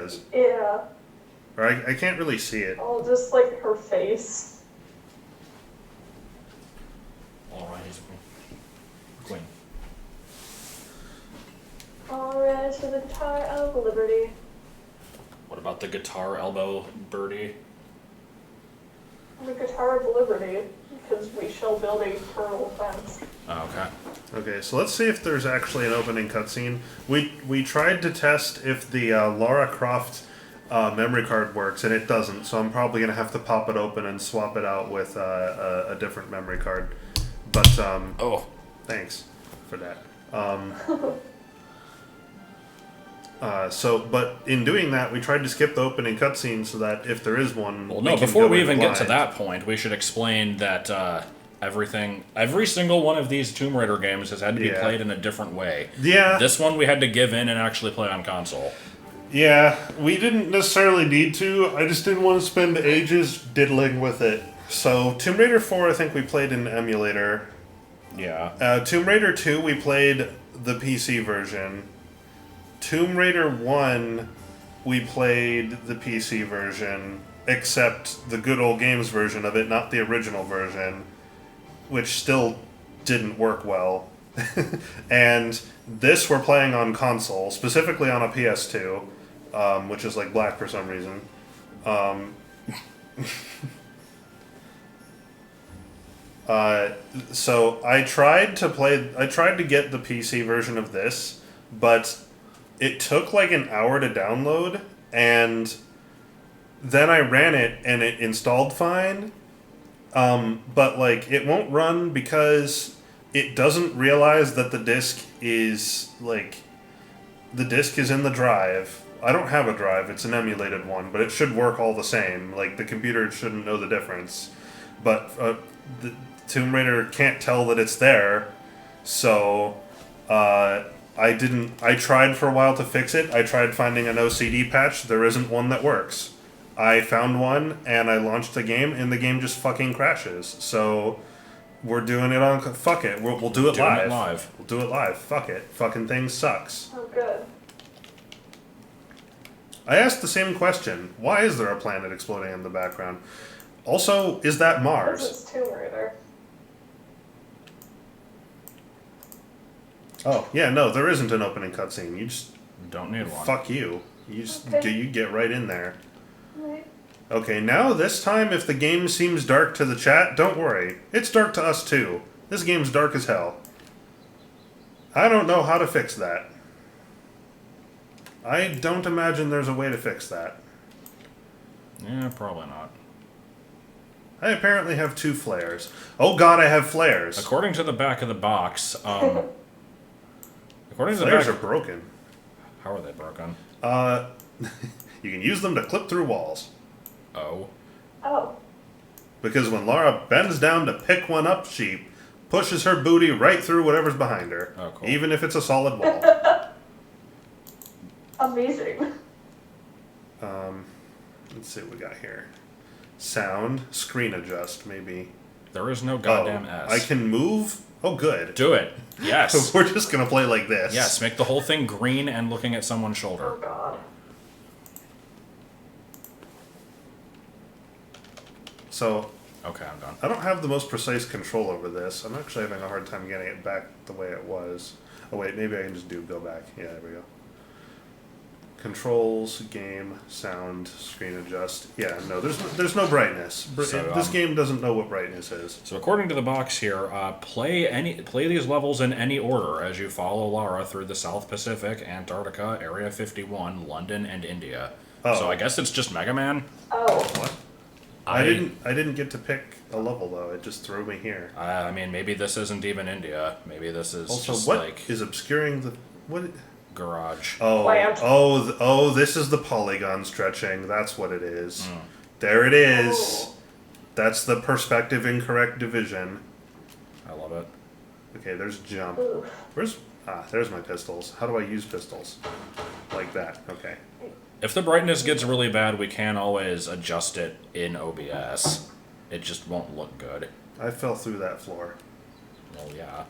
says. Yeah. Or I can't really see it. Oh, just like her face. Alright, Queen. Alright, to the Guitar of Liberty. What about the guitar elbow birdie? The Guitar of Liberty, because we shall build a eternal fence. Oh, okay. Okay, so let's see if there's actually an opening cutscene. We tried to test if the Lara Croft memory card works, and it doesn't. So I'm probably gonna have to pop it open and swap it out with a different memory card. But Oh. thanks for that. But in doing that, we tried to skip the opening cutscene so that if there is one, Well, no, can before go we in even get to blind. that point, we should explain that every single one of these Tomb Raider games has had to be Yeah. played in a different way. Yeah. This one we had to give in and actually play on console. Yeah, we didn't necessarily need to. I just didn't want to spend ages diddling with it. So Tomb Raider 4, I think we played in emulator. Yeah. Tomb Raider 2, we played the PC version. Tomb Raider 1, we played the PC version, except the good old games version of it, not the original version, which still didn't work well. And this we're playing on console, specifically on a PS2, which is like black for some reason. So I tried to get the PC version of this, but it took like an hour to download, and then I ran it and it installed fine. But like it won't run because it doesn't realize that the disc is in the drive. I don't have a drive, it's an emulated one, but it should work all the same. Like the computer shouldn't know the difference. But the Tomb Raider can't tell that it's there, so I tried for a while to fix it. I tried finding an OCD patch. There isn't one that works. I found one and I launched the game, and the game just fucking crashes. So we're doing it on. Fuck it. We'll do it live. We'll do it live. Fuck it. Fucking thing sucks. Oh, good. I asked the same question. Why is there a planet exploding in the background? Also, is that Mars? This is Tomb Raider. Oh, yeah, no, there isn't an opening cutscene. You just... Don't need one. Fuck you. You just... Okay. You get right in there. Right. Okay, now this time if the game seems dark to the chat, don't worry. It's dark to us too. This game's dark as hell. I don't know how to fix that. I don't imagine there's a way to fix that. Yeah, probably not. I apparently have 2 flares. Oh god, I have flares. According to the back of the box, according to the Flares back, are broken. how are they broken? You can use them to clip through walls. Oh. Oh. Because when Lara bends down to pick one up, she pushes her booty right through whatever's behind her. Oh, cool. Even if it's a solid wall. Amazing. Let's see what we got here. Sound, screen adjust, maybe. There is no goddamn S. I can move? Oh, good. Do it. Yes. We're just gonna play like this. Yes, make the whole thing green and looking at someone's Oh, shoulder. God. So, Okay, I'm done. I don't have the most precise control over this. I'm actually having a hard time getting it back the way it was. Oh wait, maybe I can just do go back. Yeah, there we go. Controls, game, sound, screen adjust. Yeah, no, there's no brightness. So, This game doesn't know what brightness is. So according to the box here, play these levels in any order as you follow Lara through the South Pacific, Antarctica, Area 51, London, and India. Oh. So I guess it's just Mega Man. Oh. What? I didn't get to pick a level though. It just threw me here. I mean, maybe this isn't even India. Maybe this is Also, just what like is obscuring the what? Garage. Plant. This is the polygon stretching. That's what it is. Mm. There it is. Oh. That's the perspective incorrect division. I love it. Okay, there's jump. Ooh. There's my pistols. How do I use pistols? Like that. Okay. If the brightness gets really bad, we can always adjust it in OBS. It just won't look good. I fell through that floor. Well, yeah.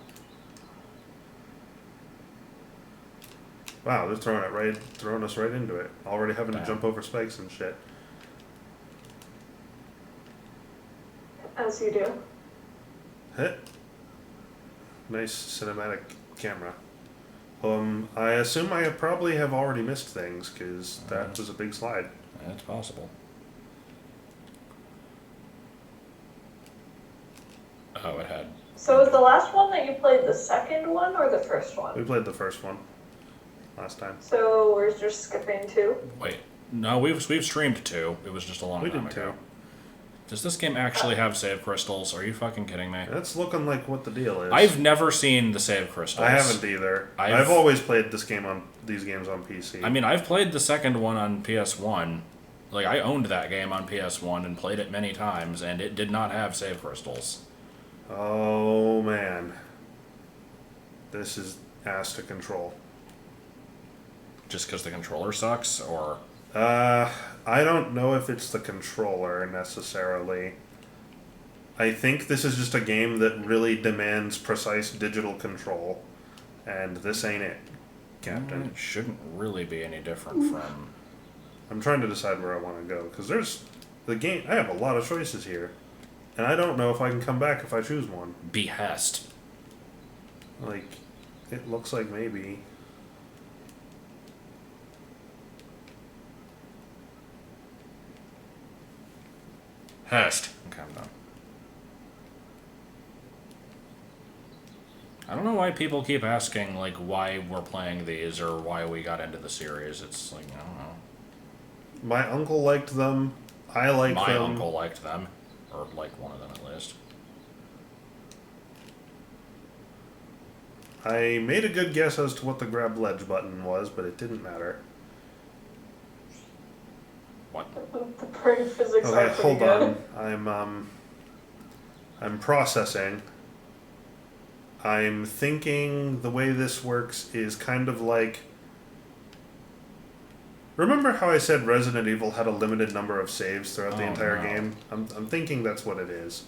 Wow, they're throwing us right into it. Already having to Damn. jump over spikes and shit. As you do. Hit. Nice cinematic camera. I assume I probably have already missed things, because that was a big slide. It's possible. Oh, it had. So was the last one that you played the second one or the first We one? played the first one last time. So we're just skipping 2? Wait. No, we've streamed 2. It was just a long We time did ago. 2. Does this game actually have save crystals? Are you fucking kidding me? That's looking like what the deal is. I've never seen the save crystals. I haven't either. I've- I've always played these games on PC. I mean, I've played the second one on PS1. Like, I owned that game on PS1 and played it many times, and it did not have save crystals. Oh man, this is ass to control. Just because the controller sucks, or I don't know if it's the controller necessarily. I think this is just a game that really demands precise digital control, and this ain't it, Captain. it shouldn't really be any different from. I'm trying to decide where I want to go because there's the game. I have a lot of choices here, and I don't know if I can come back if I choose one. Behest. Like, it looks like maybe. Hest. Okay, I'm done. I don't know why people keep asking, like, why we're playing these or why we got into the series. It's like, I don't know. My uncle liked them. I like My them. uncle liked them. Or liked one of them at least. I made a good guess as to what the grab ledge button was, but it didn't matter. What? The brain physics are Okay, pretty hold good. on. I'm processing. I'm thinking the way this works is kind of like. Remember how I said Resident Evil had a limited number of saves throughout the Oh, entire no. game? I'm thinking that's what it is.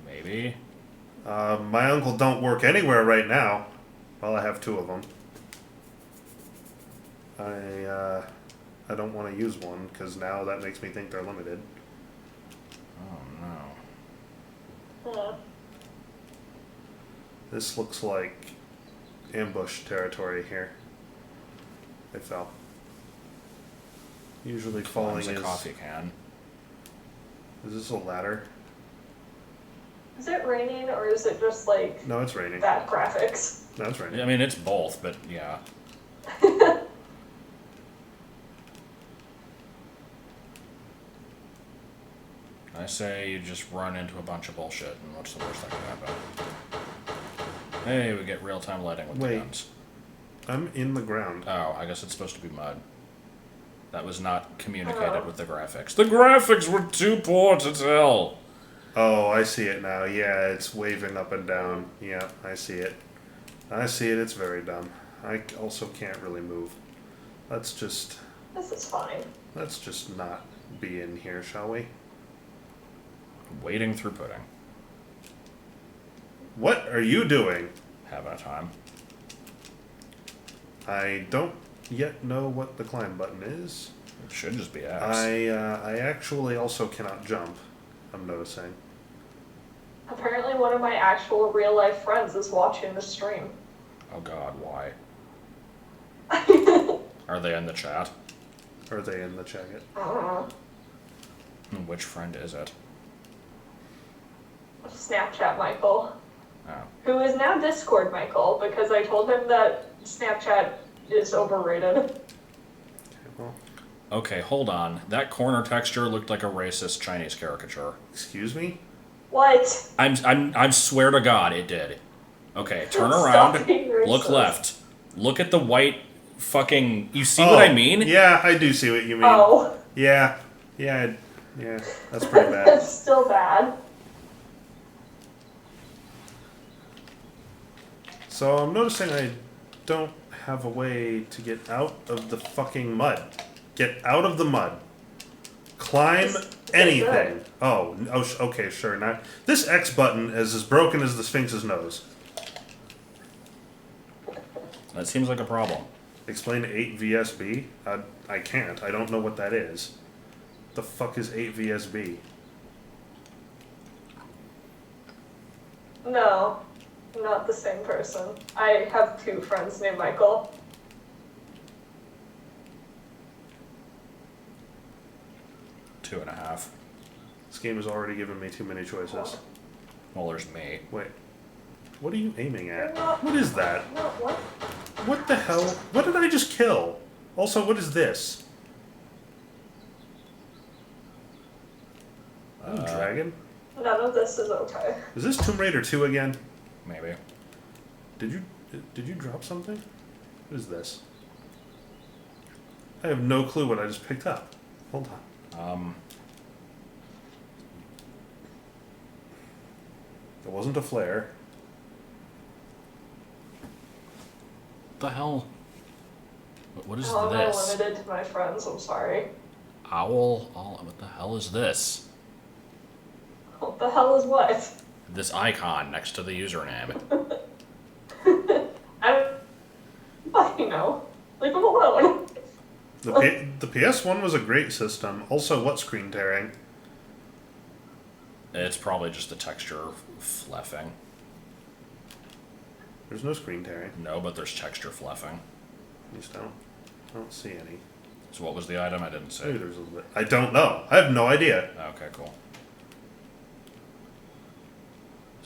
Maybe? My uncle don't work anywhere right now. Well, I have 2 of them. I don't want to use one because now that makes me think they're limited. Oh no. Hmm. This looks like ambush territory here. I fell. Usually falling Climbs a is. coffee can. Is this a ladder? Is it raining or is it just like No, it's raining. bad graphics? No, it's raining. I mean, it's both, but yeah. I say you just run into a bunch of bullshit, and what's the worst that could happen? Hey, we get real-time lighting with the Wait. guns. I'm in the ground. Oh, I guess it's supposed to be mud. That was not communicated with the graphics. The graphics were too poor to tell! Oh, I see it now. Yeah, it's waving up and down. Yeah, I see it. I see it. It's very dumb. I also can't really move. Let's just This is fine. not be in here, shall we? Wading through pudding. What are you doing? Having a time. I don't yet know what the climb button is. It should just be X. I actually also cannot jump. I'm noticing. Apparently one of my actual real life friends is watching the stream. Oh god, why? Are they in the chat? Are they in the chat? Which friend is it? Snapchat Michael. Oh. Who is now Discord Michael because I told him that Snapchat is overrated. Okay, well, Okay, hold on. That corner texture looked like a racist Chinese caricature. excuse me? What? I swear to God, it did. Okay, turn Stop around. being racist. Look left. Look at the white fucking. You see what I mean? Yeah, I do see what you mean. Oh, Yeah, that's pretty bad. that's still bad. So I'm noticing I don't have a way to get out of the fucking mud. Get out of the mud. Climb anything. Oh, okay, sure. Now this X button is as broken as the Sphinx's nose. That seems like a problem. Explain 8 VSB? I can't. I don't know what that is. The fuck is 8 VSB? No, not the same person. I have two friends named Michael. Two and a half. This game has already given me too many choices. Well, there's me. Wait. What are you aiming at? Not- What is that? No, what? What the hell? What did I just kill? Also, what is this? Dragon? None of this is okay. Is this Tomb Raider 2 again? Maybe. Did you drop something? What is this? I have no clue what I just picked up. Hold on. It wasn't a flare. What the hell? What is I'm this? limited to my friends, I'm sorry. Owl? What the hell is this? What the hell is what? This icon next to the username. I don't fucking know. Leave them alone. The PS1 was a great system. Also, what screen tearing? It's probably just the texture fluffing. There's no screen tearing. No, but there's texture fluffing. At least I don't see any. So what was the item? I didn't say. Maybe there's a little bit. I don't know. I have no idea. Okay, cool.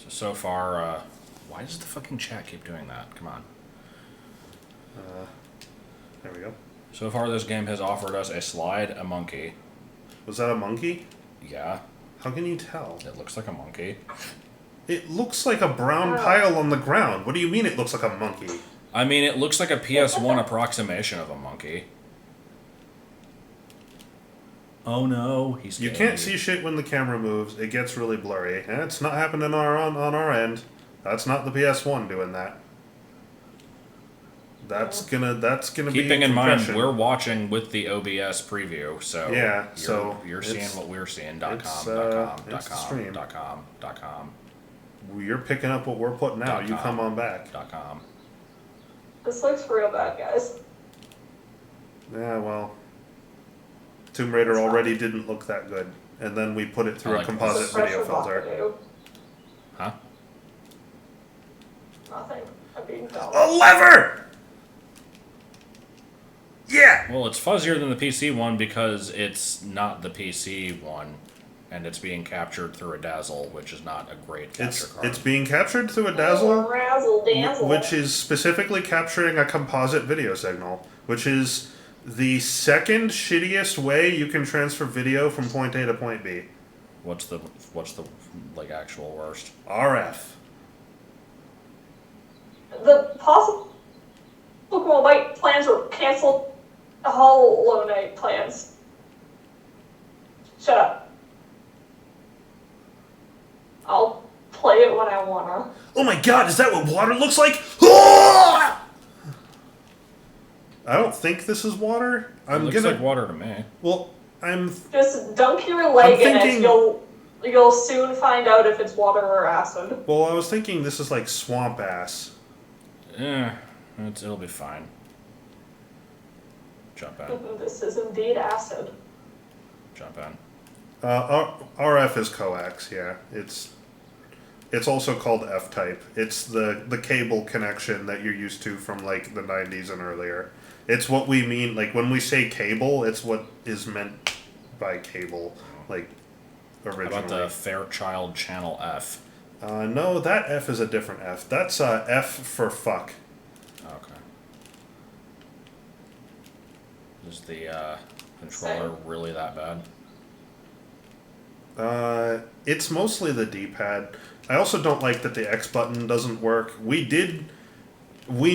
So far, why does the fucking chat keep doing that? Come on. There we go. So far, this game has offered us a slide, a monkey. Was that a monkey? Yeah, How can you tell? it looks like a monkey. It looks like a brown pile on the ground. What do you mean it looks like a monkey? I mean, it looks like a PS1 approximation of a monkey. Oh no, he's You gay. can't see shit when the camera moves. It gets really blurry. And it's not happening on our end. That's not the PS1 doing that. That's gonna be Keeping in mind, compression. we're watching with the OBS preview, so Yeah, you're, so you're seeing it's- what we're seeing. it's, .com, it's the .com, stream. .com, .com, You're picking up what we're putting out. You .com. come on back. .com. This looks real bad, guys. Yeah, well, Tomb Raider already didn't look that good, and then we put it through I a like composite What's the video pressure filter. button do? Huh? Nothing. I'm being dumb. A lever! Yeah! Well, it's fuzzier than the PC one because it's not the PC one, and it's being captured through a Dazzle, which is not a great capture card. It's being captured through a Dazzle, Razzle dazzle. which is specifically capturing a composite video signal, which is the second shittiest way you can transfer video from point A to point B. What's the like actual worst? RF. The possible White plans were canceled. Hollow Knight plans. Shut up. I'll play it when I wanna. Oh my god, is that what water looks like? Ah! I don't think this is water. It looks like water to me. Well, I'm. Just dunk your leg in thinking- it. You'll soon find out if it's water or acid. Well, I was thinking this is like swamp ass. It'll be fine. Jump in. This is indeed acid. Jump in. RF is coax. Yeah, it's also called F-type. It's the cable connection that you're used to from like the 90s and earlier. It's what we mean like when we say cable. It's what is meant by cable, like originally. How about the Fairchild Channel F? No, that F is a different F. That's F for fuck. Okay. Is the controller really that bad? It's mostly the D-pad. I also don't like that the X button doesn't work. We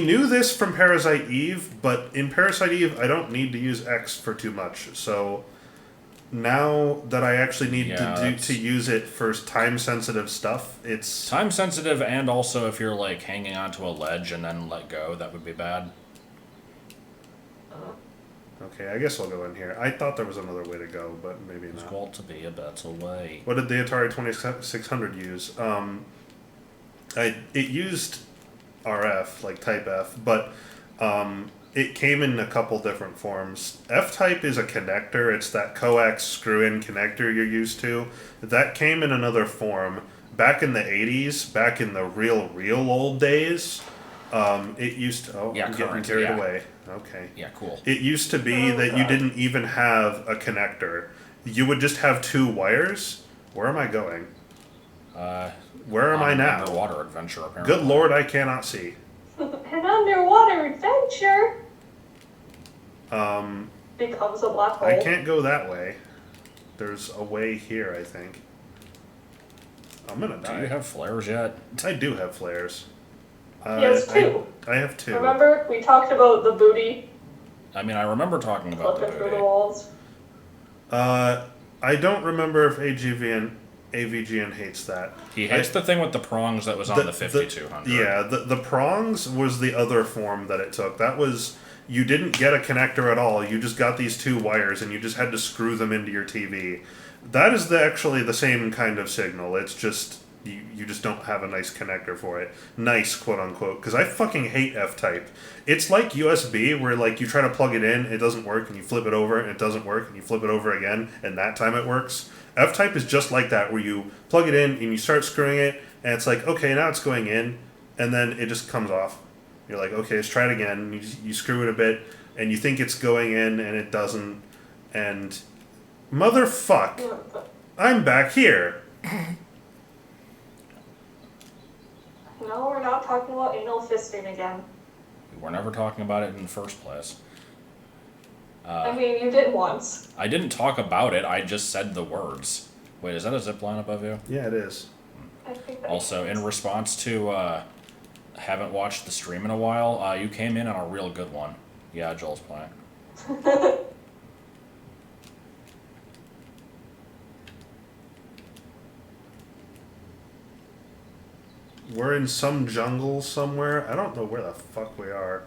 knew this from Parasite Eve, but in Parasite Eve, I don't need to use X for too much. So now that I actually need to use it for time-sensitive stuff, it's Time sensitive, and also if you're like hanging onto a ledge and then let go, that would be bad. okay. I guess I'll go in here. I thought there was another way to go, but maybe There's not. got to be a better way. What did the Atari 2600 use? It used RF, like Type F, but it came in a couple different forms. F-Type is a connector. It's that coax screw-in connector you're used to. That came in another form. Back in the 80s, back in the real old days, it used to... Oh, Yeah, I'm getting current, carried yeah. away. Okay. Yeah, cool. It used to be that you didn't even have a connector. You would just have two wires. Where am I going? Where am I An now? Underwater adventure, apparently. Good lord, I cannot see. An underwater adventure Um, becomes a black hole. I can't go that way. There's a way here, I think. I'm gonna Do you die. have flares yet? I do have flares. He has two. I have two. Remember, we talked about the booty I mean, I remember talking about the flipping through the movie. walls. I don't remember if AVGN hates that. He hates the thing with the prongs that was on the 5200. Yeah, the prongs was the other form that it took. That was, you didn't get a connector at all. You just got these two wires and you just had to screw them into your TV. That is actually the same kind of signal. It's just, you just don't have a nice connector for it. Nice, quote unquote. Because I fucking hate F-Type. It's like USB where like you try to plug it in, it doesn't work, and you flip it over, and it doesn't work, and you flip it over again, and that time it works. F-Type is just like that, where you plug it in, and you start screwing it, and it's like, okay, now it's going in, and then it just comes off. You're like, okay, let's try it again. And you screw it a bit, and you think it's going in, and it doesn't, and motherfuck, I'm back here. No, we're not talking about anal fisting again. We were never talking about it in the first place. I mean, you did once. I didn't talk about it, I just said the words. Wait, is that a zip line above you? Yeah, it is. I think that Also, in response to haven't watched the stream in a while, you came in on a real good one. Yeah, Joel's playing. We're in some jungle somewhere. I don't know where the fuck we are.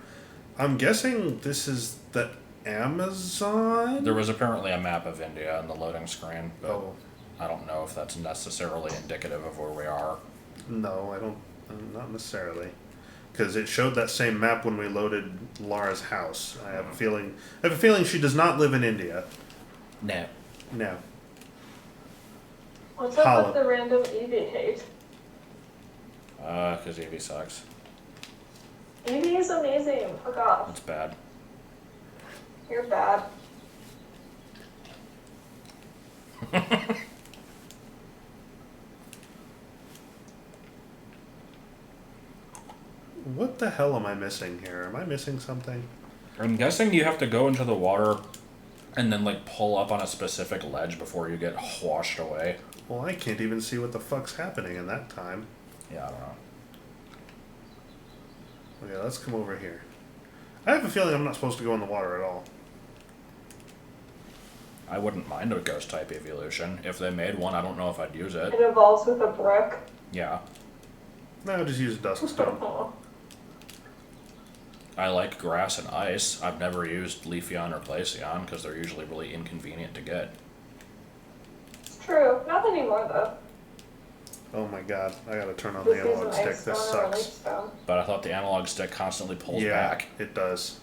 I'm guessing this is the Amazon? There was apparently a map of India on the loading screen, but Oh, I don't know if that's necessarily indicative of where we are. no, I don't. Not necessarily. Because it showed that same map when we loaded Lara's house. I have a feeling she does not live in India. No. No. What's up Holla. with the random Eevee hate? Because Eevee sucks. Eevee is amazing. Fuck off. It's bad. You're bad. What the hell am I missing here? Am I missing something? I'm guessing you have to go into the water and then, like, pull up on a specific ledge before you get washed away. Well, I can't even see what the fuck's happening in that time. Yeah, I don't know. Okay, let's come over here. I have a feeling I'm not supposed to go in the water at all. I wouldn't mind a ghost type evolution. If they made one, I don't know if I'd use it. It evolves with a brick. Yeah. No, just use Duskstone. Oh, I like grass and ice. I've never used Leafeon or Glaceon because they're usually really inconvenient to get. it's true. Not anymore, though. Oh my god, I gotta turn on This the is an analog stick. ice This stone or a leaf sucks. stone. But I thought the analog stick constantly pulls Yeah, back. it does.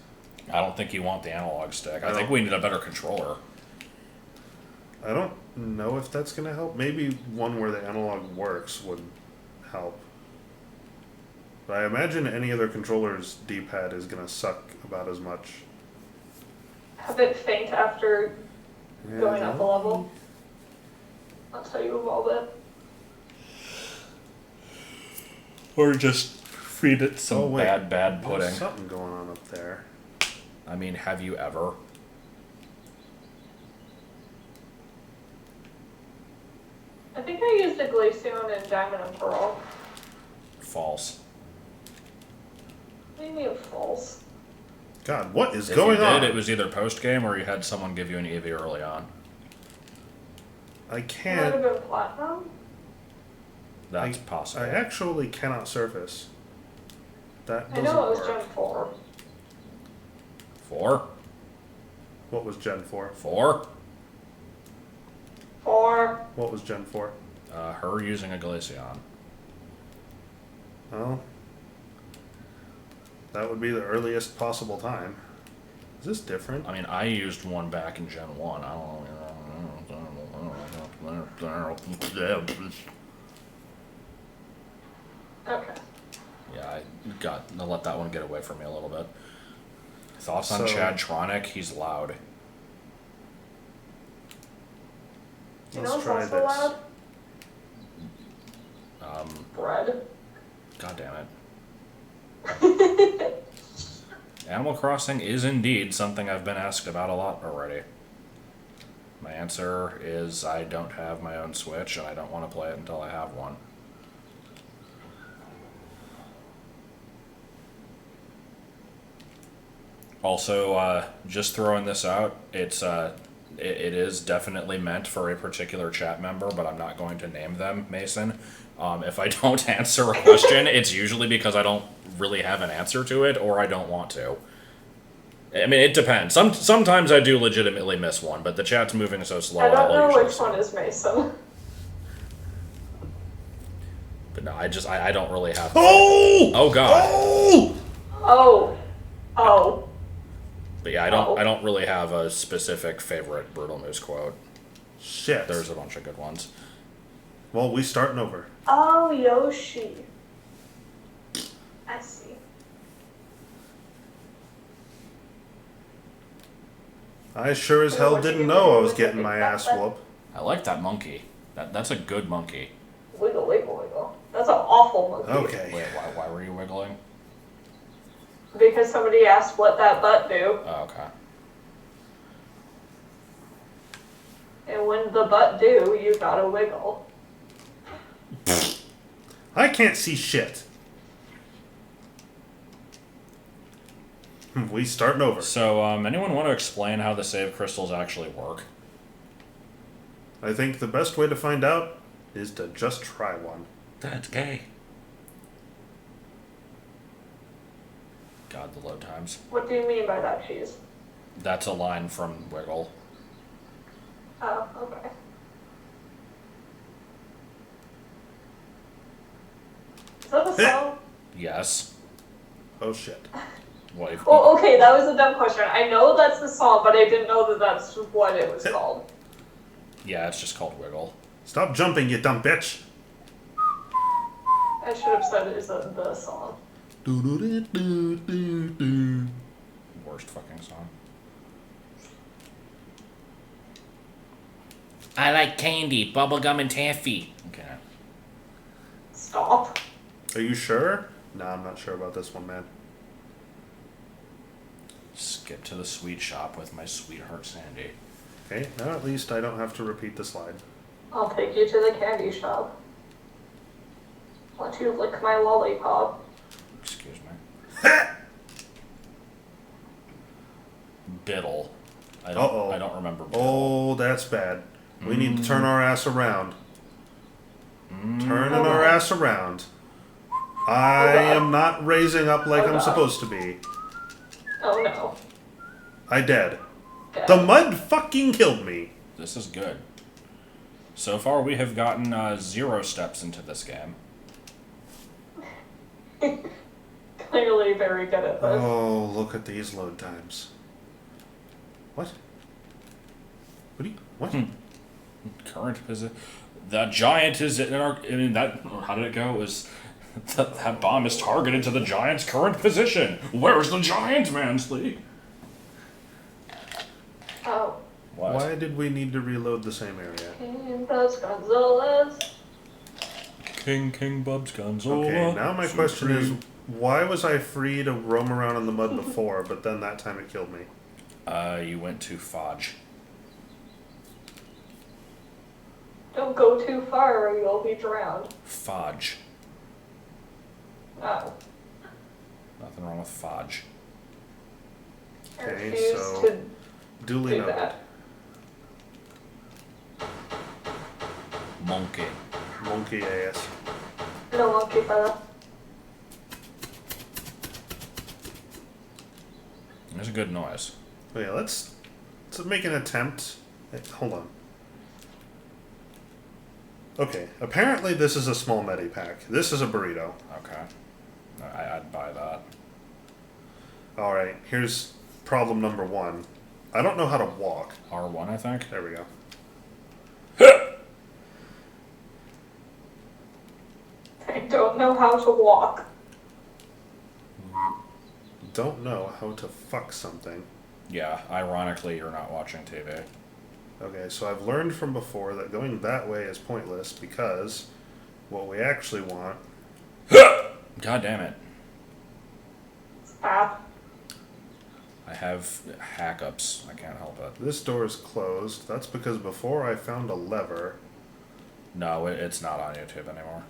I don't think you want the analog stick. I No. think we need a better controller. I don't know if that's gonna help. Maybe one where the analog works would help. But I imagine any other controller's D-pad is gonna suck about as much. Have it faint after going up a Yeah. level. That's how you evolve it. Or just feed it some Oh, wait. bad There's pudding. something going on up there. I mean, have you ever? I think I used a Glaceon and Diamond and Pearl. False. Maybe a false. God, what is If going you on? did, it was either post game or you had someone give you an Eevee early on. I It might have can't. been Platinum. That's possible. I actually cannot surface. That I doesn't know it was work. Gen 4. 4? What was Gen 4? 4? 4. What was Gen 4? Her using a Glaceon. Well, that would be the earliest possible time. Is this different? I mean, I used one back in Gen 1. I don't know. Okay. Yeah, I let that one get away from me a little bit. Thoughts on So- Chad Tronic? He's loud. You Let's know what's try also this. loud? Bread. God damn it. Animal Crossing is indeed something I've been asked about a lot already. My answer is I don't have my own Switch, and I don't want to play it until I have one. Also, just throwing this out, it is definitely meant for a particular chat member, but I'm not going to name them, Mason. If I don't answer a question, it's usually because I don't really have an answer to it, or I don't want to. I mean, it depends. Sometimes I do legitimately miss one, but the chat's moving so slow. I don't I'll know usually which see one it. is Mason. But no, I don't really have. Oh! Oh God. Oh! Oh. But yeah, I don't really have a specific favorite Brutal Moose quote. Shit. There's a bunch of good ones. Well, we starting over. Oh, Yoshi. I see. I sure as hell didn't know I was getting my ass whooped. I like that monkey. That's a good monkey. Wiggle, wiggle, wiggle. That's an awful monkey. Okay. Wait, why were you wiggling? Because somebody asked what that butt do, Oh, okay. and when the butt do, you gotta wiggle. I can't see shit. We starting over. So, anyone want to explain how the save crystals actually work? I think the best way to find out is to just try one. That's gay. God, the load times. What do you mean by that, cheese? That's a line from Wiggle. Oh, okay. Is that a song? Yes. Oh shit. What if Well, okay, that was a dumb question. I know that's the song, but I didn't know that that's what it was called. Yeah, it's just called Wiggle. Stop jumping, you dumb bitch. I should have said it was the song. Worst fucking song. I like candy, bubblegum, and taffy. Okay. Stop. Are you sure? Nah, I'm not sure about this one, man. Skip to the sweet shop with my sweetheart Sandy. Okay, now at least I don't have to repeat the slide. I'll take you to the candy shop. Let you lick my lollipop. Excuse me. Biddle. Uh-oh. I don't remember Biddle. Oh, that's bad. We need to turn our ass around. Turning our ass around. I am not raising up like I'm supposed to be. Oh no. I dead. Okay. The mud fucking killed me. This is good. So far, we have gotten 0 steps into this game. Clearly very good at this. Oh, look at these load times. What? What do you... What? Current position. The giant is in our. I mean, that. How did it go? It was that bomb is targeted to the giant's current position. Where's the giant, Mansley? Oh. What? Why did we need to reload the same area? King Buzz Gonzalez. King Bubs Gonzola. Okay, now my question is, Supreme. why was I free to roam around in the mud before, but then that time it killed me? You went to Fodge. Don't go too far or you'll be drowned. Fodge. Oh. Nothing wrong with Fodge. I Okay, refuse so- to Duly do noted. that. Monkey. Monkey ass. No monkey fella. There's a good noise. Oh yeah, let's make an attempt. Hey, hold on. Okay, apparently this is a small Medipack. This is a burrito. Okay. I'd buy that. Alright, here's problem number 1. I don't know how to walk. R1, I think. There we go. I don't know how to walk. Don't know how to fuck something. Yeah, ironically, you're not watching TV. Okay, so I've learned from before that going that way is pointless because what we actually want. God damn it. Ah, I have hackups. I can't help it. This door is closed. That's because before I found a lever. No, it's not on YouTube anymore.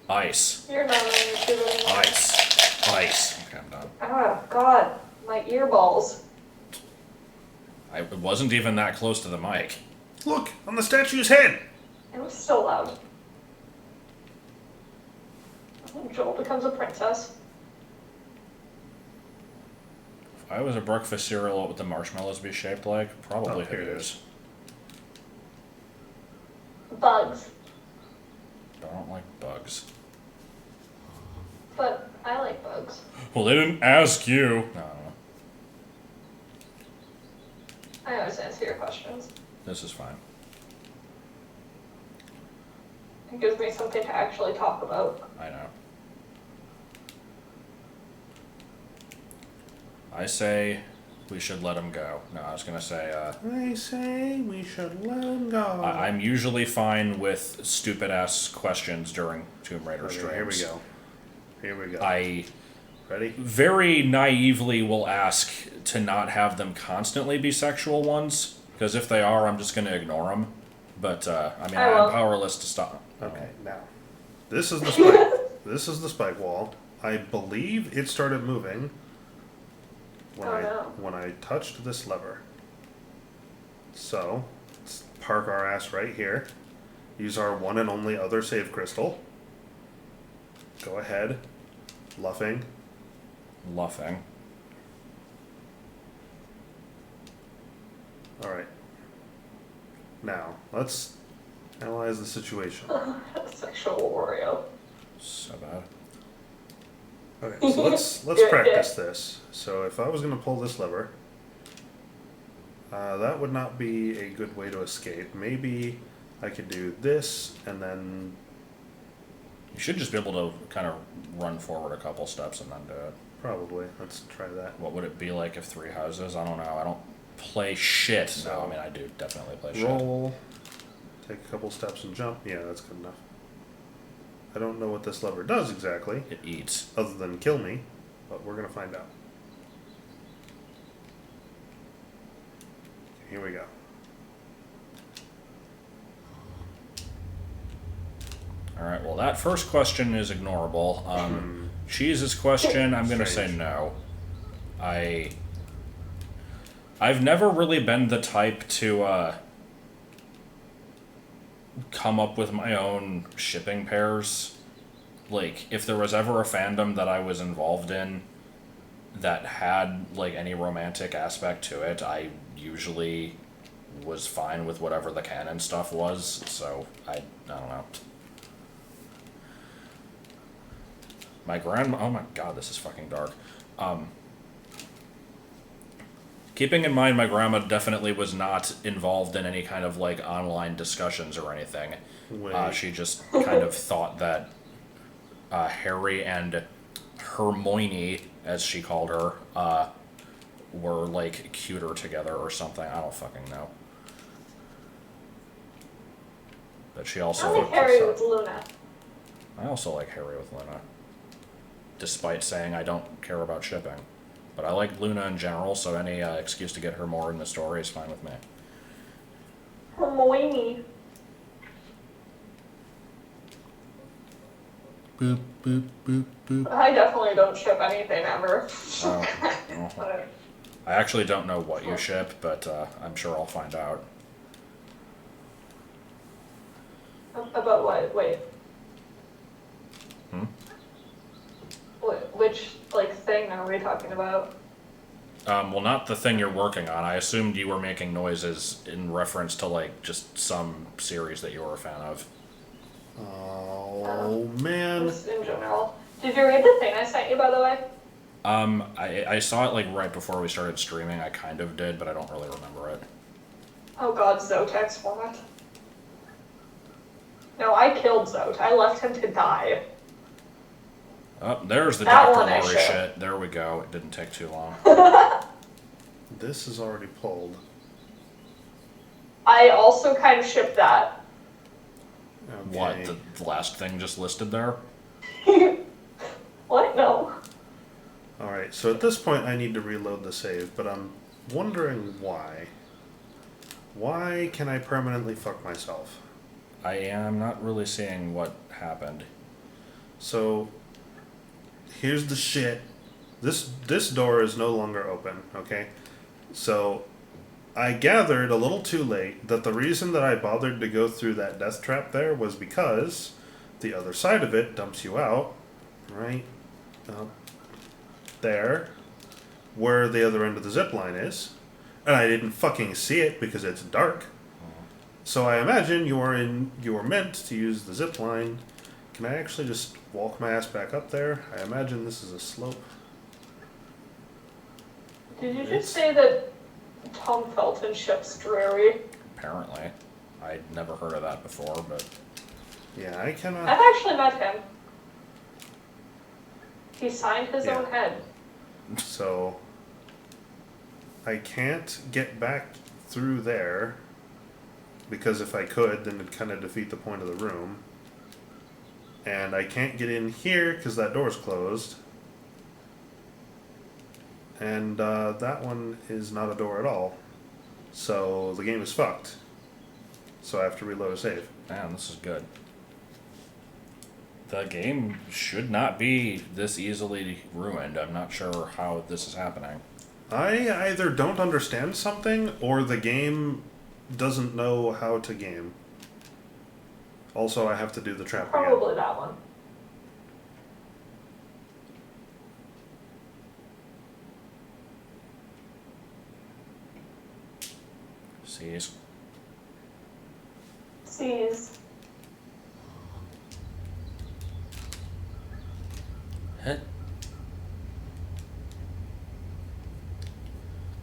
Ice. you're not on YouTube anymore. Ice. Ice. Okay, I'm done. Oh, God. My earballs. It wasn't even that close to the mic. Look! On the statue's head! It was so loud. Joel becomes a princess. If I was a breakfast cereal, what would the marshmallows be shaped like? Probably Oh, here it Hooters. Bugs. But I don't like bugs. But I like bugs. Well, they didn't ask you. No. I always answer your questions. This is fine. It gives me something to actually talk about. I know. I say we should let him go. No, I was gonna say, I say we should let him go. I'm usually fine with stupid ass questions during Tomb Raider Okay, streams. here we go. Here we go. I Ready? very naively will ask to not have them constantly be sexual ones, because if they are, I'm just gonna ignore them. But I mean, I will. I'm powerless to stop. Okay, now. This is the spike. This is the spike wall. I believe it started moving when Oh, no. when I touched this lever. So, let's park our ass right here. Use our one and only other save crystal. Go ahead. Luffing. Luffing. Alright. Now, let's analyze the situation. Sexual Oreo. So bad. Okay, so let's practice this. So if I was going to pull this lever, that would not be a good way to escape. Maybe I could do this and then. You should just be able to kind of run forward a couple steps and then do it. Probably. Let's try that. What would it be like if three houses? I don't know. I don't play shit. So- No, I mean I do definitely play shit. Roll. Take a couple steps and jump. Yeah, that's good enough. I don't know what this lever does exactly, It eats. other than kill me, but we're going to find out. Here we go. All right. Well, that first question is ignorable. Cheese's question, I'm gonna say Strange. no. I've never really been the type to come up with my own shipping pairs. Like, if there was ever a fandom that I was involved in that had like any romantic aspect to it, I usually was fine with whatever the canon stuff was. So I don't know. My grandma. Oh my god, this is fucking dark. Keeping in mind, my grandma definitely was not involved in any kind of like online discussions or anything. Wait. She just kind of thought that Harry and Hermione, as she called her, were like cuter together or something. I don't fucking know. But she also. I like Harry with Luna. I also like Harry with Luna. Despite saying I don't care about shipping. But I like Luna in general, so any excuse to get her more in the story is fine with me. Hermione. Boop, boop, boop, boop. I definitely don't ship anything ever. Oh, But I actually don't know what you ship, but I'm sure I'll find out. about what? Wait. Hmm? Which like thing are we talking about? Well, not the thing you're working on. I assumed you were making noises in reference to, like, just some series that you were a fan of. Oh man. Just in general. Did you read the thing I sent you, by the way? I saw it like right before we started streaming. I kind of did, but I don't really remember it. Oh god, Zotex format. No, I killed Zote. I left him to die. Oh, there's the That Dr. one I Lori showed. shit. There we go. It didn't take too long. This is already pulled. I also kind of shipped that. Okay. What, the last thing just listed there? What? No. Alright, so at this point I need to reload the save, but I'm wondering why. Why can I permanently fuck myself? I am not really seeing what happened. So, here's the shit. This door is no longer open, okay? So, I gathered a little too late that the reason that I bothered to go through that death trap there was because the other side of it dumps you out, right up there, where the other end of the zip line is. And I didn't fucking see it because it's dark. So I imagine you were meant to use the zip line. Can I actually just walk my ass back up there? I imagine this is a slope. Did you just say that Tom Felton ships Drury? Apparently. I'd never heard of that before, but Yeah, I cannot. I've actually met him. He signed his Yeah. own head. So I can't get back through there because if I could, then it'd kind of defeat the point of the room. And I can't get in here because that door's closed. And that one is not a door at all. So the game is fucked. So I have to reload a save. man, this is good. The game should not be this easily ruined. I'm not sure how this is happening. I either don't understand something or the game doesn't know how to game. Also, I have to do the trap again. Probably that one. Sees. Sees. Hit.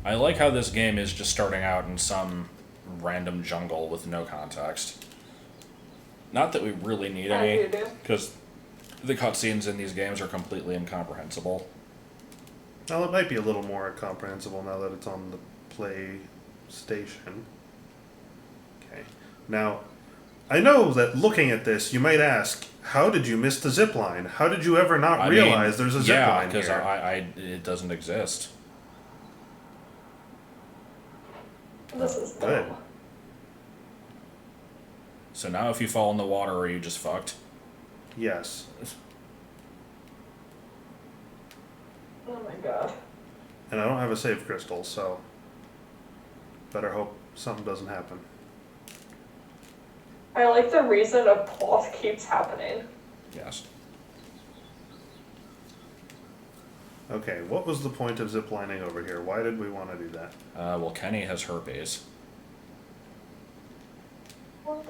I like how this game is just starting out in some random jungle with no context. Not that we really need As any, you do. because the cutscenes in these games are completely incomprehensible. Well, it might be a little more comprehensible now that it's on the PlayStation. Okay. Now, I know that looking at this, you might ask, how did you miss the zip line? How did you ever not realize there's a zip yeah, line because here? it doesn't exist. This is Good. dumb. So now if you fall in the water, are you just fucked? Yes. Oh my god. And I don't have a save crystal, so better hope something doesn't happen. I like the reason a ploth keeps happening. Yes. Okay, what was the point of ziplining over here? Why did we want to do that? Well, Kenny has herpes. What?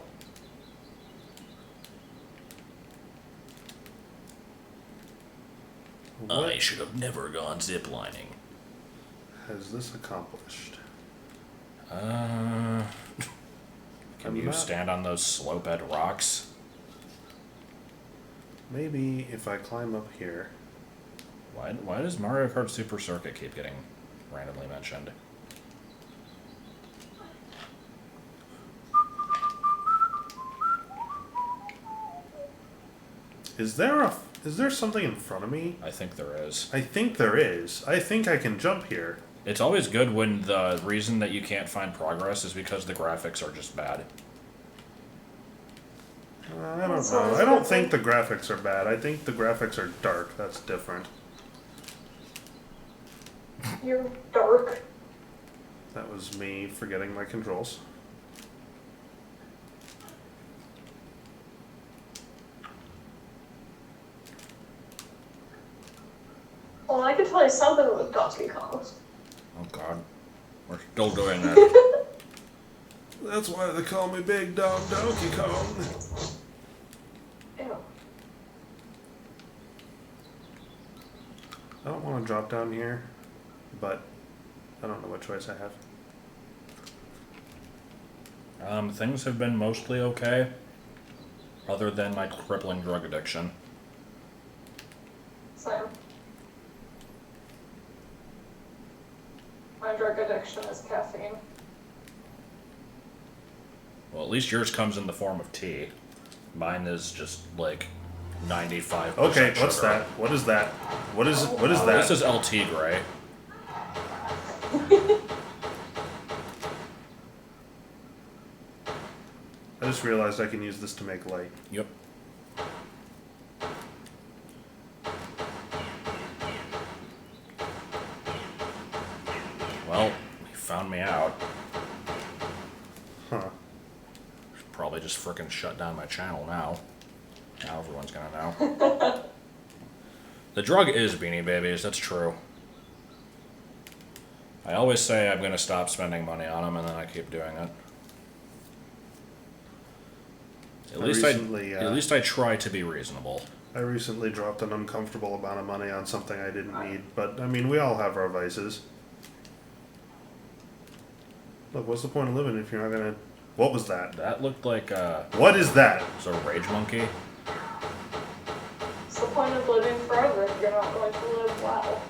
What should have never gone ziplining. has this accomplished? Can I'm you not- stand on those slope-ed rocks? Maybe if I climb up here. Why does Mario Kart Super Circuit keep getting randomly mentioned? Is there something in front of me? I think there is. I think there is. I think I can jump here. It's always good when the reason that you can't find progress is because the graphics are just bad. I don't That's know. always I don't good. think the graphics are bad. I think the graphics are dark. That's different. You're dark. That was me forgetting my controls. Well, I can tell you something with Donkey Kong. Oh god. We're still doing that. That's why they call me Big Dog Donkey Kong. Ew. want to drop down here, but I don't know what choice I have. Things have been mostly okay, other than my crippling drug addiction. Same. My drug addiction is caffeine. Well, at least yours comes in the form of tea. Mine is just like 95%. Okay, what's sugar. that? What is that? What is that? This is LT Gray. I just realized I can use this to make light. Yep. Well, he found me out. Huh. Should probably just frickin' shut down my channel now. Now everyone's gonna know. The drug is Beanie Babies, that's true. I always say I'm gonna stop spending money on them, and then I keep doing it. At least I try to be reasonable. I recently dropped an uncomfortable amount of money on something I didn't need, but I mean, we all have our vices. Look, what's the point of living if you're not gonna... What was that? That looked like What is that? was a rage monkey. What's the point of living forever if you're not going to live well?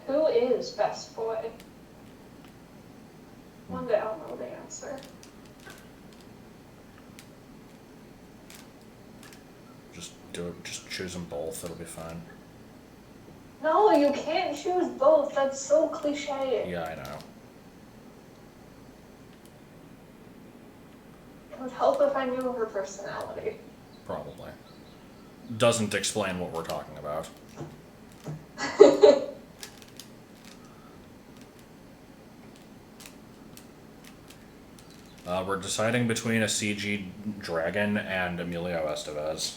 Who is best boy? One day I'll know the answer. Just do it. Just choose them both. It'll be fine. No, you can't choose both. That's so cliche. Yeah, I know. It would help if I knew her personality. Probably. Doesn't explain what we're talking about. We're deciding between a CG dragon and Emilio Estevez.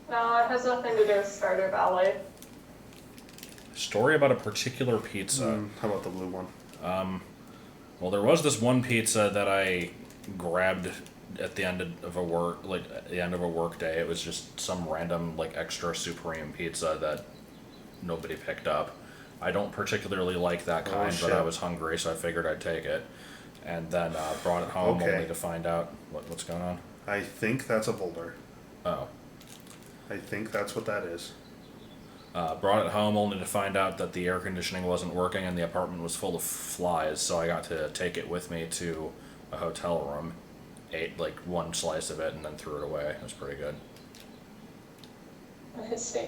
No, it has nothing to do with Stardew Valley. Story about a particular pizza. How about the blue one? Well, there was this one pizza that I grabbed at the end of a work day. It was just some random like extra supreme pizza that nobody picked up. I don't particularly like that kind, but I shit. was hungry, so I figured I'd take it, and then brought it home Okay. only to find out what's going on. I think that's a boulder. Oh. I think that's what that is. Brought it home only to find out that the air conditioning wasn't working and the apartment was full of flies, so I got to take it with me to a hotel room, ate like one slice of it, and then threw it away. It was pretty good. I see.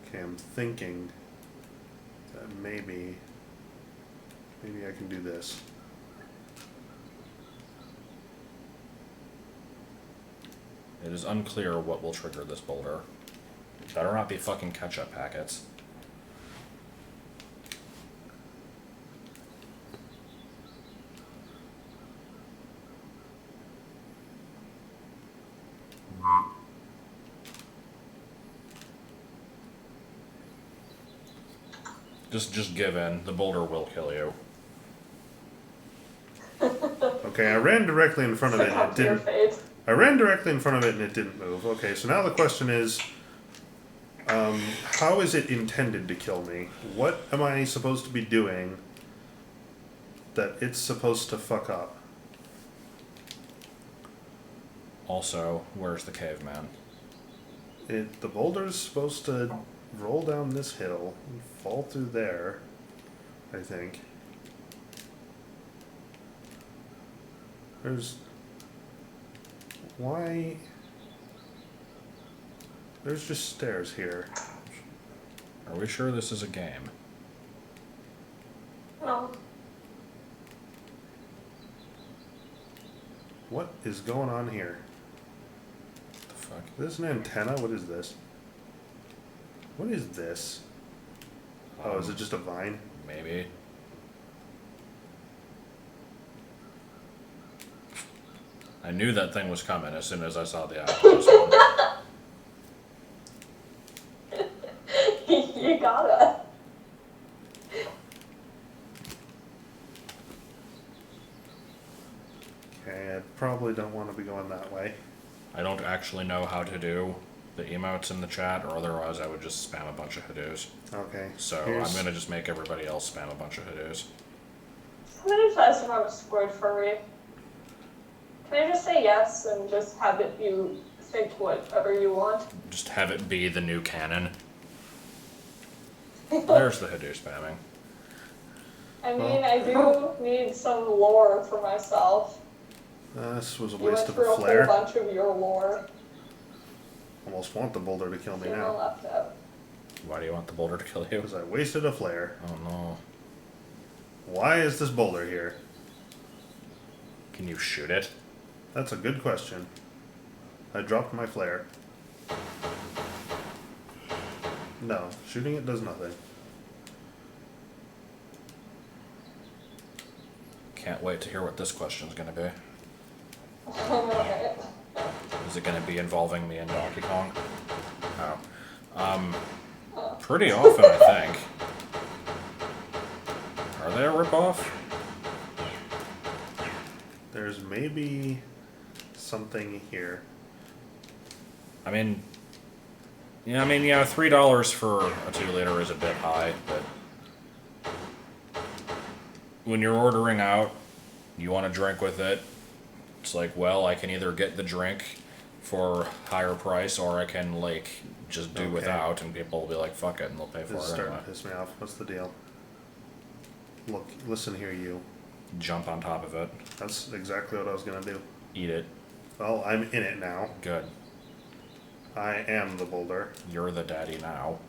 Okay, I'm thinking that maybe I can do this. It is unclear what will trigger this boulder. Better not be fucking ketchup packets. Just give in. The boulder will kill you. Okay, I ran directly in front of it and Succumb it to your didn't. fate. I ran directly in front of it and it didn't move. Okay, so now the question is, how is it intended to kill me? What am I supposed to be doing that it's supposed to fuck up? Also, where's the caveman? The boulder's supposed to roll down this hill and fall through there, I think. Why? There's just stairs here. Are we sure this is a game? No. What is going on here? The fuck? Is this an antenna? What is this? What is this? Oh, is it just a vine? Maybe. I knew that thing was coming as soon as I saw the octopus one. Okay, I probably don't want to be going that way. I don't actually know how to do the emotes in the chat, or otherwise I would just spam a bunch of Hadoos. Okay. So here's- I'm gonna just make everybody else spam a bunch of Hadoos. Somebody just asked if I'm a squid furry. Can I just say yes and just have it you think whatever you want? Just have it be the new canon. There's the Hadoo spamming. I mean, I do need some lore for myself. This was a You went waste of through a a flare. whole bunch of your lore. Almost want the boulder to kill me You now. left out. Why do you want the boulder to kill you? Because I wasted a flare. Oh no. Why is this boulder here? Can you shoot it? That's a good question. I dropped my flare. No, shooting it does nothing. Can't wait to hear what this question's gonna be. Alright. Is it gonna be involving me and Donkey Kong? Oh. Pretty often, I think. Are they a ripoff? There's maybe something here. I mean, yeah, $3 for a 2-liter is a bit high, but when you're ordering out, you want to drink with it. It's like, well, I can either get the drink for higher price, or I can like just do Okay. without, and people will be like, "Fuck it," and they'll pay for This is it starting anyway. to piss me off. What's the deal? Look, listen here, you. Jump on top of it, That's exactly what I was gonna do. eat it. Well, I'm in it now. Good. I am the boulder. You're the daddy now.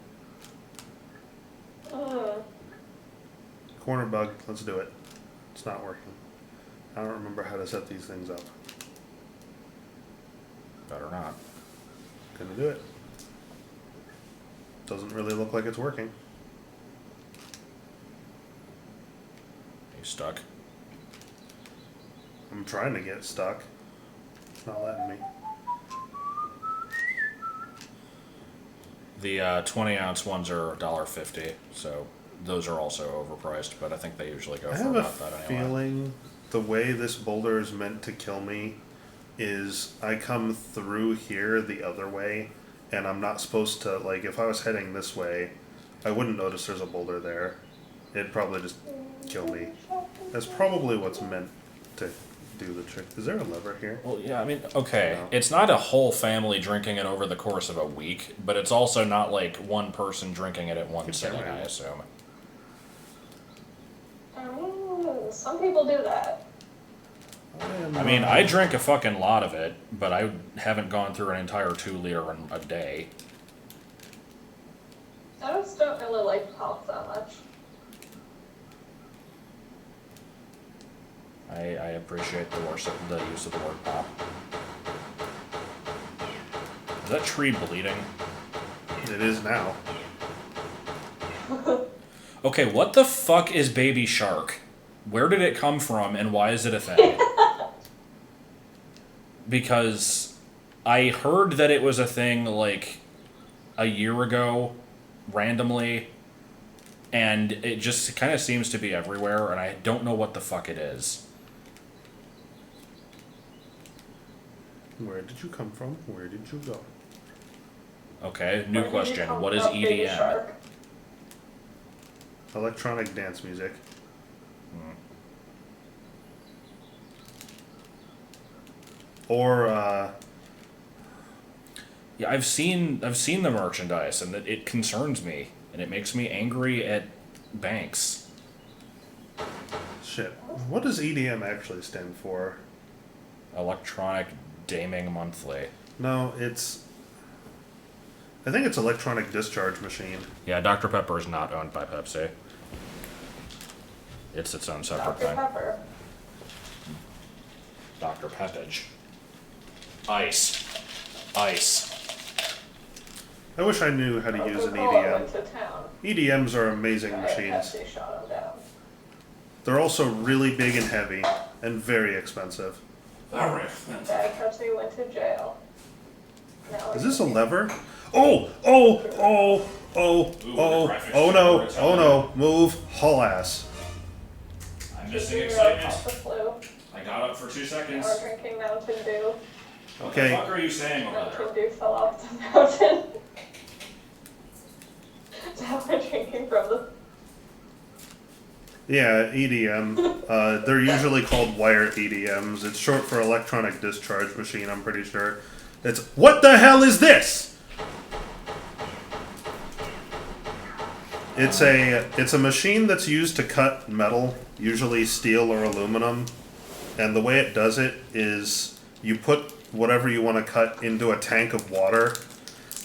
Corner bug, let's do it. It's not working. I don't remember how to set these things up. Better not. Gonna do it. Doesn't really look like it's working. You stuck. I'm trying to get stuck. It's not letting me. The 20-ounce ones are $1.50, so those are also overpriced, but I think they usually go I for have a about that anyway. feeling the way this boulder is meant to kill me is I come through here the other way, and I'm not supposed to, like, if I was heading this way, I wouldn't notice there's a boulder there. It'd probably just kill me. That's probably what's meant to do the trick. Is there a lever here? Well, yeah, I mean, okay, No. it's not a whole family drinking it over the course of a week, but it's also not like one person drinking it at one Good sitting, camera. I assume. Some people do that. I mean, I drink a fucking lot of it, but I haven't gone through an entire 2-liter in a day. I just don't really like pop that much. I appreciate the use of the word pop. Is that tree bleeding? It is now. Okay, what the fuck is Baby Shark? Where did it come from, and why is it a thing? Because I heard that it was a thing like a year ago, randomly, and it just kind of seems to be everywhere, and I don't know what the fuck it is. Where did you come from? Where did you go? Okay, new Where did you question. come What is from, Baby EDM? Shark? Electronic dance music. Or, Yeah, I've seen the merchandise, and it concerns me, and it makes me angry at banks. shit. What does EDM actually stand for? Electronic Daming Monthly. No, I think it's electronic discharge machine. Yeah, Dr. Pepper is not owned by Pepsi. It's its own separate Dr. thing. Pepper. Dr. Peppage. Ice. Ice. I wish I knew how to use an Coca-Cola EDM. went to town. EDMs are amazing machines. Pepsi shot him down. They're also really big and heavy, and very expensive. Very Dad Pepsi went to jail. Now Is he's- this a lever? Oh! Oh! Oh! Oh! Oh! Oh no! Oh no! Move! Haul ass. I'm Just missing figure out how excitement. the flu. I got up for 2 seconds. Or drinking Mountain Dew. What Okay. the fuck are you saying over Mountain there? Dew fell off the mountain. Now we're drinking from the. Yeah, EDM. They're usually called wire EDMs. It's short for electronic discharge machine, I'm pretty sure. It's, what the hell is this? It's a machine that's used to cut metal, usually steel or aluminum. And the way it does it is you put whatever you want to cut into a tank of water,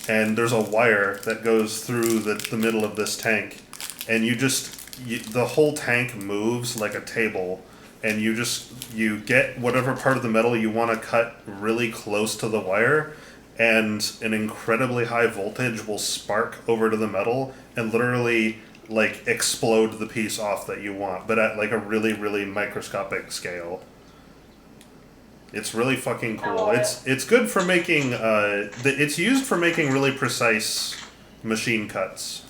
and there's a wire that goes through the middle of this tank, and the whole tank moves like a table, and you get whatever part of the metal you want to cut really close to the wire, and an incredibly high voltage will spark over to the metal and literally like explode the piece off that you want, but at like a really, really microscopic scale. It's really fucking cool. It's good for making it's used for making really precise machine cuts.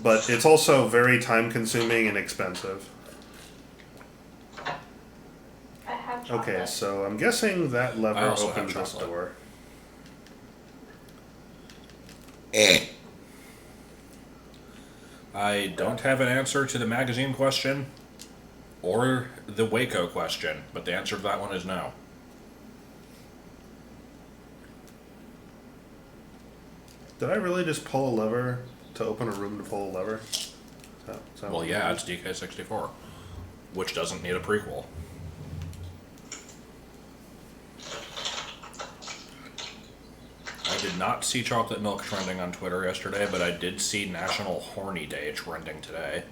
But it's also very time consuming and expensive. I have chocolate. Okay, so I'm guessing that I lever also have opens this chocolate. door. I don't have an answer to the magazine question or the Waco question, but the answer to that one is no. Did I really just pull a lever to open a room to pull a lever? Well, yeah, it's DK64, which doesn't need a prequel. I did not see chocolate milk trending on Twitter yesterday, but I did see National Horny Day trending today.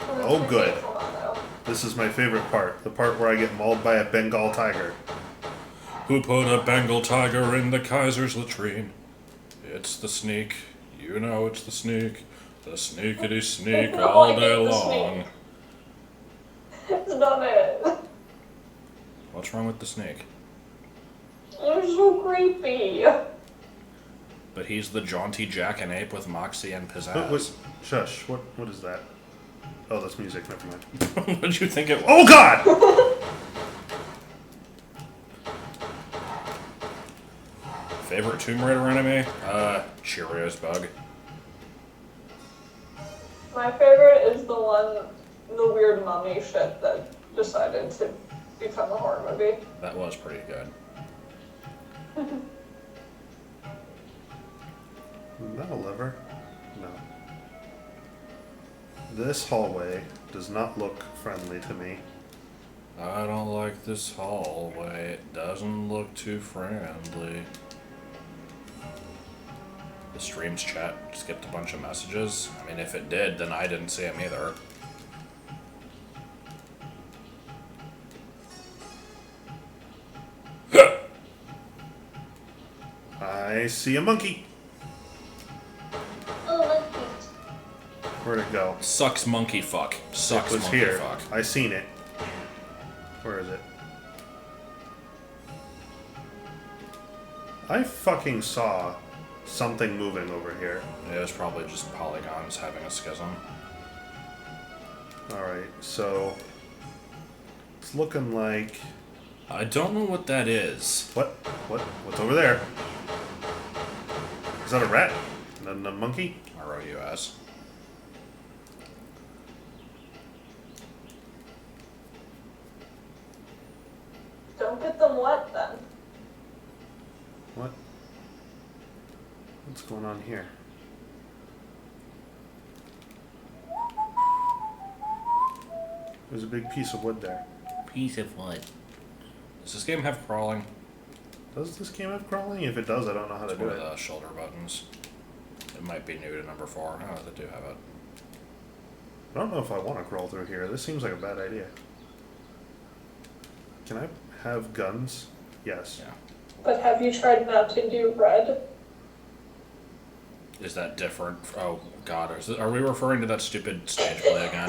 Oh, good. This is my favorite part. The part where I get mauled by a Bengal tiger. Who put a Bengal tiger in the Kaiser's latrine? It's the sneak. You know it's the sneak. The sneakity sneak No, all I hate day the long. It's not it. What's wrong with the snake? They're so creepy. But he's the jaunty jackanape with moxie and pizzazz. What, shush, what is that? Oh, that's music, never mind. What did you think it was? Oh god! Favorite Tomb Raider enemy? Cheerios bug. My favorite is the weird mummy shit that decided to become a horror movie. That was pretty good. Is that a lever? No. This hallway does not look friendly to me. I don't like this hallway. It doesn't look too friendly. The stream's chat skipped a bunch of messages. I mean, if it did, then I didn't see them either. I see a monkey. Oh, look. Where'd it go? Sucks monkey fuck. Sucks It was monkey here. fuck. I seen it. Where is it? I fucking saw something moving over here. It was probably just polygons having a schism. Alright, so it's looking like I don't know what that is. what's over there? Is that a rat? A monkey? ROUS. Don't get them wet then. What? What's going on here? There's a big piece of wood there. Piece of wood. Does this game have crawling? Does this game have crawling? If it does, I don't know how to It's do one of it. the shoulder buttons. It might be new to number 4. Oh, they do have it. I don't know if I want to crawl through here. This seems like a bad idea. Can I have guns? Yes. Yeah. But have you tried Mountain Dew Red? Is that different? Oh, God. Are we referring to that stupid stage play again?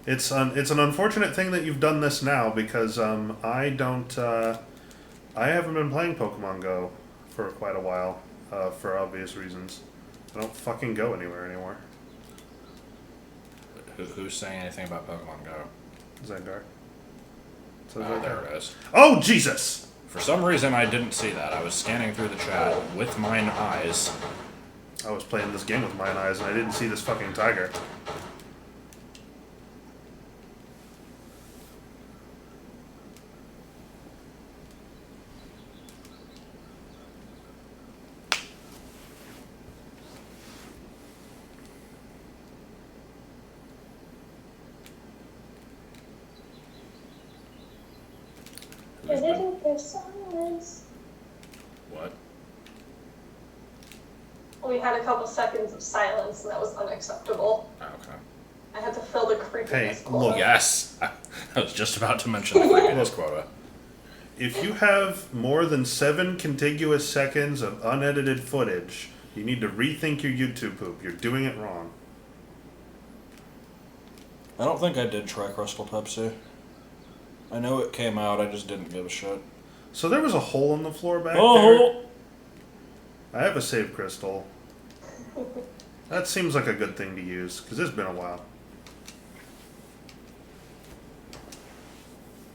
It's an unfortunate thing that you've done this now because I haven't been playing Pokemon Go for quite a while for obvious reasons. I don't fucking go anywhere anymore. Who's saying anything about Pokemon Go? Zengar. So There it is. Oh, Jesus! For some reason, I didn't see that. I was scanning through the chat with mine eyes. I was playing this game with mine eyes and I didn't see this fucking tiger. I didn't hear silence. What? We had a couple seconds of silence, and that was unacceptable. Okay. I had to fill the creepiness Hey, quota. look. Yes! I was just about to mention the creepiness quota. If you have more than 7 contiguous seconds of unedited footage, you need to rethink your YouTube poop. You're doing it wrong. I don't think I did try Crystal Pepsi. I know it came out, I just didn't give a shit. So there was a hole in the floor back there. Oh! I have a save crystal. That seems like a good thing to use, because it's been a while.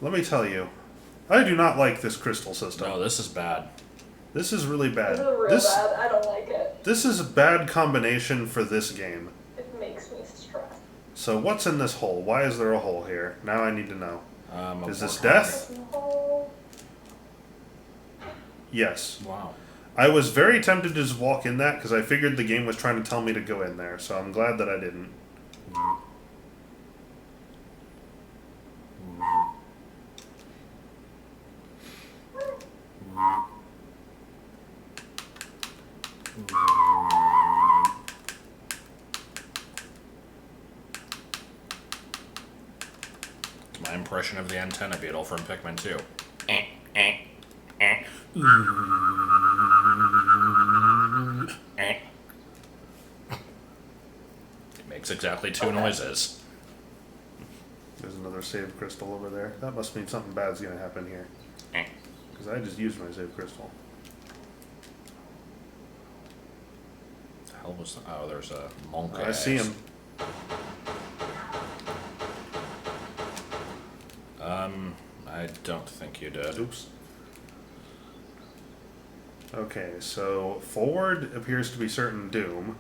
Let me tell you, I do not like this crystal system. No, this is bad. This is really bad. This is real bad. I don't like it. This is a bad combination for this game. It makes me stressed. So what's in this hole? Why is there a hole here? Now I need to know. A Is this Warhammer. death? No. Yes. Wow. I was very tempted to just walk in that because I figured the game was trying to tell me to go in there, so I'm glad that I didn't. It's my impression of the antenna beetle from Pikmin 2. It makes exactly 2 noises. There's another save crystal over there. That must mean something bad's gonna happen here. Because I just used my save crystal. The hell was the... Oh, there's a monk. I see him. I don't think you did. Oops. Okay, so forward appears to be certain doom.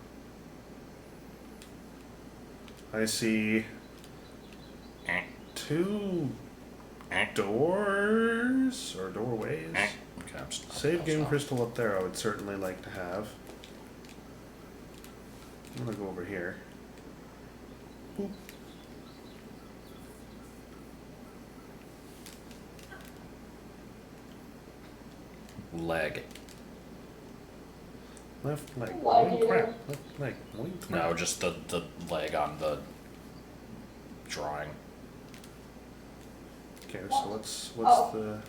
I see 2 doors or doorways. Okay, Save game stop. crystal up there I would certainly like to have. I'm gonna go over here. Boop. Leg. Left leg. Why Holy here? crap. Left leg. Holy crap. No, just the leg on the drawing. Okay, so Oh.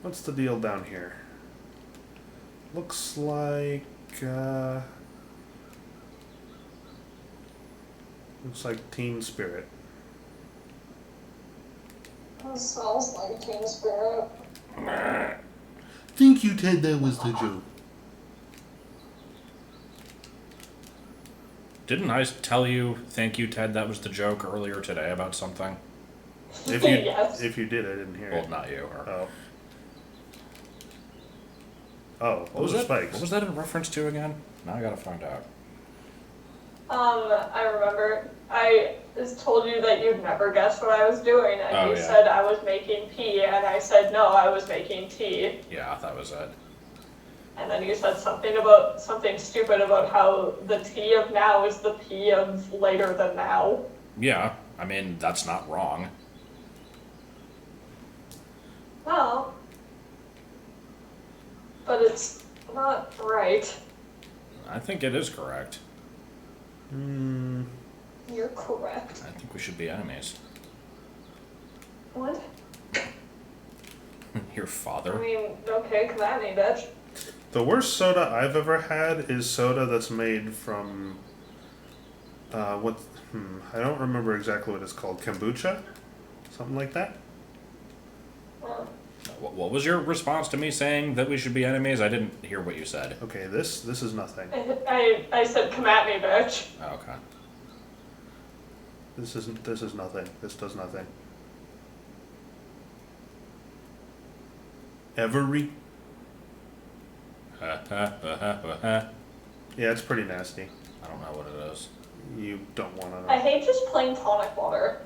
what's the deal down here? Looks like Teen Spirit. It smells like Teen Spirit. Thank you, Ted. That was the joke. Didn't I tell you, thank you, Ted, that was the joke earlier today about something? If you Yes. if you did, I didn't hear Well, it. not you. Or, Oh. Oh, what was those are that? spikes. What was that in reference to again? Now I gotta find out. I remember I just told you that you'd never guess what I was doing, and Oh, you yeah. said I was making pee, and I said no, I was making tea. Yeah, that was it. And then you said something stupid about how the tea of now is the pee of later than now. Yeah, I mean, that's not wrong. Well, but it's not right. I think it is correct. Hmm. You're correct. I think we should be enemies. What? Your I father? mean, okay, come at me, bitch. The worst soda I've ever had is soda that's made from I don't remember exactly what it's called. Kombucha? Something like that? Well, What was your response to me saying that we should be enemies? I didn't hear what you said. Okay, this is nothing. I said, come at me, bitch. Oh, okay. This isn't. This is nothing. This does nothing. Every. I Yeah, it's pretty nasty. don't know what it is. You don't want to I know. hate just plain tonic water.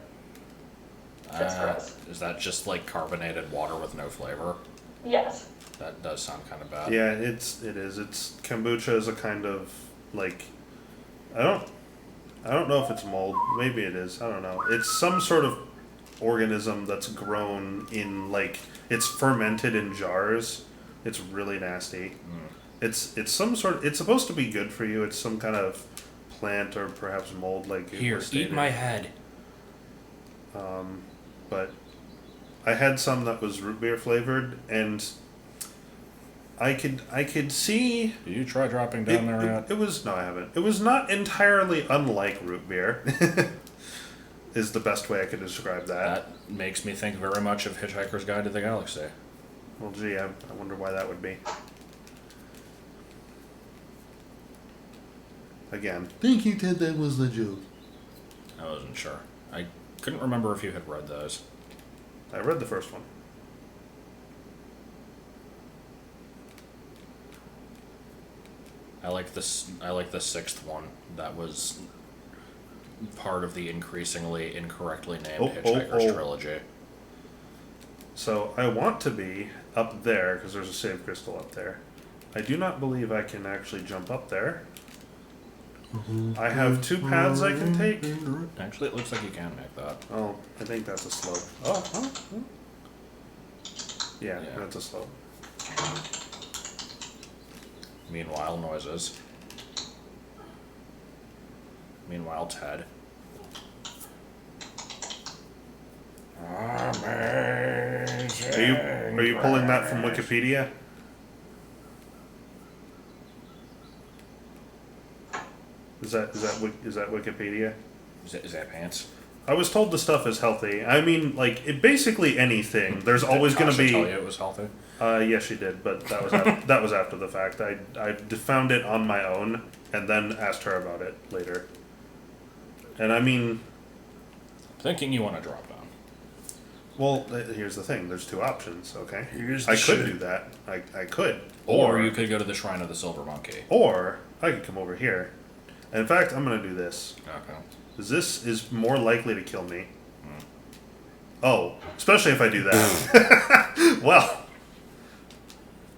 That's gross. Is that just like carbonated water with no flavor? Yes. That does sound kind of bad. Yeah, it is. It's kombucha is a kind of like, I don't know if it's mold. Maybe it is. I don't know. It's some sort of organism that's grown in like it's fermented in jars. It's really nasty. It's some sort. It's supposed to be good for you. It's some kind of plant or perhaps mold, like it Here, was eat stated. my head. But I had some that was root beer flavored, and I could see Did you try dropping down there yet? it was no, I haven't. It was not entirely unlike root beer. Is the best way I could describe that. That makes me think very much of Hitchhiker's Guide to the Galaxy. Well, gee, I wonder why that would be. Again, think you said that was the joke. I wasn't sure. I couldn't remember if you had read those. I read the first one. I like this. I like the sixth one. That was part of the increasingly incorrectly named Hitchhiker's trilogy. So I want to be up there because there's a save crystal up there. I do not believe I can actually jump up there. I have two paths I can take. Actually, it looks like you can make that. Oh, I think that's a slope. Oh. Yeah, Yeah. that's a slope. Meanwhile, noises. Meanwhile, Ted. Are you pulling that from Wikipedia? Is that Wikipedia? Is that pants? I was told the stuff is healthy. I mean, like basically anything. There's always Did going to Tasha be. tell you it was healthy? Yes, she did, but that was that was after the fact. I found it on my own and then asked her about it later. And I mean, Thinking you want to drop down. well, here's the thing. There's two options. Okay, Here's I the could shit. do that. I could, Or you could go to the Shrine of the Silver Monkey. or I could come over here. And in fact, I'm gonna do this. Okay. 'Cause this is more likely to kill me. Oh, especially if I do that. Well,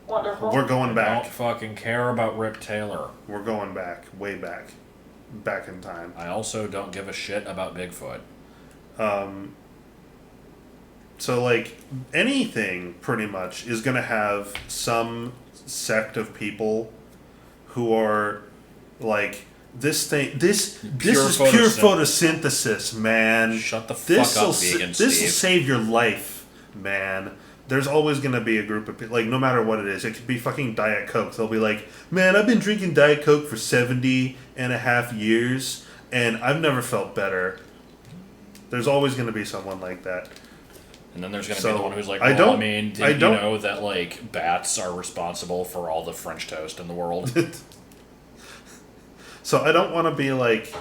Wonderful. we're going Don't back. fucking care about Rip Taylor. We're going back, way back, back in time. I also don't give a shit about Bigfoot. So like anything pretty much is gonna have some sect of people who are like this is pure photosynthesis, man. Shut the fuck This'll up, vegan This will Steve. save your life, man. There's always gonna be a group of people, like no matter what it is. It could be fucking Diet Coke. They'll be like, man, I've been drinking Diet Coke for 70.5 years, and I've never felt better. There's always gonna be someone like that. And then there's going to So, be the one who's like, I well, don't- I mean, did I you don't- know that, like, bats are responsible for all the French toast in the world? So I don't want to be like.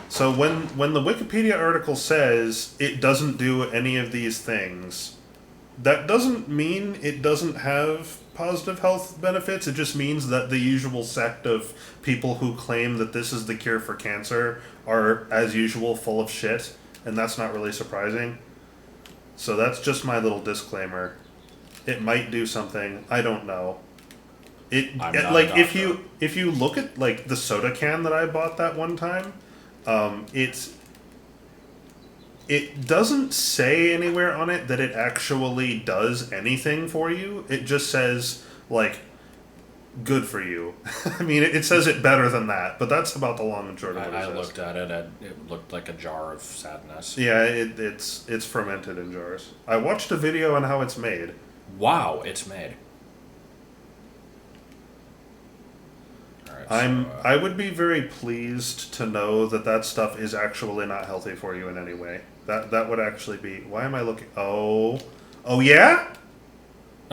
So when the Wikipedia article says it doesn't do any of these things, that doesn't mean it doesn't have positive health benefits. It just means that the usual sect of people who claim that this is the cure for cancer are, as usual, full of shit, and that's not really surprising. So that's just my little disclaimer. It might do something. I don't know. I'm not a Like if doctor. you look at like the soda can that I bought that one time, it doesn't say anywhere on it that it actually does anything for you. It just says like good for you. I mean, it says it better than that, but that's about the long and short of what it I says. looked at it, and it looked like a jar of sadness. Yeah, it's fermented in jars. I watched a video on how it's made. Wow, it's made. Alright, I would be very pleased to know that that stuff is actually not healthy for you in any way. That would actually be. Why am I looking? Oh yeah.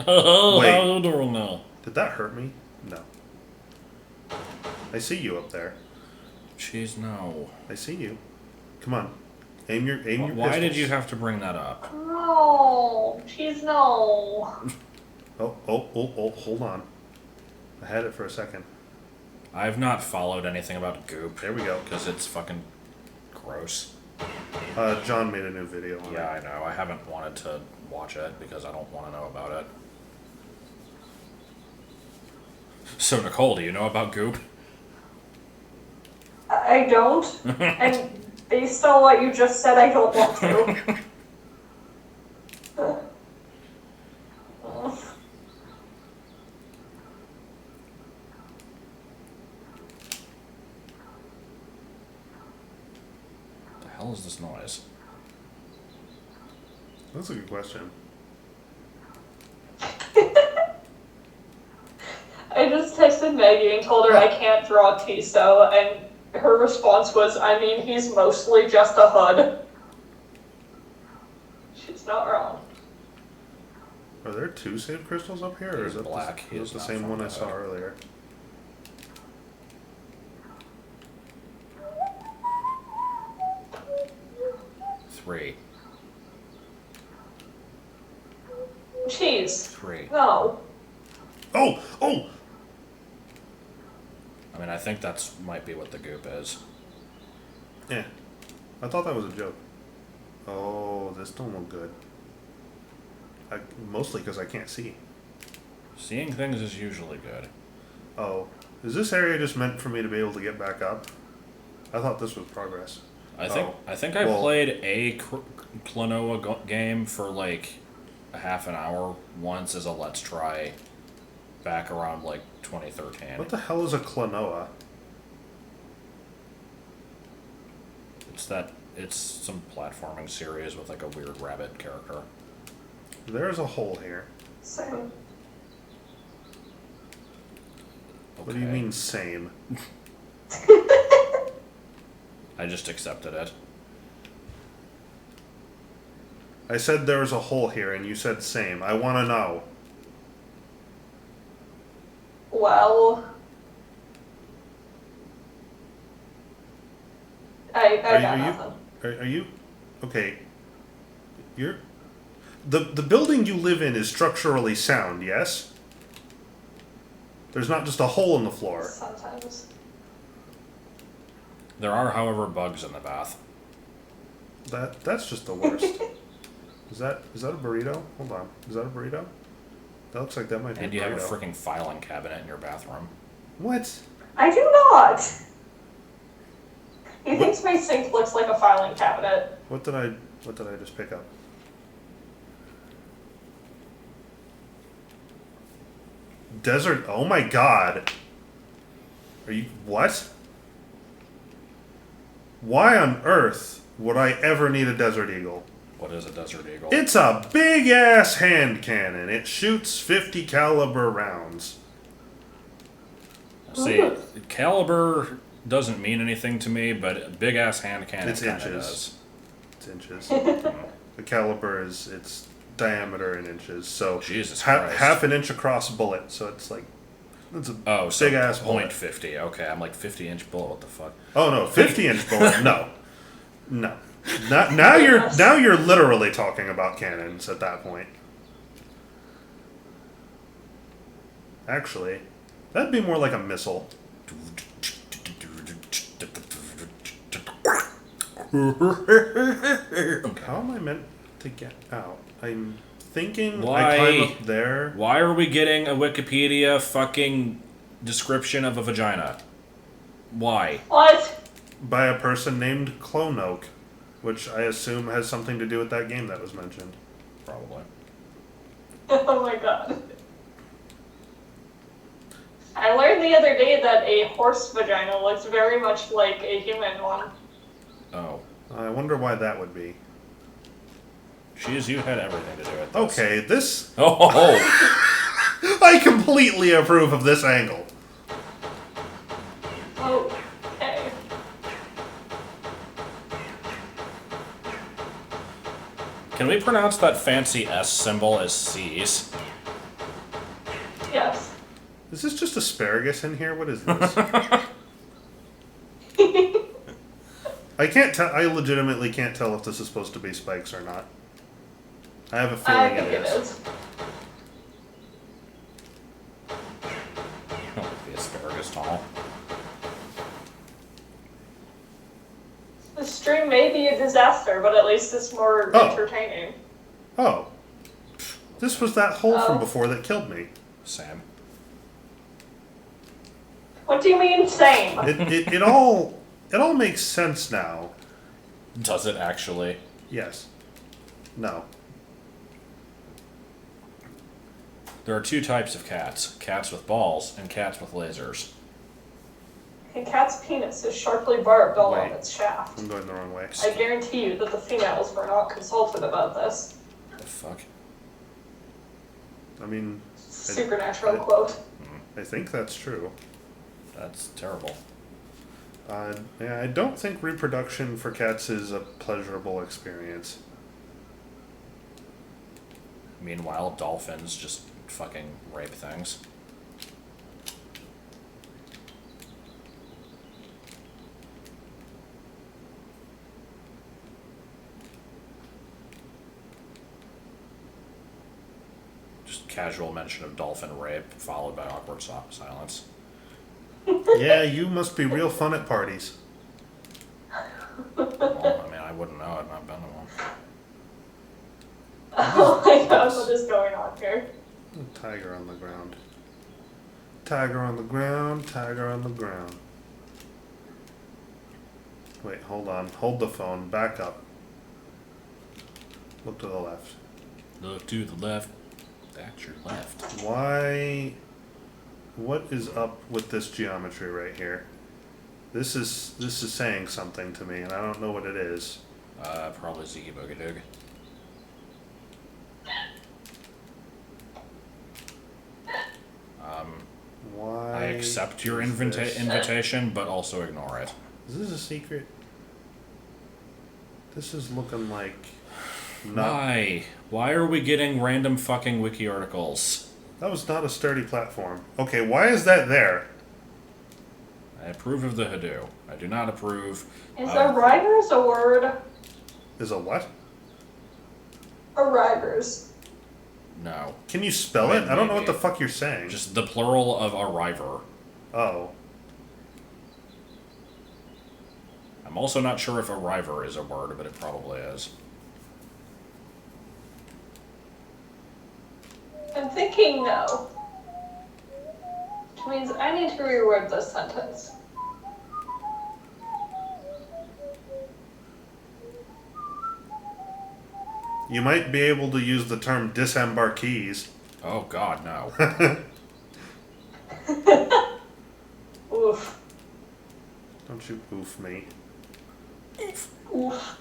Oh, Wait. I don't know. Did that hurt me? No. I see you up there. Jeez, no. I see you. Come on. Aim your Why did pistols. you have to bring that up? No, jeez, no. Oh, hold on. I had it for a second. I've not followed anything about Goop. There we go. Because it's fucking gross. John made a new video on Yeah, it. I know. I haven't wanted to watch it because I don't want to know about it. So, Nicole, do you know about Goop? I don't. And based on what you just said, I don't want to. The hell is this noise? That's a good question. I just texted Maggie and told her I can't draw Tiso, and her response was, I mean, he's mostly just a hood. She's not wrong. Are there two saved crystals up here, or He's is it black. He the is not same from one I the saw hood. earlier? Three. Cheese. Three. No. Oh! I mean, I think that's might be what the Goop is. Yeah. I thought that was a joke. Oh, this don't look good. Mostly because I can't see. Seeing things is usually good. Oh. Is this area just meant for me to be able to get back up? I thought this was progress. I think I well- played a Klonoa game for like a half an hour once as a let's try back around like 2013. What the hell is a Klonoa? It's some platforming series with like a weird rabbit character. There's a hole here. Same. What do you Okay. mean same? I just accepted it. I said there was a hole here and you said same. I want to know. Well, I got nothing. Are you okay? You're the building you live in is structurally sound, yes? There's not just a hole in the floor. Sometimes. There are, however, bugs in the bath. That's just the worst. Is that a burrito? Hold on. Is that a burrito? That looks like that might be And a you have a burrito. freaking filing cabinet in your bathroom. What? I do not. He thinks my sink looks like a filing cabinet. What did I just pick up? Desert. Oh my god. Are you what? Why on earth would I ever need a Desert Eagle? What is a Desert Eagle? It's a big ass hand cannon. It shoots 50 caliber rounds. See, caliber doesn't mean anything to me, but a big ass hand cannon It's kinda inches. does. It's inches. The caliber is its diameter in inches. So Jesus Christ. half an inch across bullet. So it's like it's a Oh, so big ass bullet. point 50. Okay, I'm like 50-inch bullet. What the fuck? Oh no, 50-inch bullet. No. Now you're literally talking about cannons at that point. Actually, that'd be more like a missile. How am I meant to get out? I'm thinking I climb up there. Why are we getting a Wikipedia fucking description of a vagina? Why? What? By a person named Clonoke, which I assume has something to do with that game that was mentioned. Probably. Oh my god. I learned the other day that a horse vagina looks very much like a human one. Oh. I wonder why that would be. Jeez, you had everything to do with this. Okay, this... Oh! I completely approve of this angle. Okay. Can we pronounce that fancy S symbol as C's? Yes. Is this just asparagus in here? What is this? I can't tell. I legitimately can't tell if this is supposed to be spikes or not. I have a I feeling think it is. Oh, the asparagus tall. The stream may be a disaster, but at least it's more Oh. entertaining. Oh. This was that hole Oh. from before that killed me. Sam. What do you mean, same? It all makes sense now. Does it actually? Yes. No. There are two types of cats. Cats with balls and cats with lasers. A cat's penis is sharply barbed all on Wait. its shaft. I'm going the wrong way. I guarantee you that the females were not consulted about this. The fuck? I mean, Supernatural quote. I think that's true. That's terrible. Yeah, I don't think reproduction for cats is a pleasurable experience. Meanwhile, dolphins just fucking rape things. Just casual mention of dolphin rape, followed by awkward silence. Yeah, you must be real fun at parties. Well, I mean, I wouldn't know. I've not been to one. Oh my god, what is going on here? Tiger on the ground. Tiger on the ground, tiger on the ground. Wait, hold on. Hold the phone. Back up. Look to the left. Look to the left. That's your left. Why? What is up with this geometry right here? This is saying something to me, and I don't know what it is. Probably Ziggy Boogie Doog. Why? I accept your is this? invitation, but also ignore it. Is this a secret? This is looking like not. Why? Why are we getting random fucking wiki articles? That was not a sturdy platform. Okay, why is that there? I approve of the Hadoop. I do not approve. Is of- arrivers a word? Is a what? Arrivers. No. Can you spell Wait, it? I don't know what maybe. the fuck you're saying. Just the plural of arriver. Oh. I'm also not sure if arriver is a word, but it probably is. I'm thinking no. Which means I need to reword this sentence. You might be able to use the term disembarkees. Oh god, no. Oof. Don't you oof me. Oof.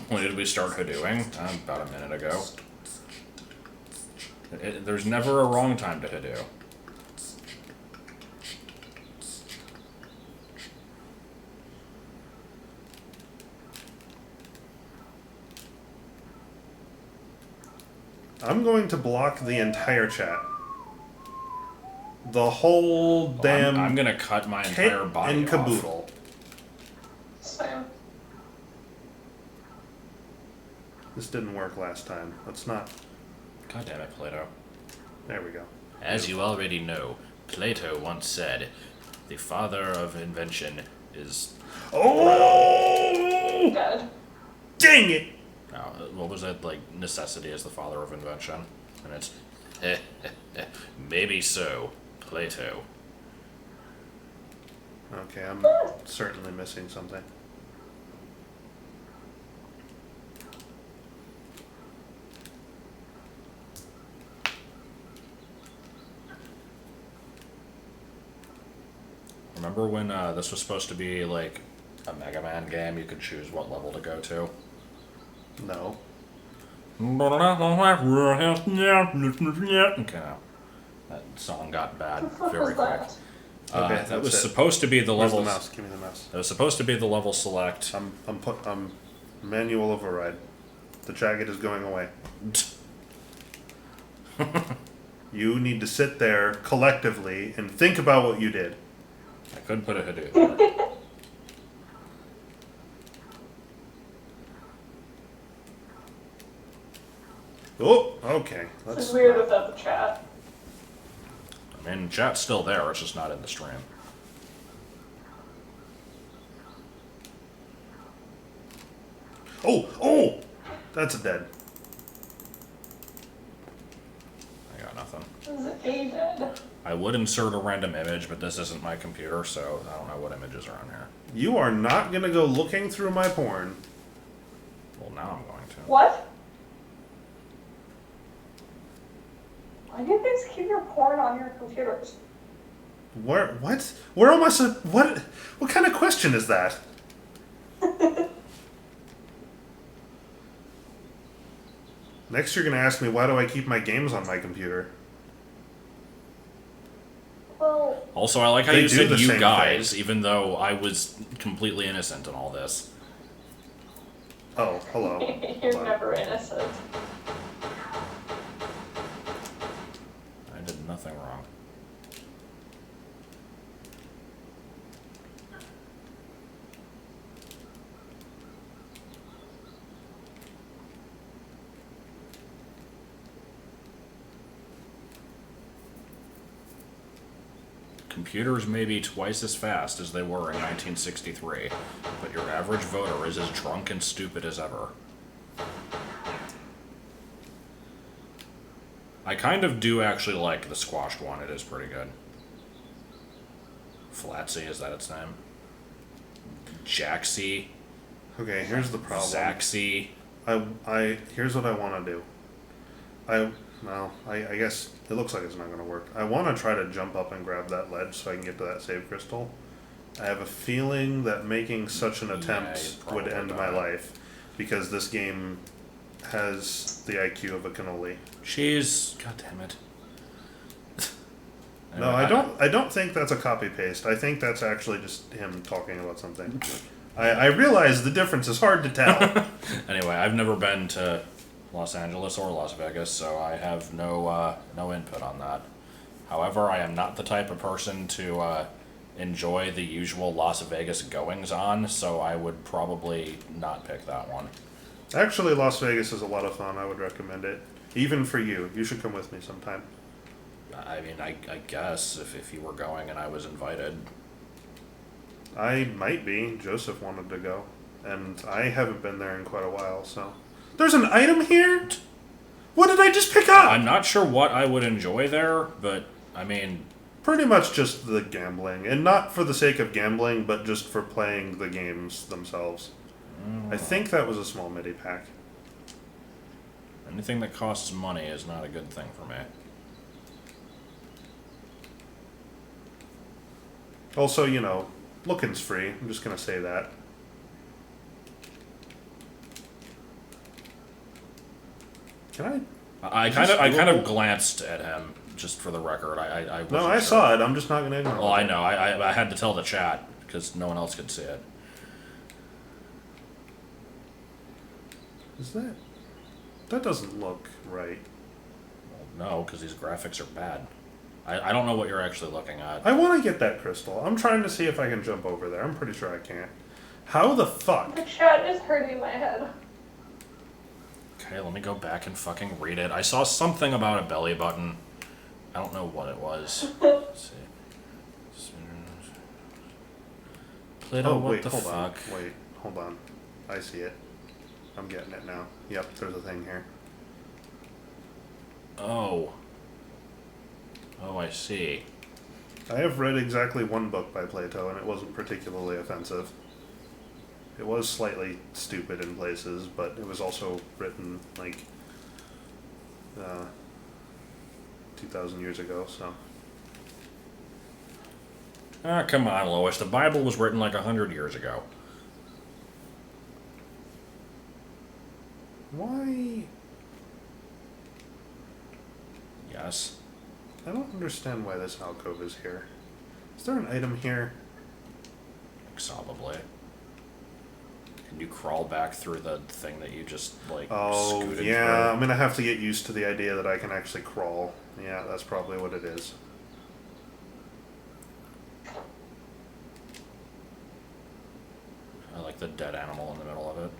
When did we start Hadooping? About a minute ago. There's never a wrong time to Hadoop. I'm going to block the entire chat. The whole damn I'm gonna cut my kit entire body and off. caboodle. Same. This didn't work last time. Let's not. God damn it, Plato. There we go. As you already know, Plato once said, the father of invention is... Oh! Good. Dang it! what was it? Like, necessity is the father of invention. And it's... maybe so, Plato. Okay, I'm certainly missing something. Remember when this was supposed to be, like, a Mega Man game? You could choose what level to go to. No. Okay, now. That song got bad What very was quick. that? Okay, That that's was it. supposed to be the Where's the level. mouse? Give me the mouse. That was supposed to be the level select. I'm manual override. The jagged is going away. You need to sit there collectively and think about what you did. I could put a Hadoop there. Oh, okay. It's weird without the chat. I mean, chat's still there, it's just not in the stream. Oh! That's a dead. I got nothing. This is a dead. I would insert a random image, but this isn't my computer, so I don't know what images are on here. You are not gonna go looking through my porn. Well, now I'm going to. What? Why do you guys keep your porn on your computers? Where? What? Where am I? What? What kind of question is that? Next, you're gonna ask me why do I keep my games on my computer? Well, Also, I like how They you do said the you same guys, even though I was completely innocent in all this. Oh, hello. you're Hold on. never innocent. I did nothing wrong. Computers may be twice as fast as they were in 1963, but your average voter is as drunk and stupid as ever. I kind of do actually like the squashed one. It is pretty good. Flatsy, is that its name? Jaxy, Okay, here's the problem. Zaxy. Here's what I want to do. I guess it looks like it's not going to work. I want to try to jump up and grab that ledge so I can get to that save crystal. I have a feeling that making such an attempt you'd would probably end my die. life because this game has the IQ of a cannoli. Cheese. God damn it. No, I don't think that's a copy paste. I think that's actually just him talking about something. I realize the difference is hard to tell. Anyway, I've never been to Los Angeles or Las Vegas, so I have no input on that. However, I am not the type of person to enjoy the usual Las Vegas goings on, so I would probably not pick that one. Actually, Las Vegas is a lot of fun. I would recommend it. Even for you. You should come with me sometime. I mean, I guess if you were going and I was invited. I might be. Joseph wanted to go. And I haven't been there in quite a while, so. There's an item here? What did I just pick up? I'm not sure what I would enjoy there, but I mean, Pretty much just the gambling. And not for the sake of gambling, but just for playing the games themselves. I think that was a small MIDI pack. anything that costs money is not a good thing for me. Also, you know, looking's free. I'm just gonna say that. Can I? I Is kind this of doable? glanced at him just for the record. I No, wasn't I sure. saw it. I'm just not gonna ignore it. Well, I know. I had to tell the chat because no one else could see it. Is that? That doesn't look right. Well, no, because these graphics are bad. I don't know what you're actually looking at. I want to get that crystal. I'm trying to see if I can jump over there. I'm pretty sure I can't. How the fuck? The chat is hurting my head. Okay, let me go back and fucking read it. I saw something about a belly button. I don't know what it was. Let's see. Plato, Oh, what wait, the hold on. fuck? Wait, hold on. I see it. I'm getting it now. Yep, there's a thing here. Oh. Oh, I see. I have read exactly one book by Plato, and it wasn't particularly offensive. It was slightly stupid in places, but it was also written, like, 2,000 years ago, so. Ah, come on, Lois. The Bible was written like 100 years ago. Why? Yes. I don't understand why this alcove is here. Is there an item here? Probably. Can you crawl back through the thing that you just like Oh, scooted yeah, through? I'm gonna have to get used to the idea that I can actually crawl. Yeah, that's probably what it is. I like the dead animal in the middle of it.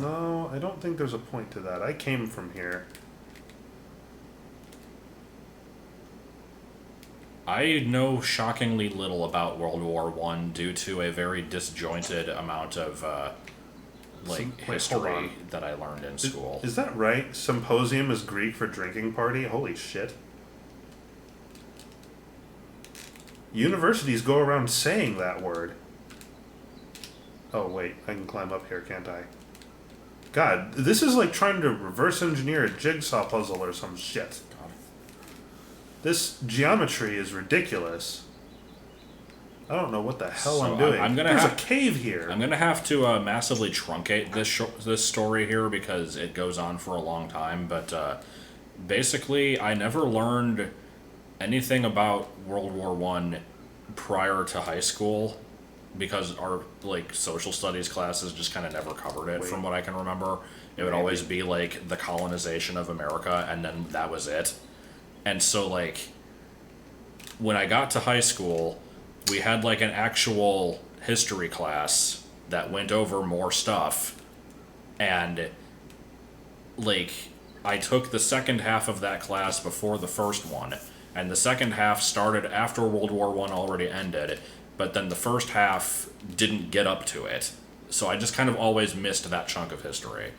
No, I don't think there's a point to that. I came from here. I know shockingly little about World War One due to a very disjointed amount of Wait, hold history on. that I learned in school. Is that right? Symposium is Greek for drinking party? Holy shit. Universities go around saying that word. Oh, wait, I can climb up here, can't I? God, this is like trying to reverse engineer a jigsaw puzzle or some shit. God. This geometry is ridiculous. I don't know what the hell So I'm doing. I'm gonna There's have- a cave here. I'm gonna have to massively truncate this story here because it goes on for a long time. But basically, I never learned anything about World War One prior to high school because our like social studies classes just kind of never covered it. Wait. From what I can remember, it would Maybe. always be like the colonization of America, and then that was it. And so like when I got to high school, we had like an actual history class that went over more stuff, and like I took the second half of that class before the first one, and the second half started after World War One already ended, but then the first half didn't get up to it, so I just kind of always missed that chunk of history.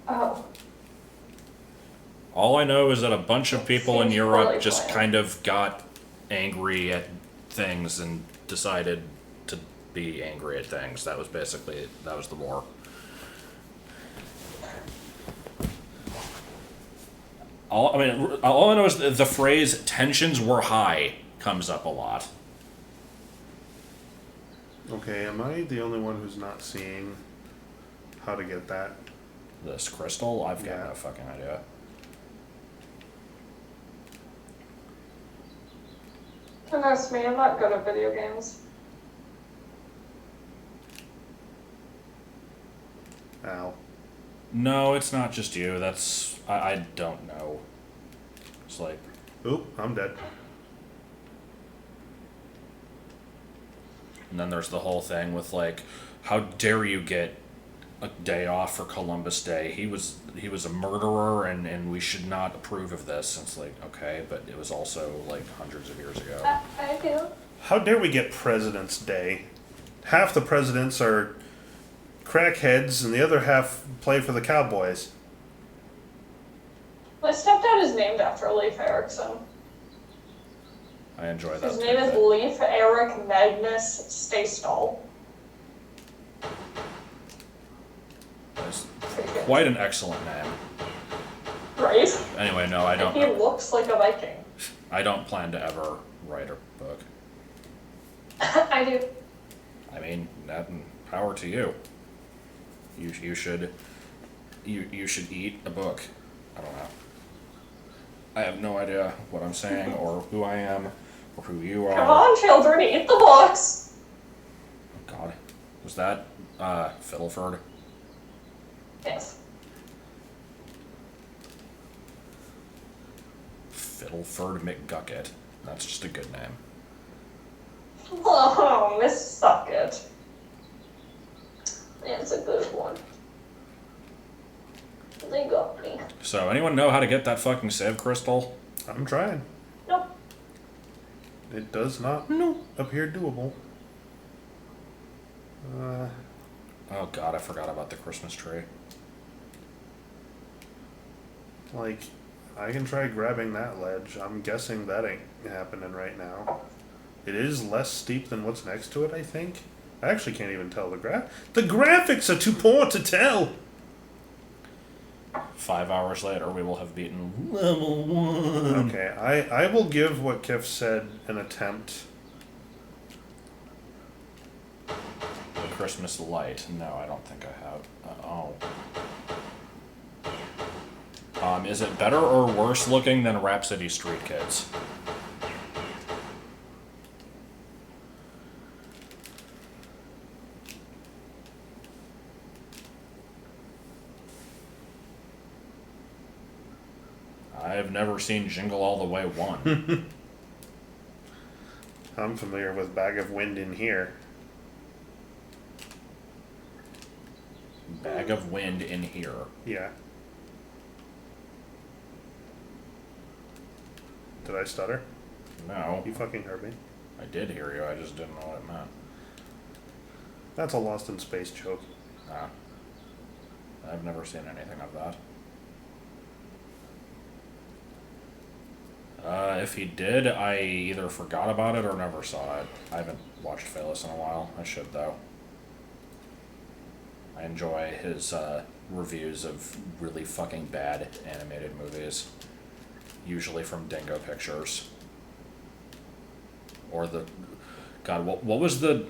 Oh. All I know is that a bunch of people in Seems Europe really just bland. kind of got angry at things and decided to be angry at things. That was the war. All I know is the phrase "tensions were high" comes up a lot. Okay, am I the only one who's not seeing how to get that? This crystal, I've got Yeah. no fucking idea. Goodness me, I'm not good at video games. Ow. No, it's not just you. I don't know. It's like Oop, I'm dead. And then there's the whole thing with like, how dare you get a day off for Columbus Day? He was a murderer, and we should not approve of this. And it's like, okay, but it was also like hundreds of years ago. I do. How dare we get President's Day? Half the presidents are crackheads and the other half play for the Cowboys. My stepdad is named after Leif Erikson. I enjoy that. His name is tidbit. Leif Erik Magnus Staysdal. It's Pretty good. quite an excellent name. Right? Anyway, no, I And he don't. looks like a Viking. I don't plan to ever write a book. I do. I mean, that power to you. You should eat a book. I don't know. I have no idea what I'm saying or who I am or who you are. Come on, children, eat the books. Oh, God, was that Fiddleford? Yes. Fiddleford McGucket. That's just a good name. Oh, Miss Suckett. That's a good one. They got me. So, anyone know how to get that fucking save crystal? I'm trying. Nope. It does not appear doable. Oh God, I forgot about the Christmas tree. Like, I can try grabbing that ledge. I'm guessing that ain't happening right now. It is less steep than what's next to it, I think. I actually can't even tell the graphics are too poor to tell. 5 hours later, we will have beaten level 1. Okay, I will give what Kif said an attempt. The Christmas light. No, I don't think I have. Is it better or worse looking than Rhapsody Street Kids? have never seen Jingle All the Way 1. I'm familiar with Bag of Wind in Here. Bag of Wind in Here. Yeah. Did I stutter? No, You fucking heard me. I did hear you, I just didn't know what it meant. That's a Lost in Space joke. Ah. I've never seen anything of that. If he did, I either forgot about it or never saw it. I haven't watched Phyllis in a while. I should, though. I enjoy his reviews of really fucking bad animated movies. Usually from Dingo Pictures. Or the... God, what was the...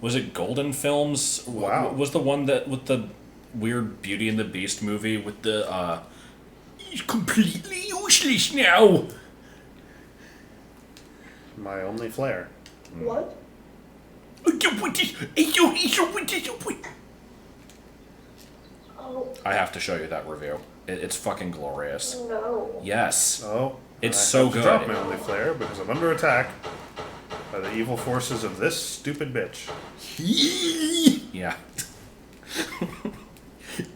Was it Golden Films? Wow. Was the one that with the weird Beauty and the Beast movie with the he's completely useless now. My only flair. What? Oh, I have to show you that review. It's fucking glorious. no. Yes. Oh. It's I so have to good. Drop my only flair because I'm under attack by the evil forces of this stupid bitch. Yeah.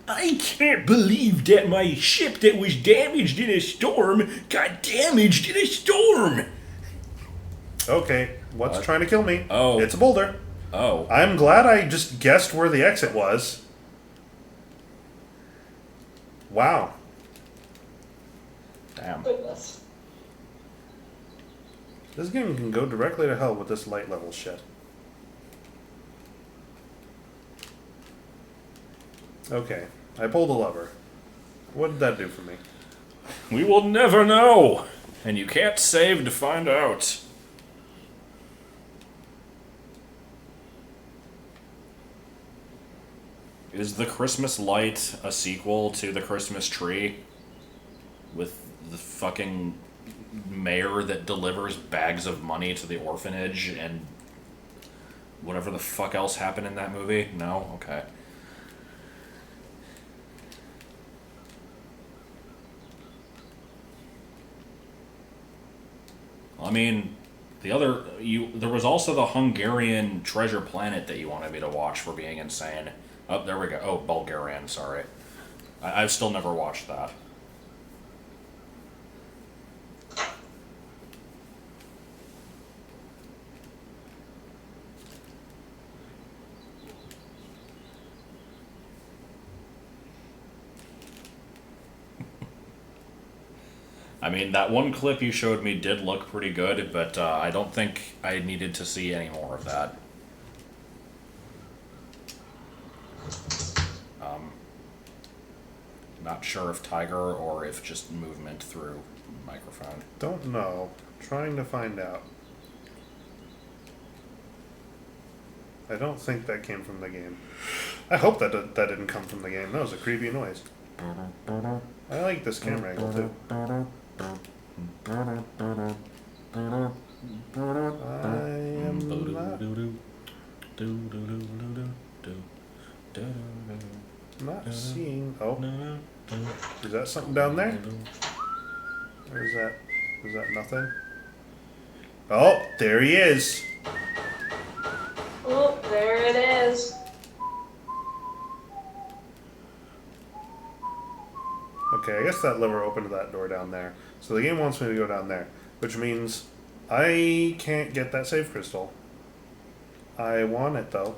I can't believe that my ship that was damaged in a storm got damaged in a storm. Okay, what's What? trying to kill me? Oh. It's a boulder. Oh. I'm glad I just guessed where the exit was. Wow. Damn. Goodness. This game can go directly to hell with this light level shit. Okay, I pulled a lever. What did that do for me? We will never know. And you can't save to find out. Is The Christmas Light a sequel to The Christmas Tree? With the fucking mayor that delivers bags of money to the orphanage and whatever the fuck else happened in that movie? No? Okay. I mean, there was also the Hungarian Treasure Planet that you wanted me to watch for being insane. Oh, there we go. Oh, Bulgarian, sorry. I've still never watched that. I mean, that one clip you showed me did look pretty good, but I don't think I needed to see any more of that. Not sure if Tiger or if just movement through microphone. Don't know. Trying to find out. I don't think that came from the game. I hope that that didn't come from the game. That was a creepy noise. I like this camera angle too. I am not seeing. Oh, is that something down there? Or is that nothing? Oh, there he is. Oh, there it is. Okay, I guess that lever opened that door down there. So the game wants me to go down there, which means I can't get that save crystal. I want it though.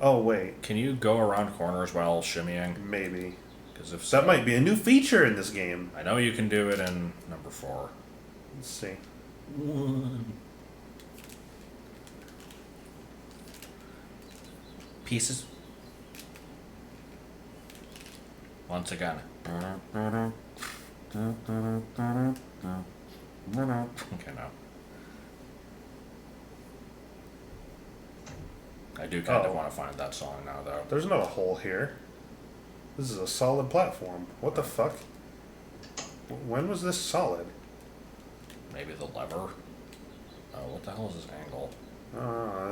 Oh wait, Can you go around corners while shimmying? maybe. Because if That so, might be a new feature in this game. I know you can do it in number 4. Let's see. Pieces. Once again. Okay, no. I do kind of Oh. want to find that song now, though. There's not a hole here. This is a solid platform. What the fuck? When was this solid? Maybe the lever. Oh, what the hell is this angle?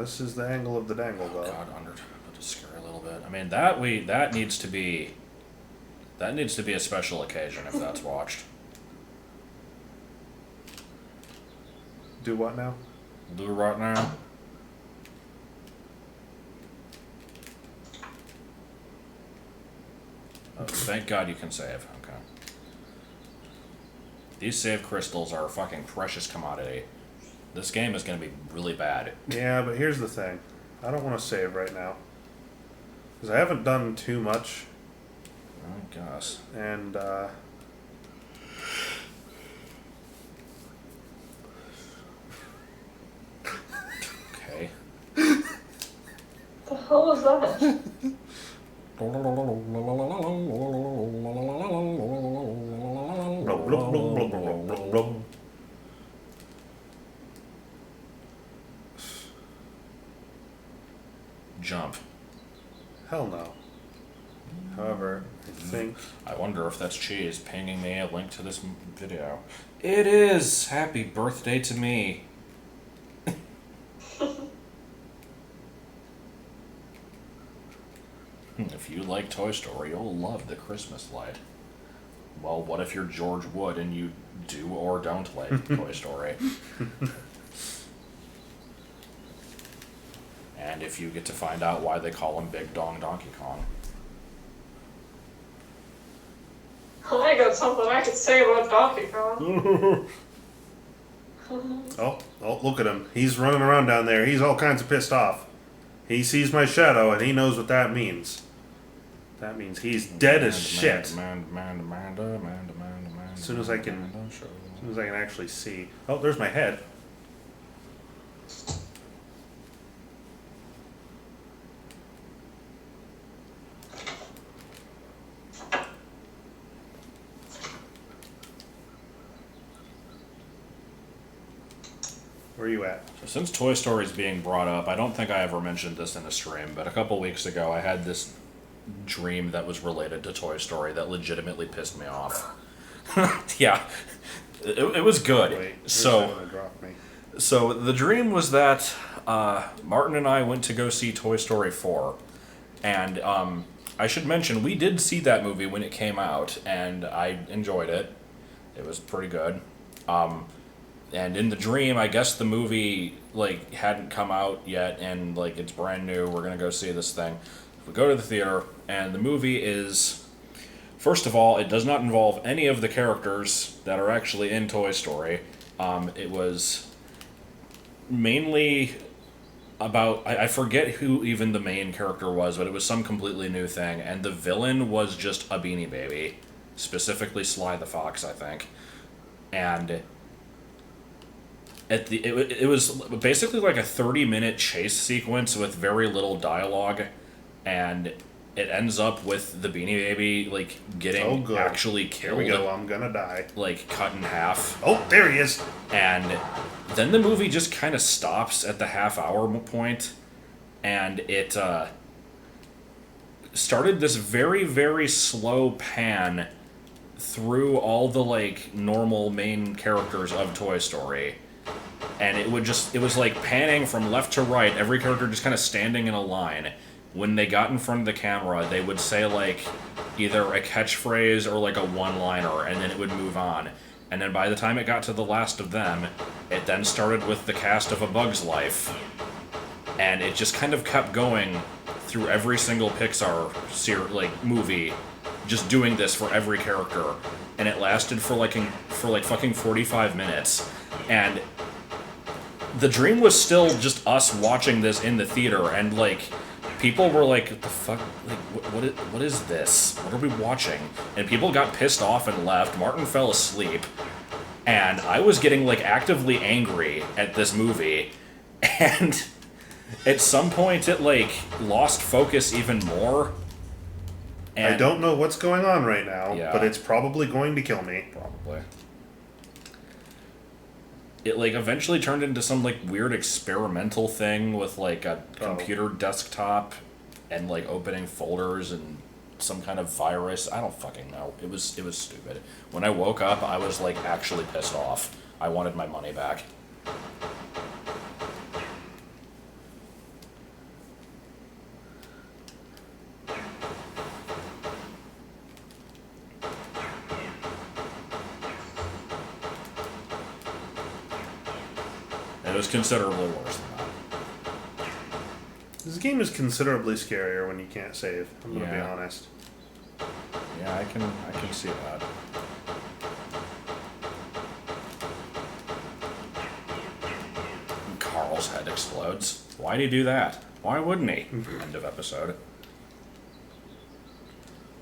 This is the angle of the dangle Oh though. God, that just scary a little bit. I mean, that needs to be That needs to be a special occasion if that's watched. Do what now? Do it right now. Oh, thank God you can save. Okay. These save crystals are a fucking precious commodity. This game is going to be really bad. Yeah, but here's the thing. I don't want to save right now. Because I haven't done too much. I guess. And, Okay. The hell was that? blub, blub, blub, blub, blub, blub, blub. Jump. Hell no. However, I think... I wonder if that's Cheese pinging me a link to this video. It is! Happy birthday to me. If you like Toy Story, you'll love the Christmas light. Well, what if you're George Wood and you do or don't like Toy Story? And if you get to find out why they call him Big Dong Donkey Kong. I got something I could say about Donkey Kong. Oh, look at him. He's running around down there. He's all kinds of pissed off. He sees my shadow and he knows what that means. That means he's dead as shit. As soon as I can actually see. Oh, there's my head. Where are you at? Since Toy Story is being brought up, I don't think I ever mentioned this in a stream, but a couple weeks ago I had this dream that was related to Toy Story that legitimately pissed me off. Yeah, it was good. Wait, drop me. So the dream was that Martin and I went to go see Toy Story 4, and I should mention we did see that movie when it came out, and I enjoyed it. It was pretty good. And in the dream, I guess the movie like hadn't come out yet, and like it's brand new. We're gonna go see this thing. We go to the theater, and the movie is, first of all, it does not involve any of the characters that are actually in Toy Story. It was mainly about, I forget who even the main character was, but it was some completely new thing, and the villain was just a Beanie Baby, specifically Sly the Fox, I think. And it was basically like a 30-minute chase sequence with very little dialogue, and it ends up with the Beanie Baby like getting actually killed. Here we go. I'm gonna die. Like cut in half. Oh, there he is. And then the movie just kind of stops at the half-hour point, and it started this very, very slow pan through all the like normal main characters of Toy Story. And it was like panning from left to right, every character just kind of standing in a line. When they got in front of the camera, they would say like either a catchphrase or like a one-liner, and then it would move on. And then by the time it got to the last of them, it then started with the cast of A Bug's Life. And it just kind of kept going through every single Pixar movie, just doing this for every character. And it lasted for fucking 45 minutes. And the dream was still just us watching this in the theater, and like people were like, what the fuck, like what is this, what are we watching? And people got pissed off and left. Martin fell asleep, and I was getting like actively angry at this movie, and at some point it like lost focus even more. And I don't know what's going on right now, Yeah. but it's probably going to kill me. Probably. It like eventually turned into some like weird experimental thing with like a computer desktop and like opening folders and some kind of virus. I don't fucking know. It was stupid. When I woke up, I was like actually pissed off. I wanted my money back. was considerably worse than that. This game is considerably scarier when you can't save. I'm gonna be Yeah. honest. Yeah, I can see that. Carl's head explodes. Why'd he do that? Why wouldn't he? End of episode.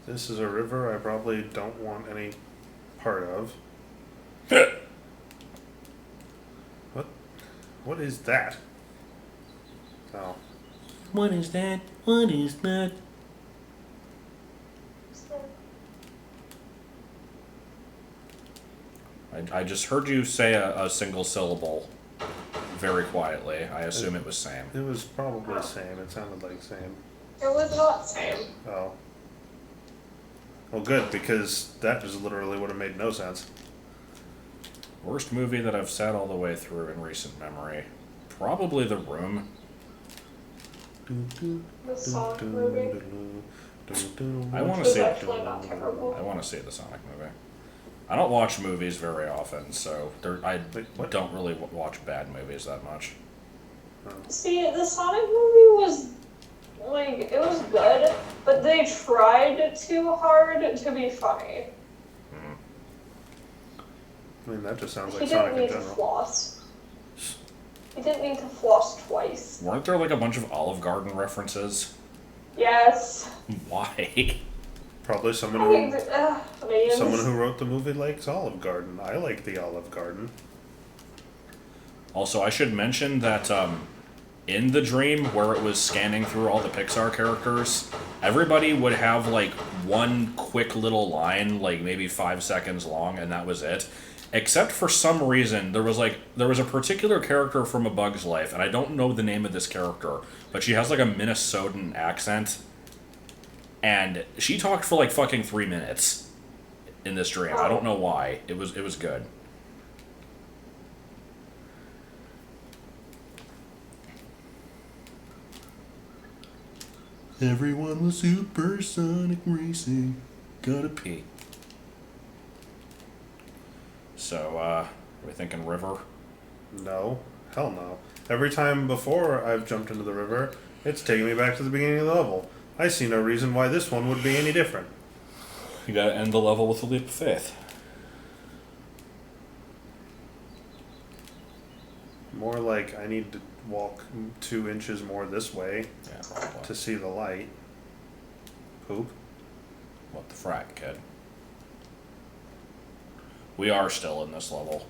This is a river I probably don't want any part of. What? What is that? Oh. What is that? What is that? I just heard you say a single syllable very quietly. I assume it was same. It was probably same. It sounded like same. It was not same. Oh. Well, good, because that just literally would have made no sense. Worst movie that I've sat all the way through in recent memory. Probably The Room. The Sonic movie. I want to was see. actually not terrible. I want to see the Sonic movie. I don't watch movies very often, so I Wait, what? don't really watch bad movies that much. See, the Sonic movie was like it was good, but they tried too hard to be funny. I mean, that just sounds He like didn't Sonic in need to general. floss. He didn't need to floss twice. Weren't there like a bunch of Olive Garden references? Yes. Why? Probably someone I mean, who man. someone who wrote the movie likes Olive Garden. I like the Olive Garden. Also, I should mention that in the dream where it was scanning through all the Pixar characters, everybody would have like one quick little line, like maybe 5 seconds long, and that was it. Except for some reason, there was a particular character from A Bug's Life, and I don't know the name of this character, but she has like a Minnesotan accent, and she talked for like fucking 3 minutes in this dream. I don't know why. It was good. Everyone was supersonic racing. Gotta pee. So, are we thinking river? No. Hell no. Every time before I've jumped into the river, it's taken me back to the beginning of the level. I see no reason why this one would be any different. You gotta end the level with a leap of faith. More like I need to walk 2 inches more this way Yeah, probably. to see the light. Poop. What the frack, kid? We are still in this level.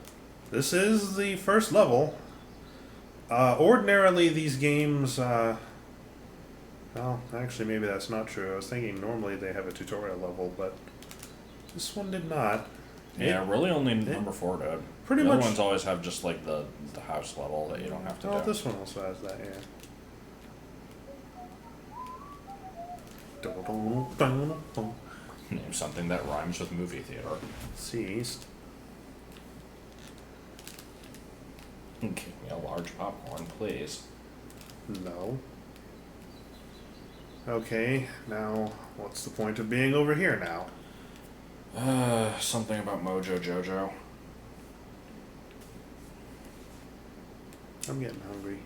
This is the first level. Ordinarily, these games. Well, actually, maybe that's not true. I was thinking normally they have a tutorial level, but this one did not. Yeah, really only number 4 did. Pretty the much- other ones always have just like the house level that you don't have to Oh, do. this one also has that, yeah. Name something that rhymes with movie theater. Ceased. Give me a large popcorn, please. No. Okay, now what's the point of being over here now? Something about Mojo Jojo. I'm getting hungry.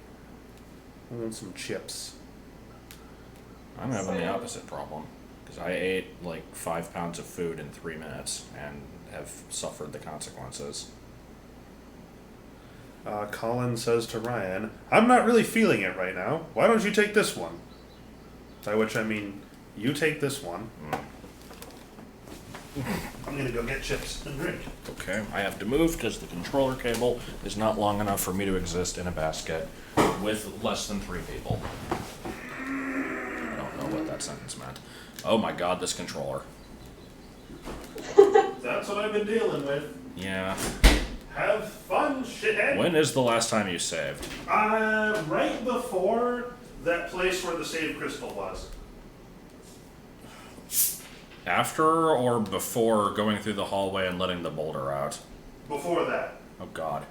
I want some chips. I'm having the opposite problem. Because I ate like 5 pounds of food in 3 minutes and have suffered the consequences. Colin says to Ryan, I'm not really feeling it right now. Why don't you take this one? By which I mean, you take this one. I'm gonna go get chips and drink. Okay, I have to move because the controller cable is not long enough for me to exist in a basket with less than 3 people. I don't know what that sentence meant. Oh my god, this controller. That's what I've been dealing with. Yeah. Have fun, shithead. When is the last time you saved? Right before that place where the save crystal was. After or before going through the hallway and letting the boulder out? Before that. Oh god.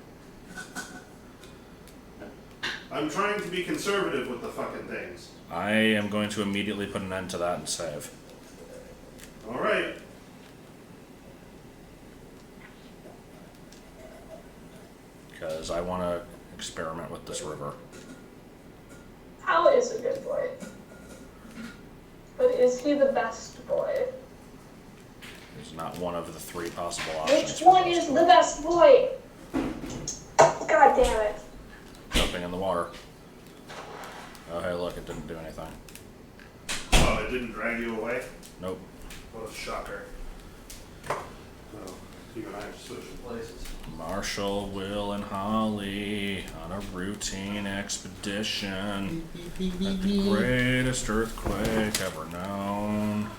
I'm trying to be conservative with the fucking things. I am going to immediately put an end to that and save. Alright. Because I want to experiment with this river. Hal is a good boy. But is he the best boy? It's not one of the three possible options. Which for one most is of the them. best boy? God damn it. Jumping in the water. Oh, hey, look, it didn't do anything. Oh, it didn't drag you away? Nope. What a shocker. Oh, you and I have switched places. Marshall, Will, and Holly on a routine expedition at the greatest earthquake ever known.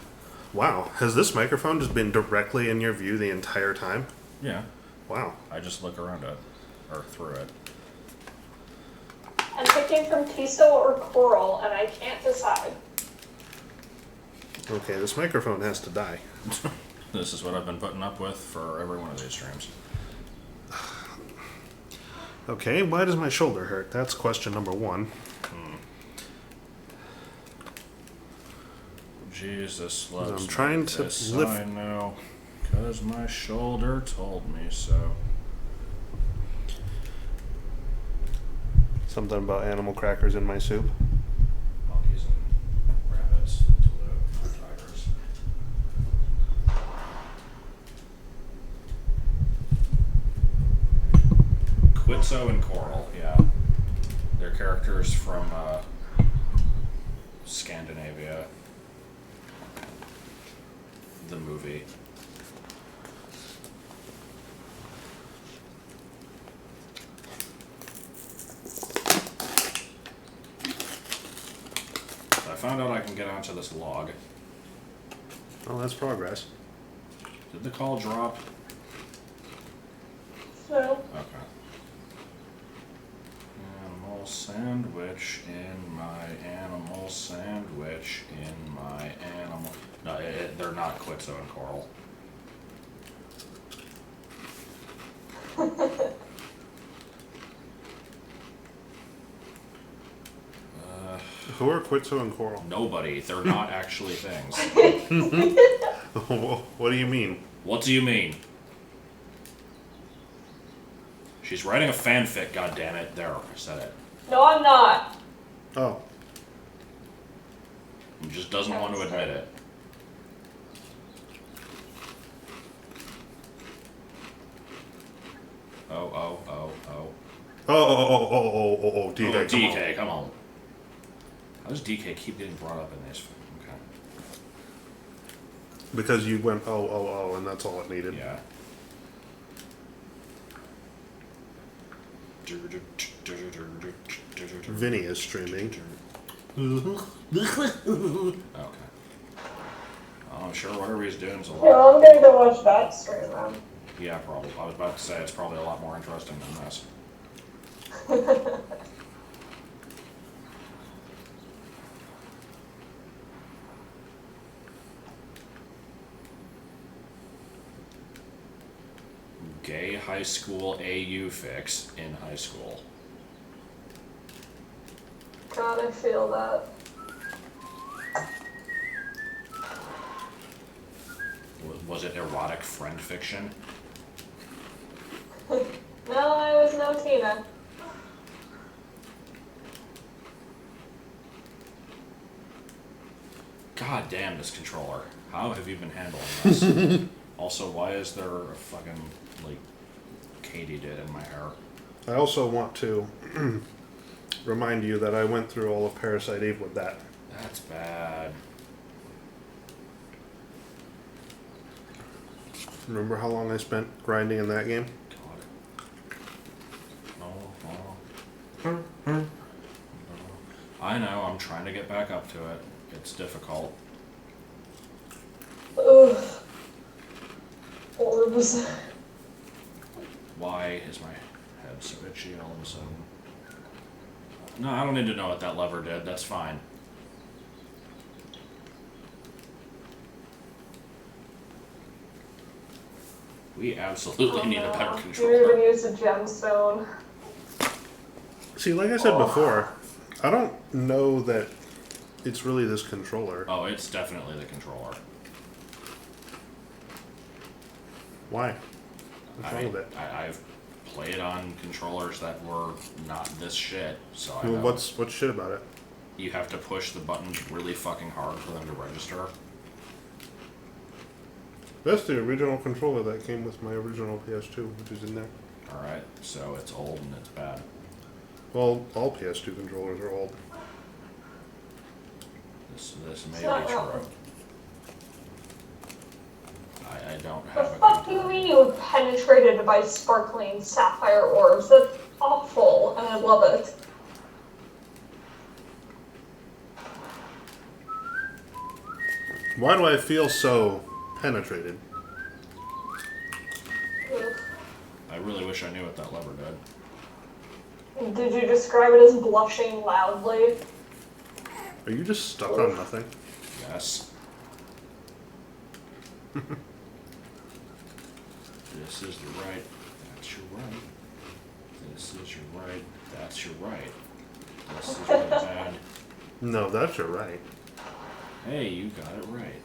Wow, has this microphone just been directly in your view the entire time? Yeah, Wow. I just look around it, or through it. I'm picking from Tiso or Coral, and I can't decide. Okay, this microphone has to die. This is what I've been putting up with for every one of these streams. Okay, why does my shoulder hurt? That's question number one. Jesus loves I'm me. trying to This lift- I know, 'cause my shoulder told me so. Something about animal crackers in my soup. Monkeys and rabbits, the tigers. Quitzo and Coral, yeah. They're characters from Scandinavia. The movie. I found out I can get onto this log. Oh, that's progress. Did the call drop? So, Okay. Animal sandwich in my animal sandwich in my animal. No, they're not Quitzo and Coral. Who are Quitzo and Coral? Nobody. They're not actually things. What do you mean? What do you mean? She's writing a fanfic, goddammit. There, I said it. no, I'm not. Oh, He just doesn't want to admit it. Oh. DK. Oh, come on. DK, come on. How does DK keep getting brought up in this? Okay. Because you went and that's all it needed. Yeah. Vinny is streaming. Okay. I'm sure whatever he's doing is a Yeah, lot. I'm gonna go watch that stream then. Yeah, probably. I was about to say it's probably a lot more interesting than this. Gay high school AU fix in high school. God, I feel that. Was it erotic friend fiction? No, I was no Tina. God damn this controller. How have you been handling this? Also, why is there a fucking, like, Katie did in my hair? I also want to remind you that I went through all of Parasite Eve with that. That's bad. Remember how long I spent grinding in that game? God. No. I know, I'm trying to get back up to it. It's difficult. Ugh. Orbs. Why is my head so itchy all of a sudden? No, I don't need to know what that lever did. That's fine. We absolutely need a better You even controller. used a gemstone. See, like I said before, I don't know that it's really this controller. Oh, it's definitely the controller. Why? What's wrong with it? I've played on controllers that were not this shit, so I Well, know. what's shit about it? You have to push the buttons really fucking hard for them to register. That's the original controller that came with my original PS2, which is in there. Alright, so it's old and it's bad. Well, all PS2 controllers are old. This may not be wrong. true. I don't The have a fuck do you mean you were penetrated by sparkling sapphire orbs? That's awful, and I love it. Why do I feel so penetrated? I really wish I knew what that lever did. Did you describe it as blushing loudly? Are you just stuck on nothing? Yes. This is your right. That's your right. This is your right. That's your right. This is your bad. No, that's your right. Hey, you got it right.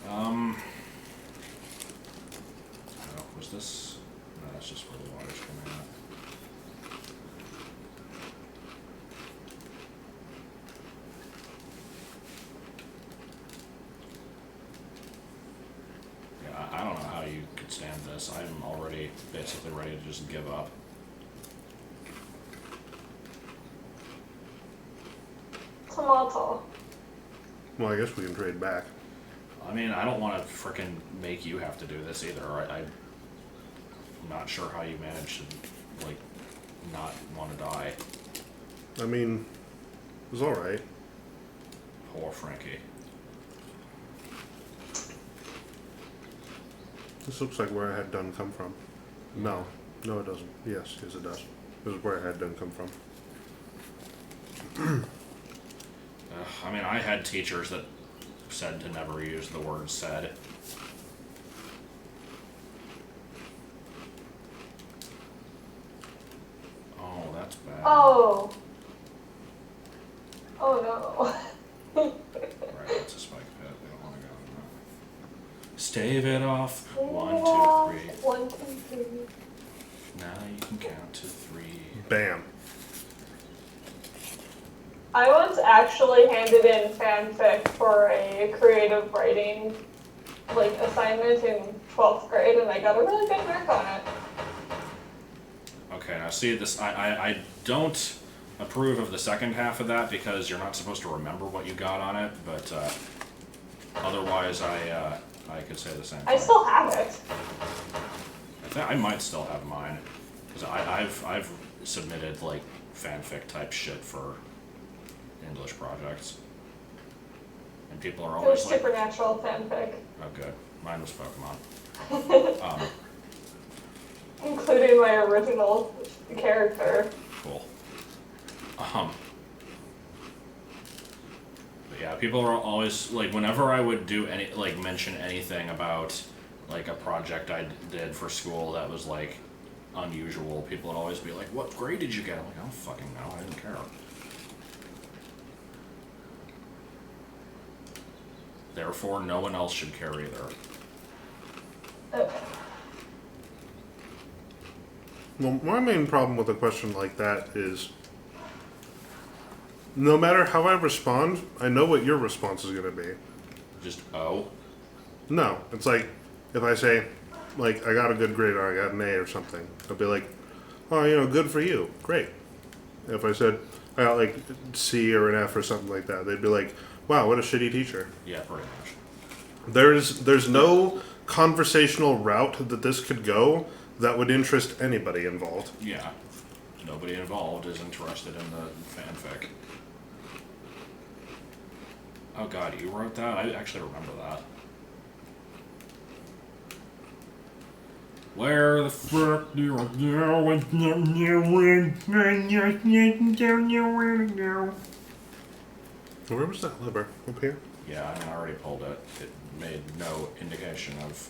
Oh, was this? No, that's just where the water's coming out. Yeah, I don't know how you could stand this. I'm already basically ready to just give up. Tomato. Well, I guess we can trade back. I mean, I don't want to frickin' make you have to do this either. I'm not sure how you manage to, like, not want to die. I mean, it was alright. Poor Frankie. This looks like where I had done come from. No. No, it doesn't. Yes, it does. This is where I had done come from. I mean, I had teachers that said to never use the word said. Oh, that's bad. Oh. Oh no. Right, that's a spike pit. We don't want to go in that. Stave it off. 1, 2, 3. 1, 2, 3. Now you can count to 3. Bam. I once actually handed in fanfic for a creative writing assignment in 12th grade, and I got a really good mark on it. Okay, now see this. I don't approve of the second half of that because you're not supposed to remember what you got on it, but otherwise I could say the same thing. I still have it. I might still have mine because I've submitted like fanfic type shit for English projects, and people are It was always like, supernatural fanfic, "Oh, good, mine was Pokemon." including my original character. Cool. But yeah, people are always like, whenever I would do mention anything about like a project I did for school that was like unusual, people would always be like, "What grade did you get?" I'm like, "I don't fucking know. I didn't care." Therefore, no one else should care either. Okay. Well, my main problem with a question like that is no matter how I respond, I know what your response is going to be. Just, oh. No, it's like if I say, like, I got a good grade or I got an A or something, I'll be like, oh, good for you. Great. If I said I got like C or an F or something like that, they'd be like, wow, what a shitty teacher. Yeah, pretty much. There's no conversational route that this could go that would interest anybody involved. Yeah. Nobody involved is interested in the fanfic. Oh god, you wrote that? I actually remember that. Where the fuck do you go? It's not nowhere to go. Where was that lever? Up here? Yeah, I mean, I already pulled it. It made no indication of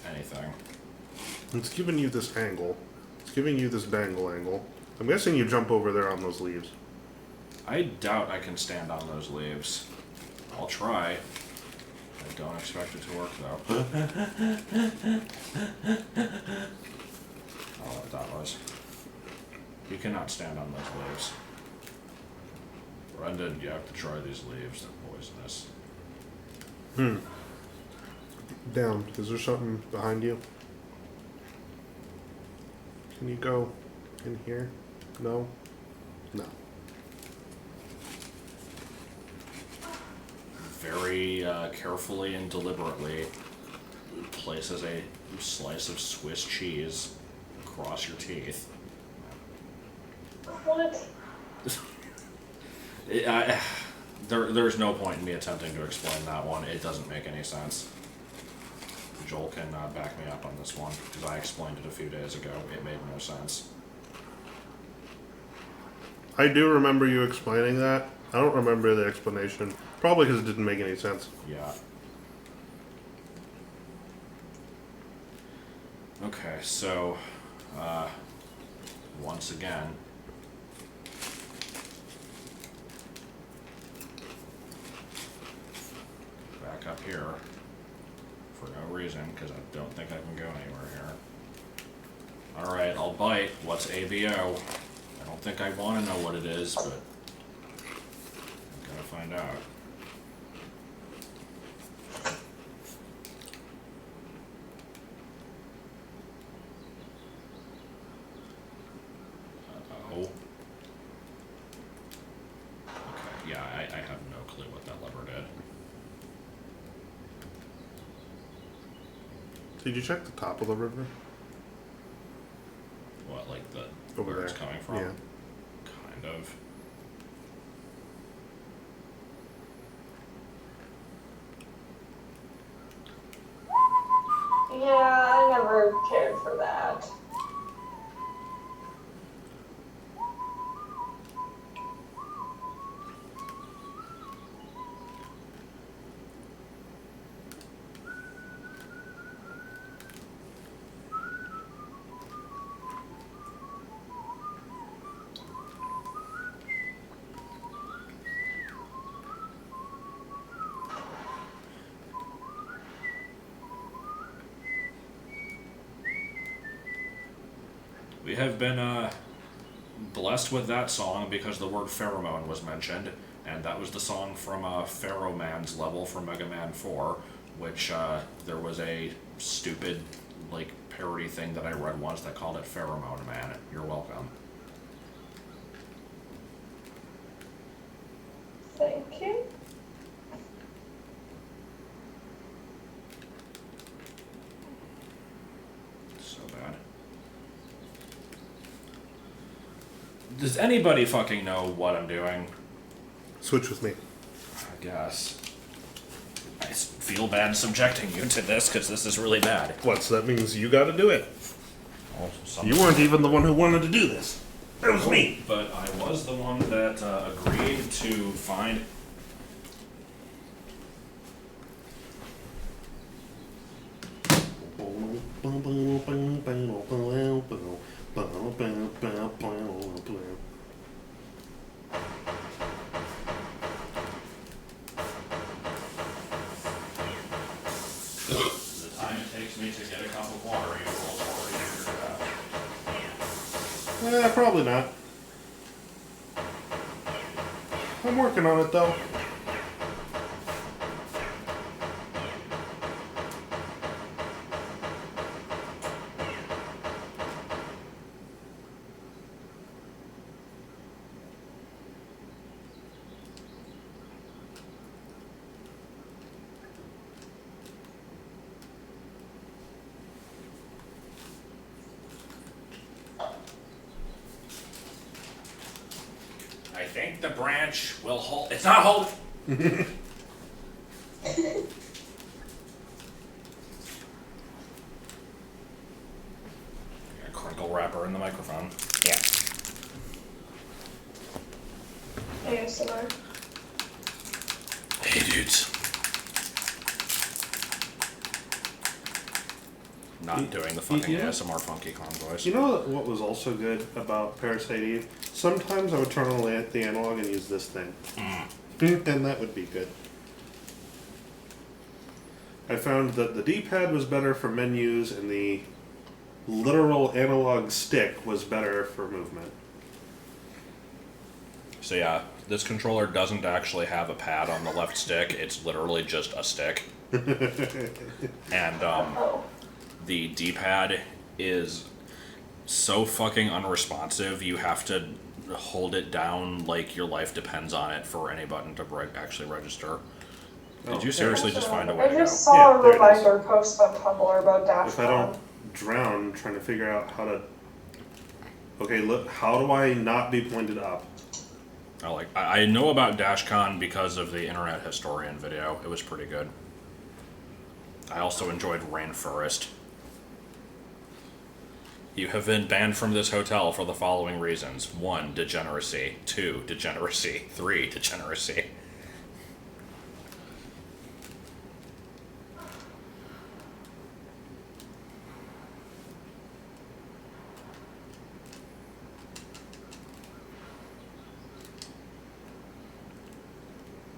anything. It's giving you this angle. It's giving you this bangle angle. I'm guessing you jump over there on those leaves. I doubt I can stand on those leaves. I'll try. I don't expect it to work though. Oh, what that was. You cannot stand on those leaves. Brendan, you have to try these leaves. They're poisonous. Down. Is there something behind you? Can you go in here? No? No. Very carefully and deliberately places a slice of Swiss cheese across your teeth. What? There's no point in me attempting to explain that one. It doesn't make any sense. Joel can back me up on this one, because I explained it a few days ago. It made no sense. I do remember you explaining that. I don't remember the explanation. Probably because it didn't make any sense. Yeah. Okay, so, once again, back up here for no reason, because I don't think I can go anywhere here. Alright, I'll bite. What's ABO? I don't think I want to know what it is, but I'm gonna find out. Uh-oh. Okay, yeah, I have no clue what that lever did. Did you check the top of the river? What, like the Over where it's there. coming from? Yeah. Kind of. Yeah, I never cared for that. We have been blessed with that song because the word pheromone was mentioned, and that was the song from Pheroman's level from Mega Man 4, which there was a stupid like parody thing that I read once that called it Pheromone Man. You're welcome. Thank you. So bad. Does anybody fucking know what I'm doing? Switch with me. I guess. I feel bad subjecting you to this because this is really bad. What? So that means you got to do it. Well, You weren't even the one who wanted to do this. It was me. But I was the one that agreed to find. The time it takes me to get a cup of water, you will already figured it out. Probably not. I'm working on it though. I think the branch will hold. It's not holding. A crinkle wrapper in the microphone. Yeah. ASMR. Hey, dudes. Not doing the fucking you know- ASMR Funky Kong voice. You know what was also good about Parasite Eve? Sometimes I would turn on the analog and use this thing. And that would be good. I found that the D-pad was better for menus and the literal analog stick was better for movement. So yeah, this controller doesn't actually have a pad on the left stick. It's literally just a stick. And Oh. the D-pad is so fucking unresponsive. You have to hold it down like your life depends on it for any button to actually register. Did you seriously just find a way I to go? just saw Yeah, a there it is. reminder post on Tumblr about If I Dashcon. don't drown trying to figure out how to... Okay, look, how do I not be pointed up? I know about Dashcon because of the Internet Historian video. It was pretty good. I also enjoyed Rainforest. You have been banned from this hotel for the following reasons. 1. Degeneracy. 2. Degeneracy. 3. Degeneracy.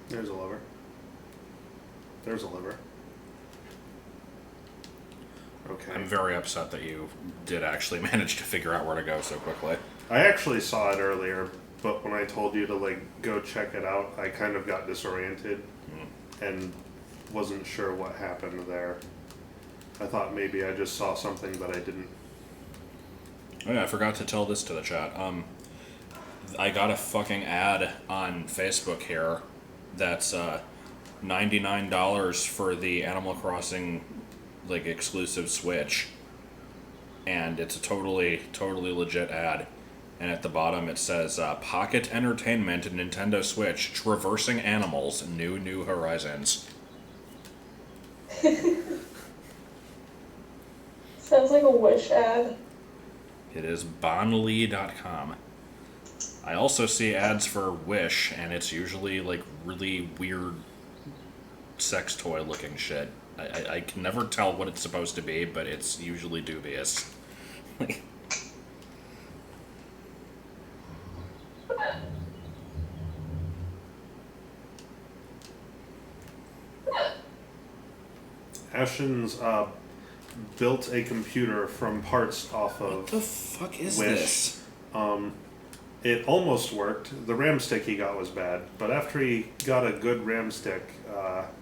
There's a lever. There's a lever. Okay. I'm very upset that you did actually manage to figure out where to go so quickly. I actually saw it earlier, but when I told you to go check it out, I kind of got disoriented and wasn't sure what happened there. I thought maybe I just saw something, but I didn't. Oh yeah, I forgot to tell this to the chat. I got a fucking ad on Facebook here that's $99 for the Animal Crossing exclusive Switch, and it's a totally legit ad. And at the bottom it says Pocket Entertainment Nintendo Switch Traversing Animals New Horizons. Sounds like a Wish ad. It is bonly.com. I also see ads for Wish, and it's usually really weird sex toy looking shit. I can never tell what it's supposed to be, but it's usually dubious. Ashens built a computer from parts off What of the fuck is Wish. this? It almost worked. The RAM stick he got was bad, but after he got a good RAM stick,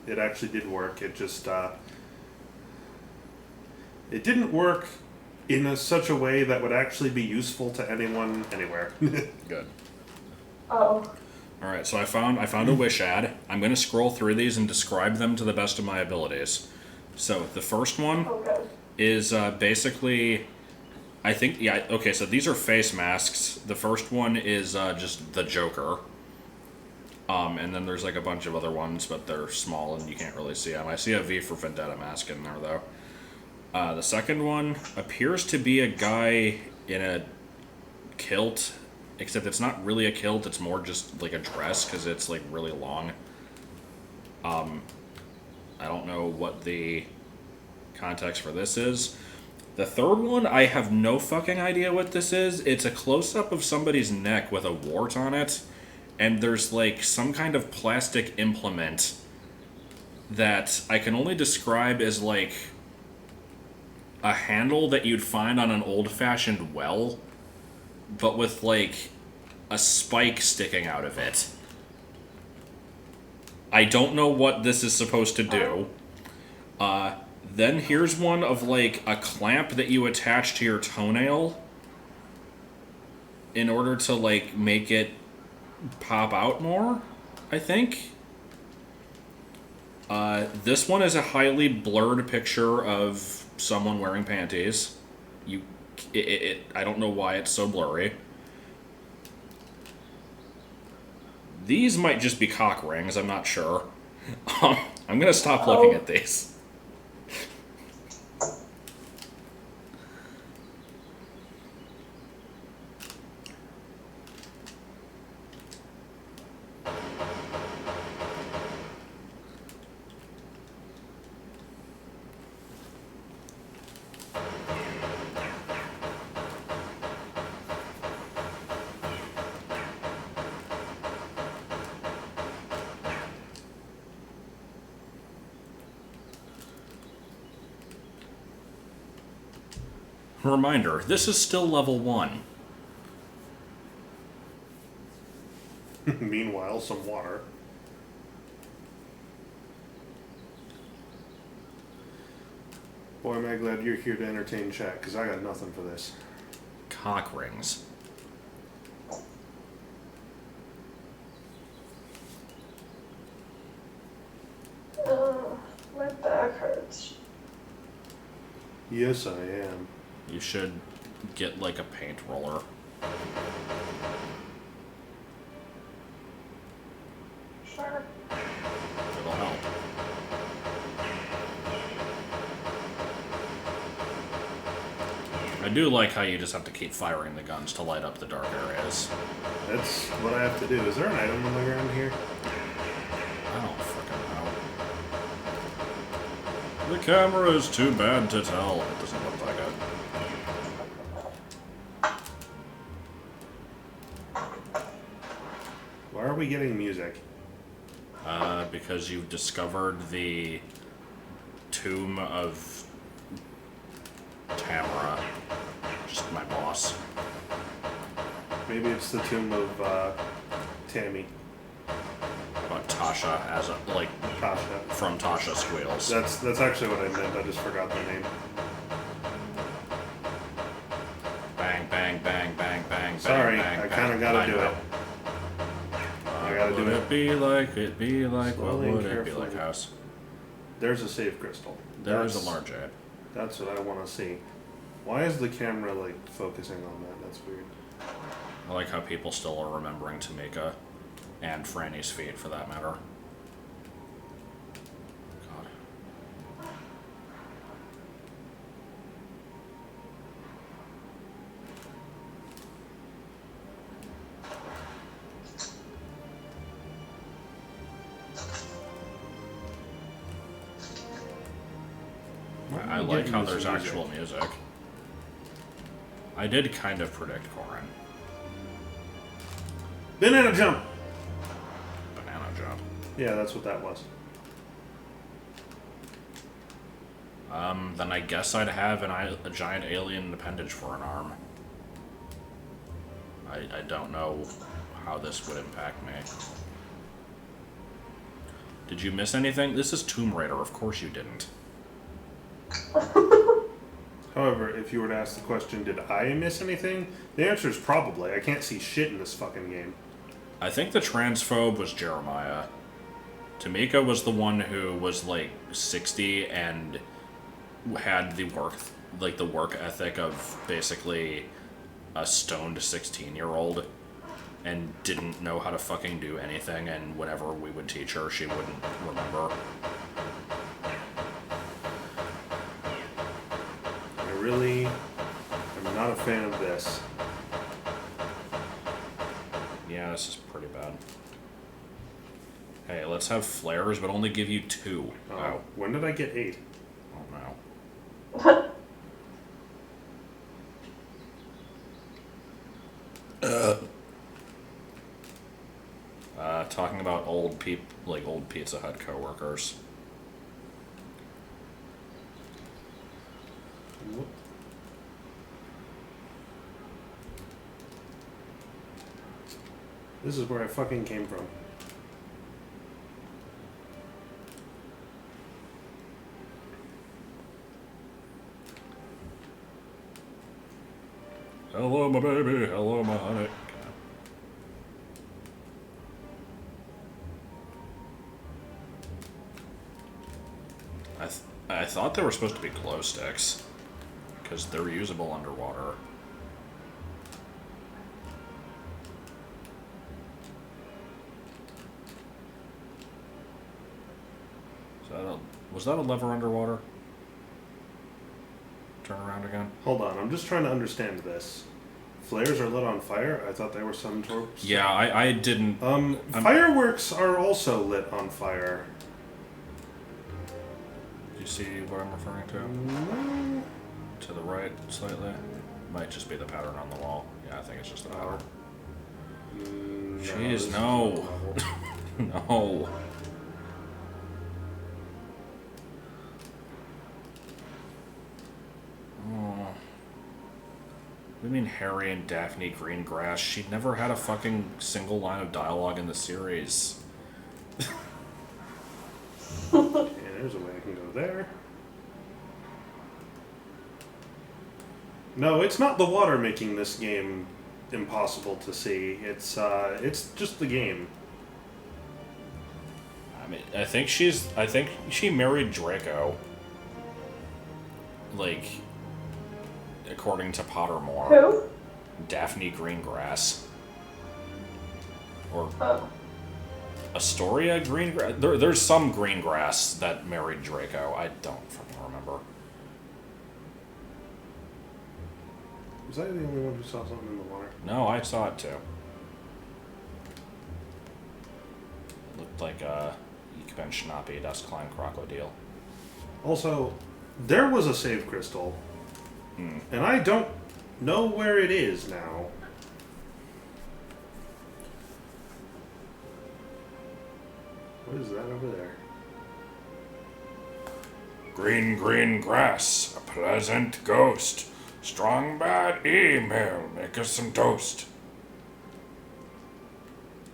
it actually did work. It just it didn't work in such a way that would actually be useful to anyone anywhere. Good. Oh. Alright, so I found a Wish ad. I'm going to scroll through these and describe them to the best of my abilities. So, the first one Okay. is basically... I think, yeah, okay, so these are face masks. The first one is just the Joker. And then there's a bunch of other ones, but they're small and you can't really see them. I see a V for Vendetta mask in there, though. The second one appears to be a guy in a kilt, except it's not really a kilt, it's more just a dress, because it's really long. I don't know what the context for this is. The third one, I have no fucking idea what this is. It's a close-up of somebody's neck with a wart on it, and there's some kind of plastic implement that I can only describe as a handle that you'd find on an old-fashioned well, but with a spike sticking out of it. I don't know what this is supposed to do. Then here's one of a clamp that you attach to your toenail in order to make it pop out more, I think. This one is a highly blurred picture of someone wearing panties. I don't know why it's so blurry. These might just be cock rings, I'm not sure. I'm gonna stop looking at these. Reminder, this is still level 1. Meanwhile, some water. Boy, am I glad you're here to entertain chat, because I got nothing for this. Cock rings. My back hurts. Yes, I am. You should get like a paint roller. Sure. It'll help. I do like how you just have to keep firing the guns to light up the dark areas. That's what I have to do. Is there an item on the ground here? I don't freaking know. The camera is too bad to tell. It doesn't look like it. Why are we getting music? Because you've discovered the tomb of Tamara. Just my boss. Maybe it's the tomb of Tammy. About Tasha as a, like, Tasha. from Tasha Squeals. That's actually what I meant. I just forgot the name. Bang, bang, bang, bang, bang, Sorry, bang, I bang, kind of got to do know. it. I gotta do Would it. it be like, it be like, what Slowly and would it be carefully. like, house? There's a save crystal. There is That's- a large ad. That's what I want to see. Why is the camera like focusing on that? That's weird. I like how people still are remembering Tamika and Franny's feet, for that matter. God. I Give like me how some there's music. actual music. I did kind of predict Corin. Banana jump. Banana jump. Yeah, that's what that was. Then I guess I'd have a giant alien appendage for an arm. I don't know how this would impact me. Did you miss anything? This is Tomb Raider, of course you didn't. However, if you were to ask the question, did I miss anything? The answer is probably. I can't see shit in this fucking game. I think the transphobe was Jeremiah. Tamika was the one who was like 60 and had the work ethic of basically a stoned 16-year-old and didn't know how to fucking do anything, and whenever we would teach her, she wouldn't remember. I really am not a fan of this. Yeah, this is pretty bad. Hey, let's have flares, but only give you 2. Oh, when did I get 8? Oh no. Talking about old Pizza Hut coworkers. Whoop. This is where I fucking came from. Hello, my baby. Hello, my honey. I thought they were supposed to be glow sticks, because they're usable underwater. Was that a lever underwater? Turn around again. Hold on, I'm just trying to understand this. Flares are lit on fire? I thought they were some torps. Yeah, I didn't. Fireworks are also lit on fire. Do you see what I'm referring to? No. To the right, slightly. Might just be the pattern on the wall. Yeah, I think it's just the pattern. This Jeez, is no. No. Oh. What do you mean Harry and Daphne Greengrass? She never had a fucking single line of dialogue in the series. And there's a way I can go there. No, it's not the water making this game impossible to see. It's just the game. I mean, I think she married Draco. Like, according to Pottermore. Who? Daphne Greengrass. Or Oh. Astoria Greengrass? There's some Greengrass that married Draco. I don't fucking remember. Was I the only one who saw something in the water? No, I saw it too. Looked like Ich bin Schnappi, das klein Krokodil. Also, there was a save crystal, and I don't know where it is now. What is that over there? Green, green grass, a pleasant ghost. Strong bad email, make us some toast.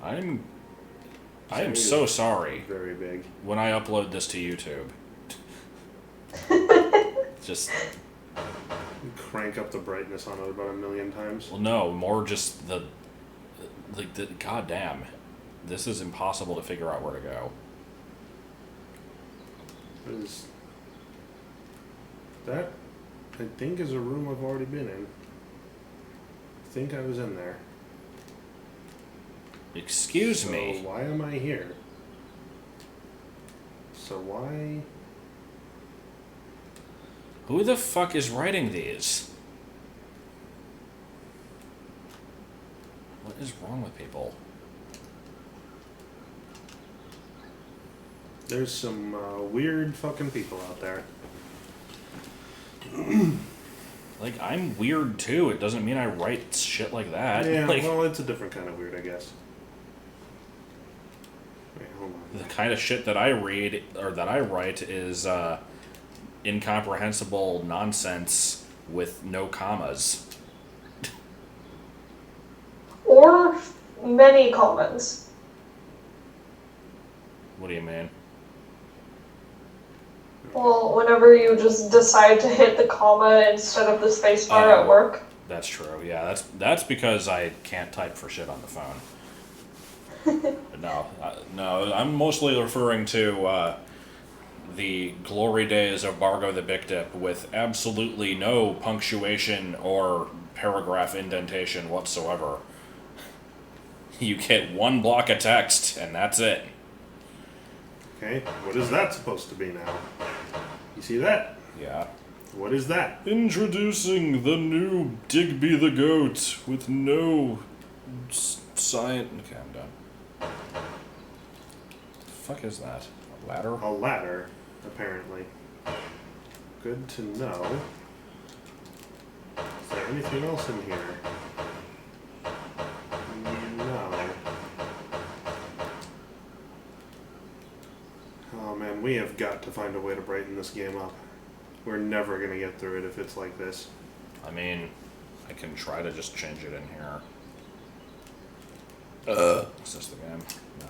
I am so sorry Very big. when I upload this to YouTube. Just, Crank up the brightness on it about 1,000,000 times. well, no, more just the goddamn. This is impossible to figure out where to go. What is that? I think is a room I've already been in. I think I was in there. Excuse So me. why am I here? So why? Who the fuck is writing these? What is wrong with people? There's some weird fucking people out there. Like, I'm weird too. It doesn't mean I write shit like that. Yeah, Like, well, it's a different kind of weird, I guess. Wait, hold on. the kind of shit that I read or that I write is incomprehensible nonsense with no commas. Or many comments. What do you mean? Well, whenever you just decide to hit the comma instead of the spacebar Oh. at work. That's true. Yeah, that's because I can't type for shit on the phone. No, I'm mostly referring to the glory days of Bargo the Big Dip with absolutely no punctuation or paragraph indentation whatsoever. You get one block of text, and that's it. Okay, what is that supposed to be now? You see that? Yeah. What is that? Introducing the new Digby the Goat with no science. Okay, I'm done. The fuck is that? A ladder? A ladder, apparently. Good to know. Is there anything else in here? No. Oh man, we have got to find a way to brighten this game up. We're never gonna get through it if it's like this. I mean, I can try to just change it in here. Is this the game? No,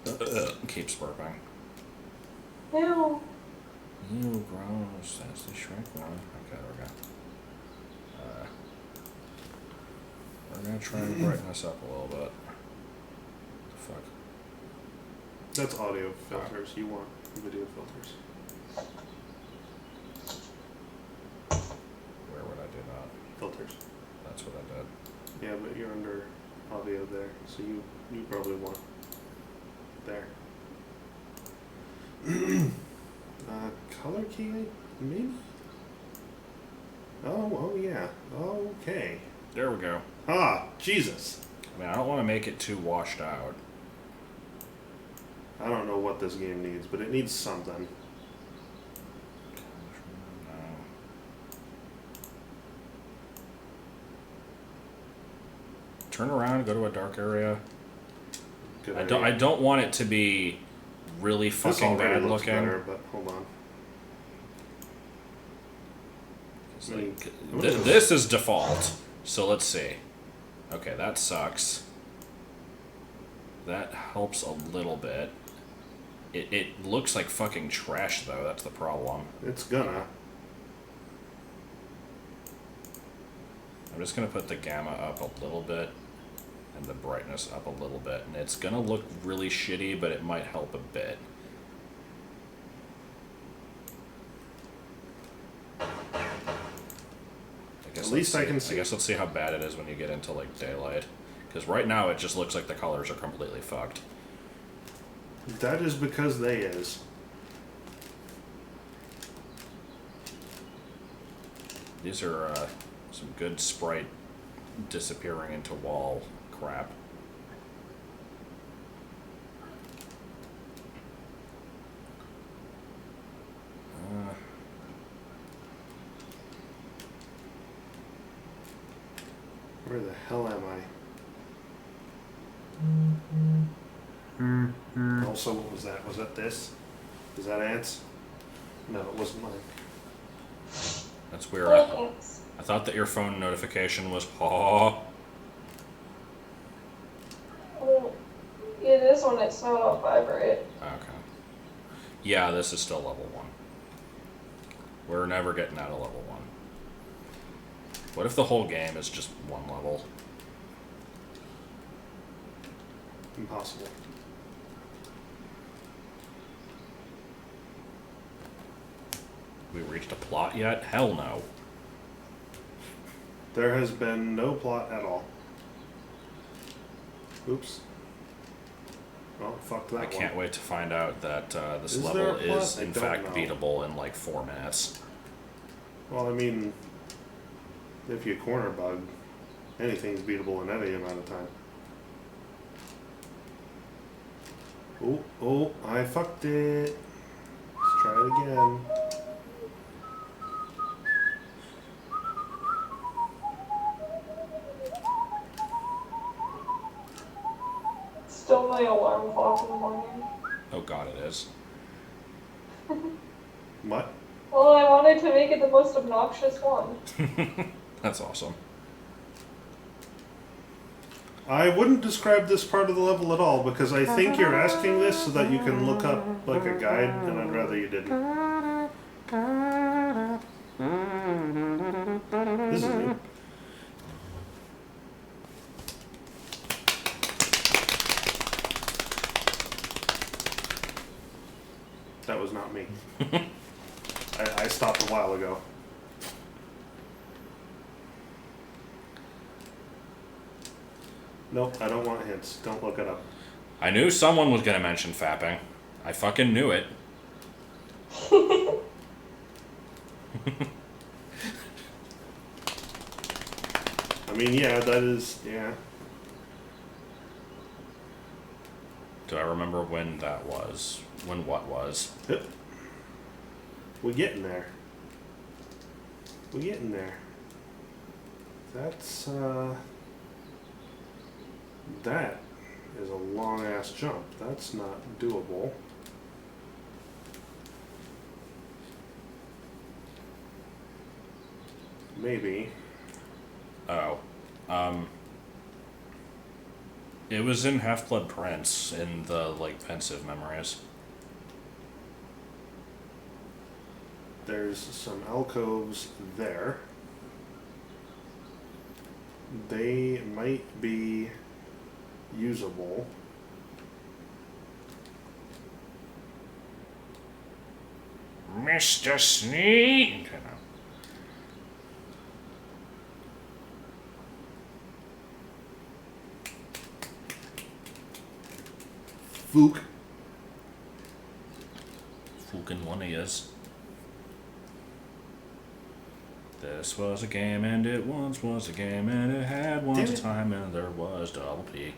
what is it? Keeps burping. Ew. Ew, gross. That's the shrink one. Okay, there we go. We're gonna try and brighten this up a little bit. The fuck? That's audio filters. You want video filters. Where would I do that? Filters. That's what I did. Yeah, but you're under audio there, so you probably want there. Color key, maybe? Oh yeah. Okay. There we go. Ah, Jesus. I mean, I don't want to make it too washed out. I don't know what this game needs, but it needs something. No. Turn around, go to a dark area. Good I idea. don't want it to be really This fucking already bad looks looking. better, but hold on. This is default. So let's see. Okay, that sucks. That helps a little bit. It looks like fucking trash though. That's the problem. It's gonna. I'm just gonna put the gamma up a little bit and the brightness up a little bit, and it's gonna look really shitty, but it might help a bit. At least I can see. I guess let's see how bad it is when you get into like daylight, because right now it just looks like the colors are completely fucked. That is because they is. These are some good sprite disappearing into wall crap. Where the hell am I? Also, what was that? Was that this? Is that ants? No, it wasn't mine. That's weird. Thanks. I thought that your phone notification was ha. Well, it is when it's not on vibrate. Okay. Yeah, this is still level 1. We're never getting out of level 1. What if the whole game is just one level? Impossible. We reached a plot yet? Hell no. There has been no plot at all. Oops. Well, fuck that I can't one. wait to find out that this Is there level a plot? is I in don't fact know. beatable in like 4 minutes. Well, I mean, if you corner bug, anything's beatable in any amount of time. Oh, I fucked it. Let's try it again. Still my alarm clock in the morning. Oh god, it is. What? Well, I wanted to make it the most obnoxious one. That's awesome. I wouldn't describe this part of the level at all because I think you're asking this so that you can look up like a guide, and I'd rather you didn't. This is new. That was not me. I stopped a while ago. Nope, I don't want hints. Don't look it up. I knew someone was gonna mention fapping. I fucking knew it. I mean, yeah, that is, yeah. Do I remember when that was? When what was? Yep. We're getting there. We're getting there. That's, that is a long ass jump. That's not doable. Maybe. Oh. It was in Half-Blood Prince in the, like, pensive memories. There's some alcoves there. They might be usable. Mr. Sneak! Fook. Fucking one he is. This was a game and it once was a game and it had once Damn a it. time and there was double P.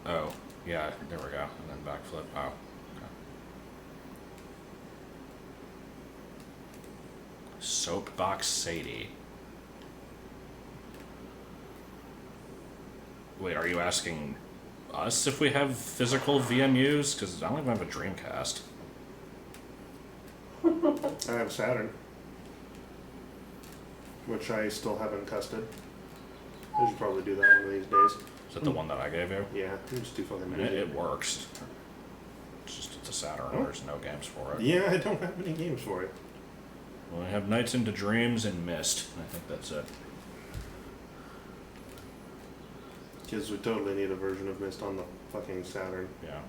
Oh, yeah, there we go. And then backflip. Oh, okay. Soapbox Sadie. Wait, are you asking us if we have physical VMUs? Because I don't even have a Dreamcast. I have Saturn, which I still haven't tested. I should probably do that one of these days. Is that the one that I gave you? Yeah, I'm just too fucking I mean, busy. it works. It's just it's a Saturn. Oh. There's no games for it. Yeah, I don't have any games for it. Well, I have Nights into Dreams and Mist. I think that's it. Kids would totally need a version of Myst on the fucking Saturn. Yeah.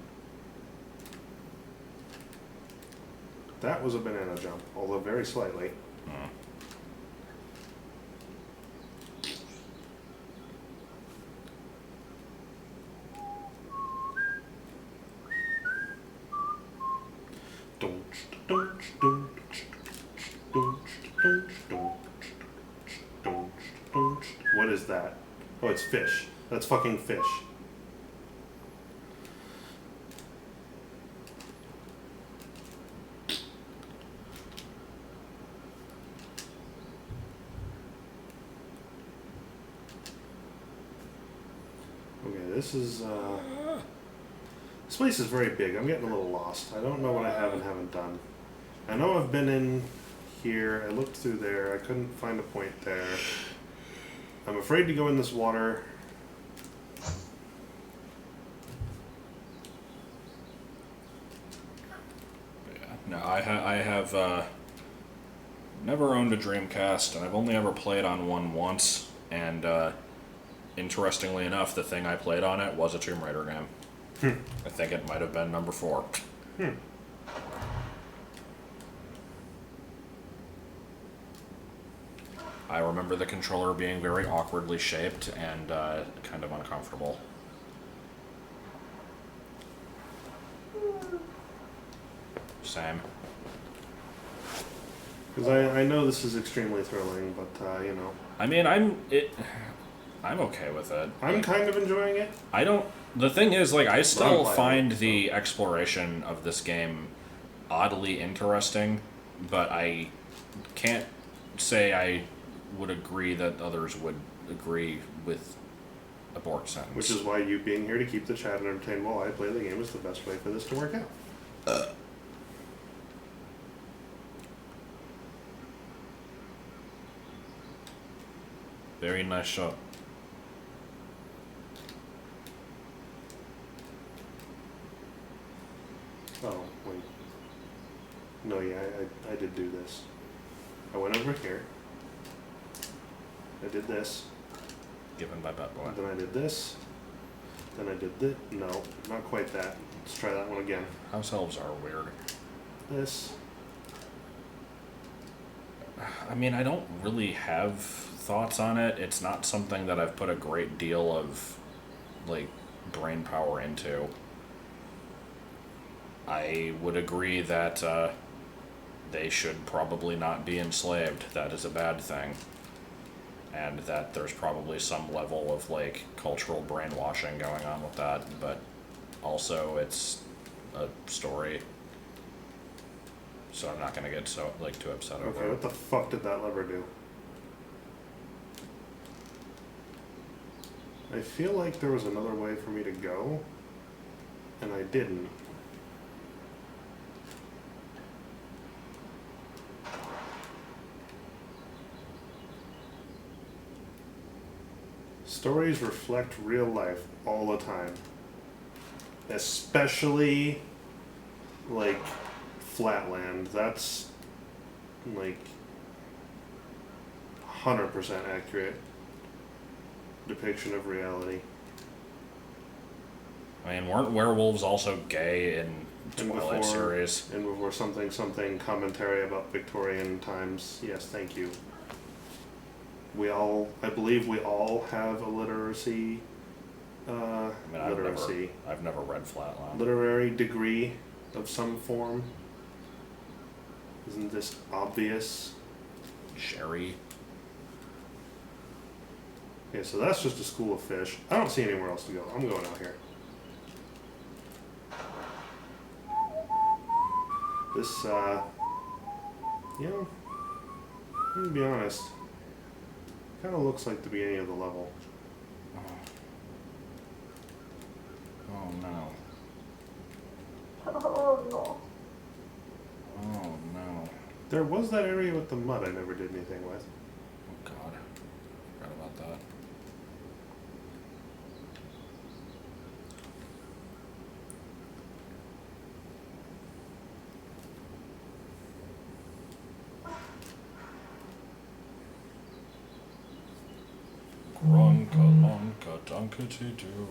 That was a banana jump, although very slightly. Hmm. What is that? Oh, it's fish. That's fucking fish. Okay, this is, this place is very big. I'm getting a little lost. I don't know what I have and haven't done. I know I've been in here. I looked through there. I couldn't find a point there. I'm afraid to go in this water. Yeah. No, I have never owned a Dreamcast, and I've only ever played on one once. And interestingly enough, the thing I played on it was a Tomb Raider game. I think it might have been number 4. I remember the controller being very awkwardly shaped and kind of uncomfortable. Same. Because I know this is extremely thrilling, but, you know. I mean, I'm okay with it. I'm kind of enjoying it. I don't. The thing is, like, I still playing find it, the exploration of this game oddly interesting, but I can't say I would agree that others would agree with abort sentence. Which is why you being here to keep the chat entertained while I play the game is the best way for this to work out. Very nice shot. Oh, wait. No, yeah, I did do this. I went over here. I did this. Given by Bad Boy. Then I did this. Then I did this. No, not quite that. Let's try that one again. House elves are weird. This. I mean, I don't really have thoughts on it. It's not something that I've put a great deal of, like, brain power into. I would agree that they should probably not be enslaved. That is a bad thing. And that there's probably some level of, like, cultural brainwashing going on with that. But also, it's a story. So I'm not gonna get so, like, too upset over Okay, it. what the fuck did that lever do? I feel like there was another way for me to go, and I didn't. Stories reflect real life all the time. Especially, like, Flatland. That's, like, 100% accurate depiction of reality. I mean, weren't werewolves also gay in And Twilight series? And before something commentary about Victorian times. Yes, thank you. I believe we all have a literacy, I mean, literacy, I've never read Flatland. literary degree of some form. Isn't this obvious? Sherry. Okay, so that's just a school of fish. I don't see anywhere else to go. I'm going out here. This, you know, I'm gonna be honest. Kind of looks like the beginning of the level. Oh no. Oh no. Oh no. There was that area with the mud I never did anything with. Oh god. Forgot about that. Grunka lunka dunkety doo.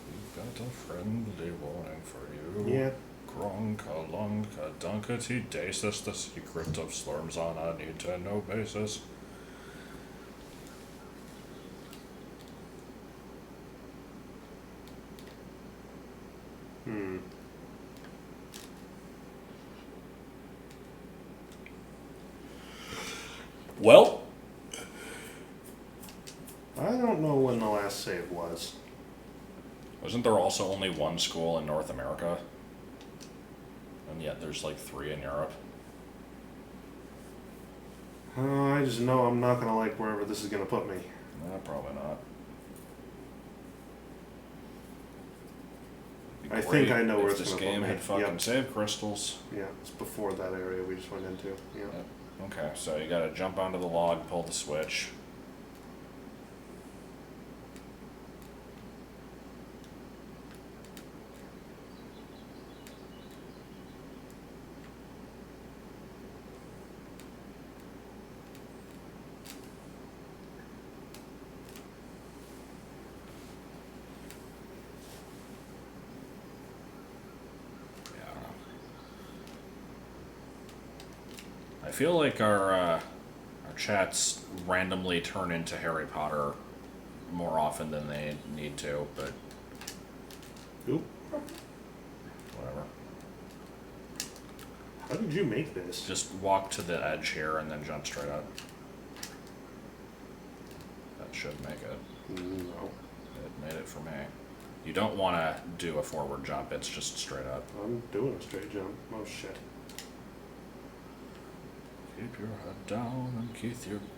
We've got a friendly warning for you. Yeah. Grunka lunka dunkety dasis, the secret of slurms on a need to know basis. Hmm. Well, I don't know when the last save was. wasn't there also only one school in North America? And yet there's like 3 in Europe. I just know I'm not gonna like wherever this is gonna put me. Probably not. It'd be I great think I know where if it's this gonna put game me. had fucking Yep. save crystals. Yeah, it's before that area we just went into. Yeah. Yep. Okay, so you gotta jump onto the log, pull the switch. Yeah, I don't know. I feel like our chats randomly turn into Harry Potter more often than they need to, but Oop. whatever. How did you make this? Just walk to the edge here and then jump straight up. That should make it. No. It made it for me. You don't want to do a forward jump, it's just straight up. I'm doing a straight jump. Oh shit. Keep your head down and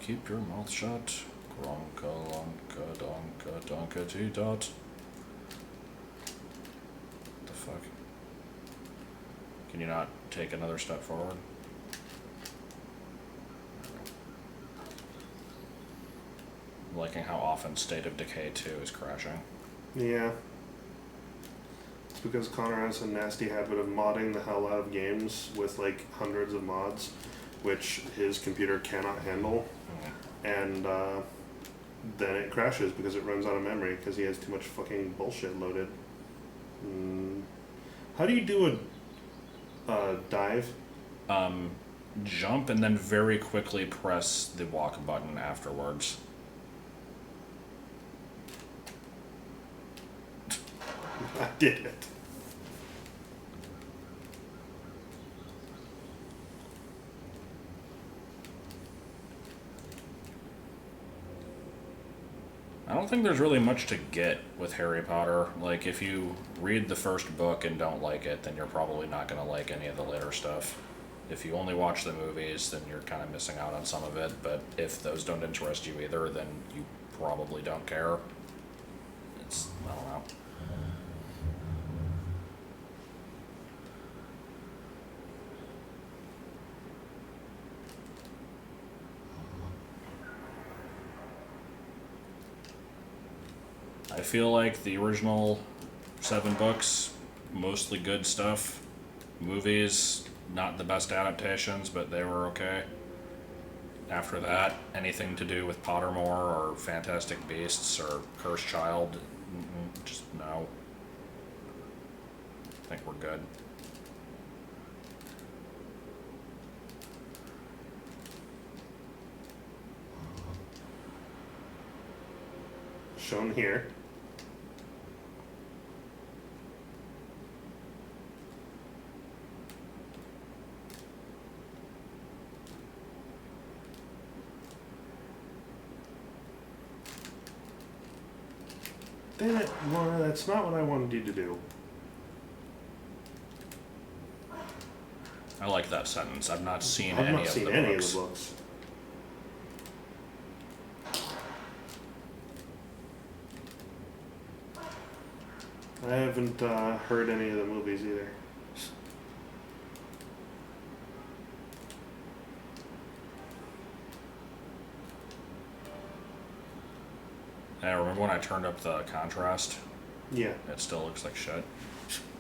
keep your mouth shut. Gronka lonka donka donkety dot. What the fuck? Can you not take another step forward? I'm liking how often State of Decay 2 is crashing. Yeah. It's because Connor has a nasty habit of modding the hell out of games with like hundreds of mods, which his computer cannot handle, and then it crashes because it runs out of memory because he has too much fucking bullshit loaded. How do you do a dive? Jump and then very quickly press the walk button afterwards. I did it. I don't think there's really much to get with Harry Potter. Like, if you read the first book and don't like it, then you're probably not going to like any of the later stuff. If you only watch the movies, then you're kind of missing out on some of it. But if those don't interest you either, then you probably don't care. It's, I don't know. I feel like the original 7 books, mostly good stuff. Movies, not the best adaptations, but they were okay. After that, anything to do with Pottermore or Fantastic Beasts or Cursed Child, just no. I think we're good. Shown here. Damn it, Laura, that's not what I wanted you to do. I like that sentence. I've not seen I've any not of seen the any books. of the books. I haven't heard any of the movies either. I remember when I turned up the contrast, Yeah. it still looks like shit.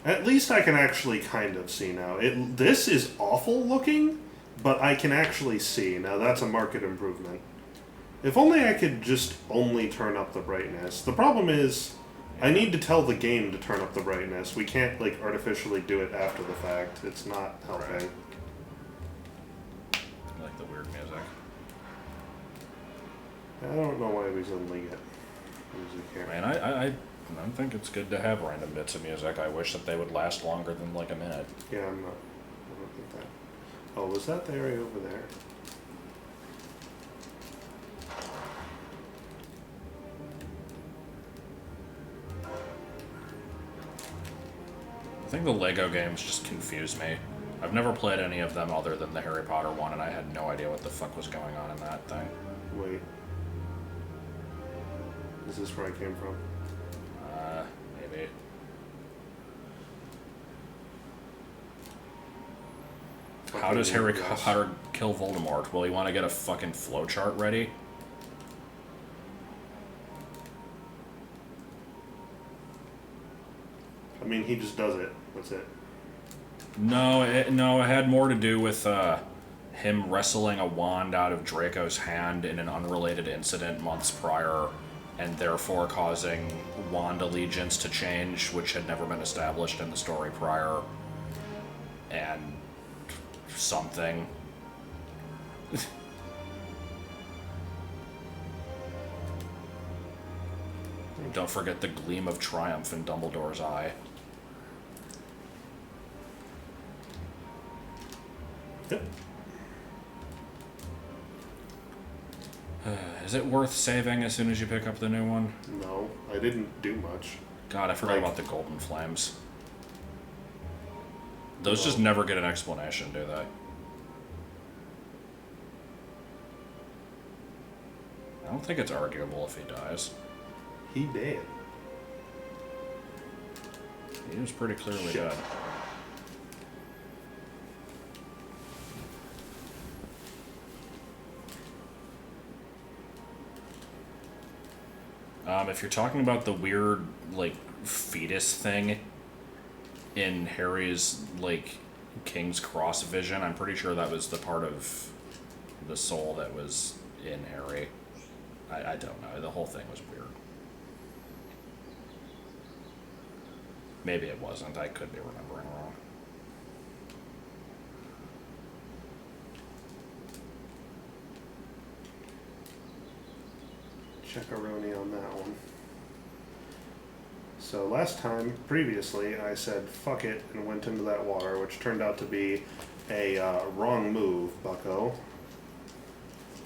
At least I can actually kind of see now. This is awful looking, but I can actually see. Now that's a market improvement. If only I could just only turn up the brightness. The problem is, I need to tell the game to turn up the brightness. We can't, like, artificially do it after the fact. It's not helping. Right. I like the weird music. I don't know why we suddenly get music here. Man, I think it's good to have random bits of music. I wish that they would last longer than like a minute. Yeah, I don't think that. Oh, was that the area over there? I think the Lego games just confuse me. I've never played any of them other than the Harry Potter one, and I had no idea what the fuck was going on in that thing. Wait. Is this where I came from? Maybe. How does Harry Potter kill Voldemort? Will he want to get a fucking flowchart ready? I mean, he just does it. That's it. No, it had more to do with him wrestling a wand out of Draco's hand in an unrelated incident months prior, and therefore causing wand allegiance to change, which had never been established in the story prior, and something. Don't forget the gleam of triumph in Dumbledore's eye. Yep. Is it worth saving as soon as you pick up the new one? No, I didn't do much. God, I forgot Like- about the golden flames. Those just never get an explanation, do they? I don't think it's arguable if he dies. He did. He was pretty clearly Shit. dead. If you're talking about the weird, like, fetus thing in Harry's, like, King's Cross vision, I'm pretty sure that was the part of the soul that was in Harry. I don't know. The whole thing was weird. Maybe it wasn't. I could be remembering wrong. Checkaroni on that one. So last time, previously, I said fuck it and went into that water, which turned out to be a wrong move, bucko.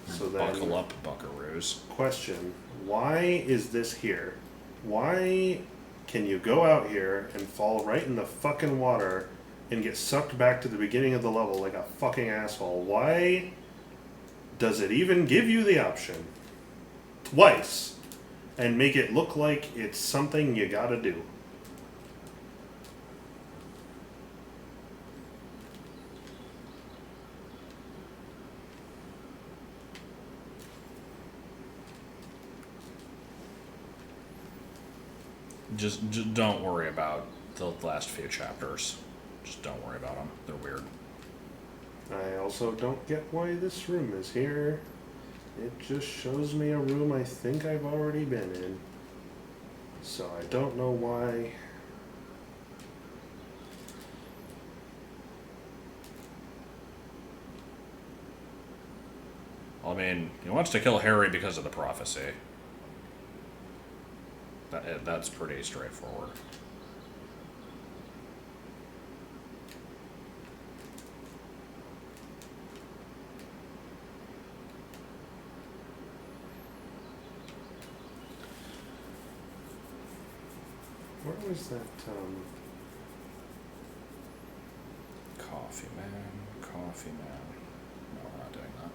So then, Buckle up, buckaroos. question, why is this here? Why can you go out here and fall right in the fucking water and get sucked back to the beginning of the level like a fucking asshole? Why does it even give you the option? Twice. And make it look like it's something you gotta do. Just don't worry about the last few chapters. Just don't worry about them. They're weird. I also don't get why this room is here. It just shows me a room I think I've already been in. So I don't know why. I mean, he wants to kill Harry because of the prophecy. That's pretty straightforward. Where was that, Coffee man, coffee man. No, we're not doing that.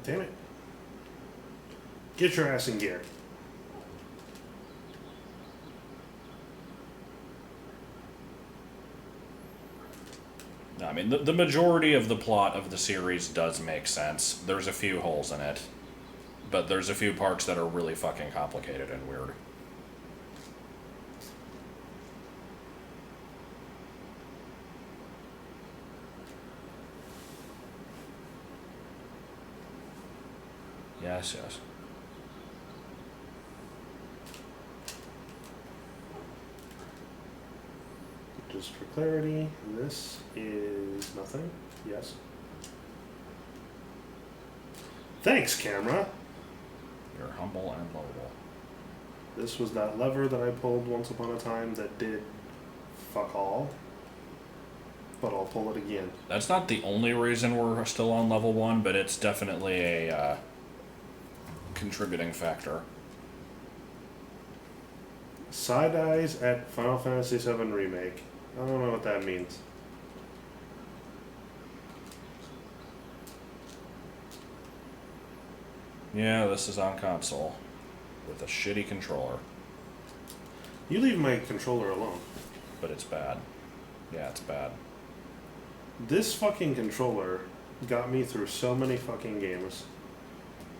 Damn it. Get your ass in gear. No, I mean, the majority of the plot of the series does make sense. There's a few holes in it, but there's a few parts that are really fucking complicated and weird. Yes, yes. Just for clarity, this is nothing. Yes. Thanks, camera. You're humble and lovable. This was that lever that I pulled once upon a time that did fuck all. But I'll pull it again. That's not the only reason we're still on level 1, but it's definitely a contributing factor. Side eyes at Final Fantasy VII Remake. I don't know what that means. Yeah, this is on console with a shitty controller, You leave my controller alone. but it's bad. Yeah, it's bad. This fucking controller got me through so many fucking games.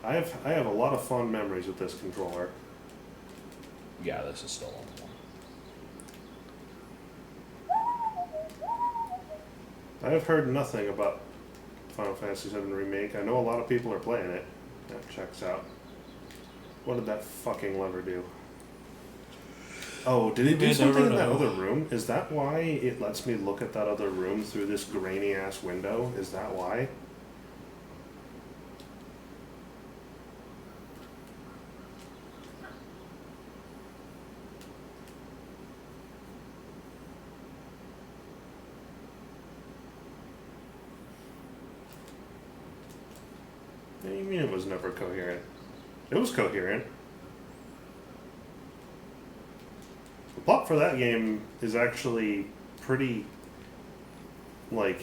I have a lot of fond memories with this controller. Yeah, this is still on the one. I have heard nothing about Final Fantasy VII Remake. I know a lot of people are playing it. That checks out. What did that fucking lever do? Oh, did it do made something in that Naruto. other room? Is that why it lets me look at that other room through this grainy ass window? Is that why? What do you mean it was never coherent? It was coherent. The plot for that game is actually pretty, like,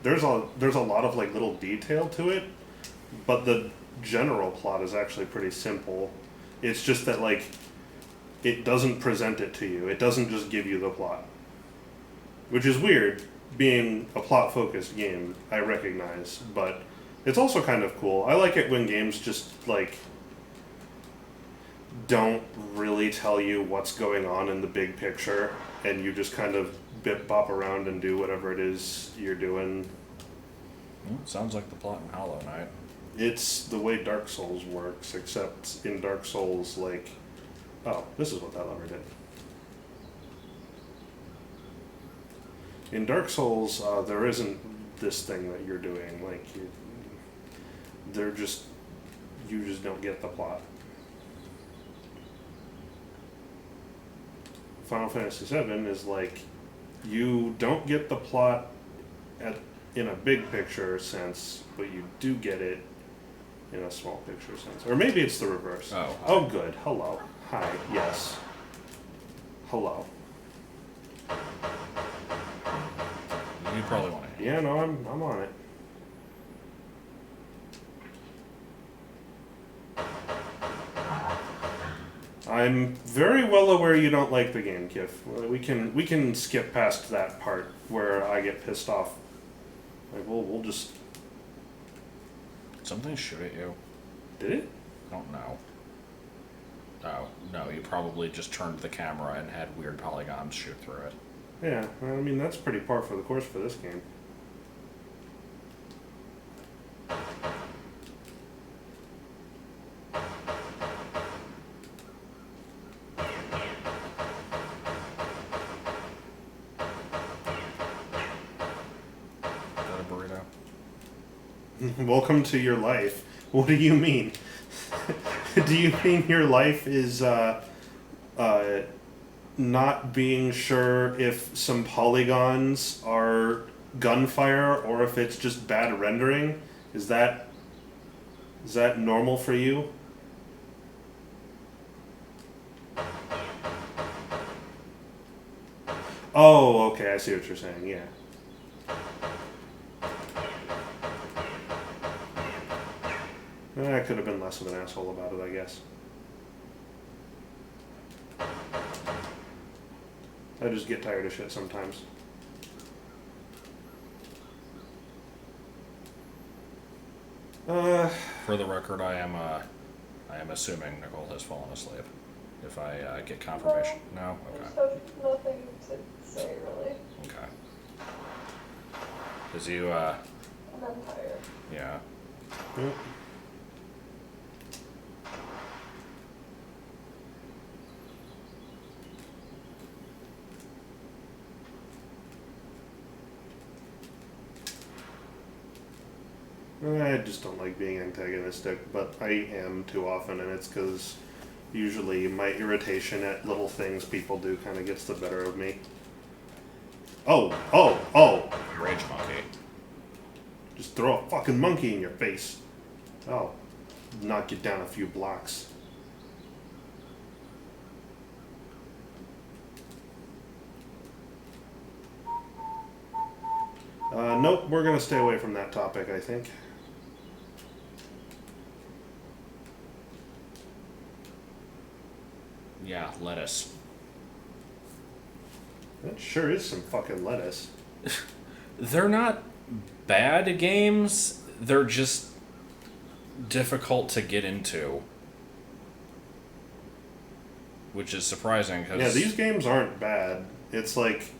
there's a lot of like little detail to it, but the general plot is actually pretty simple. It's just that like it doesn't present it to you. It doesn't just give you the plot. Which is weird, being a plot focused game, I recognize, but it's also kind of cool. I like it when games just like don't really tell you what's going on in the big picture, and you just kind of bip bop around and do whatever it is you're doing. Sounds like the plot in Hollow Knight. It's the way Dark Souls works, except in Dark Souls, like, oh, this is what that lever did. In Dark Souls, there isn't this thing that you're doing. Like, you just don't get the plot. Final Fantasy VII is like, you don't get the plot in a big picture sense, but you do get it in a small picture sense. Or maybe it's the reverse. Oh. Oh, good. Hello. Hi. Yes. Hello. You probably want to. Yeah, no, I'm on it. I'm very well aware you don't like the game, Kif. We can skip past that part where I get pissed off. Like we'll just. Something shoot at you. Did it? I don't know. Oh, no, you probably just turned the camera and had weird polygons shoot through it. Yeah, I mean that's pretty par for the course for this game. Is that a burrito? Welcome to your life. What do you mean? Do you mean your life is not being sure if some polygons are gunfire or if it's just bad rendering? Is that normal for you? Oh, okay, I see what you're saying. Yeah. I could have been less of an asshole about it, I guess. I just get tired of shit sometimes. For the record, I am assuming Nicole has fallen asleep. If I get confirmation. No? I Okay. just have nothing to say, really. Okay. Cause you, And I'm tired. yeah. Yep. I just don't like being antagonistic, but I am too often, and it's because usually my irritation at little things people do kind of gets the better of me. Oh! Rage monkey. Just throw a fucking monkey in your face. I'll knock you down a few blocks. Nope, we're gonna stay away from that topic, I think. Yeah, lettuce. That sure is some fucking lettuce. They're not bad games. They're just difficult to get into. Which is surprising because Yeah, these games aren't bad. It's like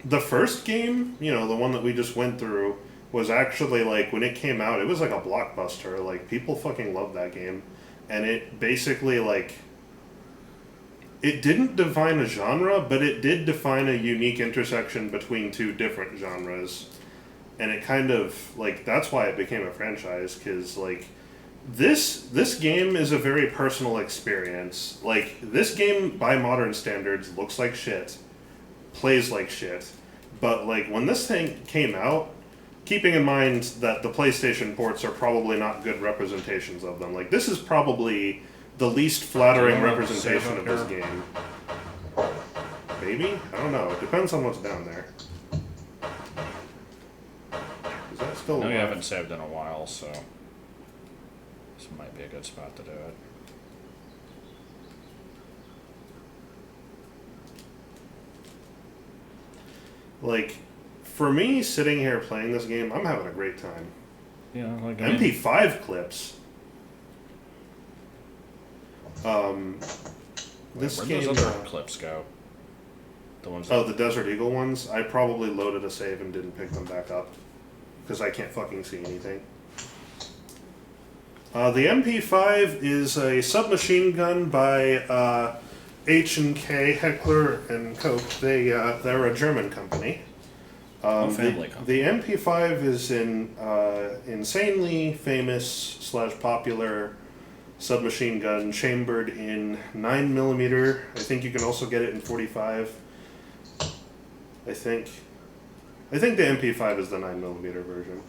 the first game, you know, the one that we just went through, was actually like when it came out, it was like a blockbuster. Like people fucking loved that game, and it basically like it didn't define a genre, but it did define a unique intersection between two different genres, and it kind of like that's why it became a franchise because like. This game is a very personal experience. Like, this game, by modern standards, looks like shit, plays like shit, but, like, when this thing came out, keeping in mind that the PlayStation ports are probably not good representations of them, like, this is probably the least flattering representation of this game. Maybe? I don't know. It depends on what's down there. Is that still No, you alive? haven't saved in a while, so this might be a good spot to do it. Like, for me, sitting here playing this game, I'm having a great time. Yeah, like MP5 clips. This where'd game. those other clips go? The ones that Oh, the Desert Eagle ones. I probably loaded a save and didn't pick them back up because I can't fucking see anything. The MP5 is a submachine gun by H&K Heckler and Koch. They're a German company. family company. The MP5 is an insanely famous / popular submachine gun chambered in 9mm. I think you can also get it in 45. I think the MP5 is the 9mm version.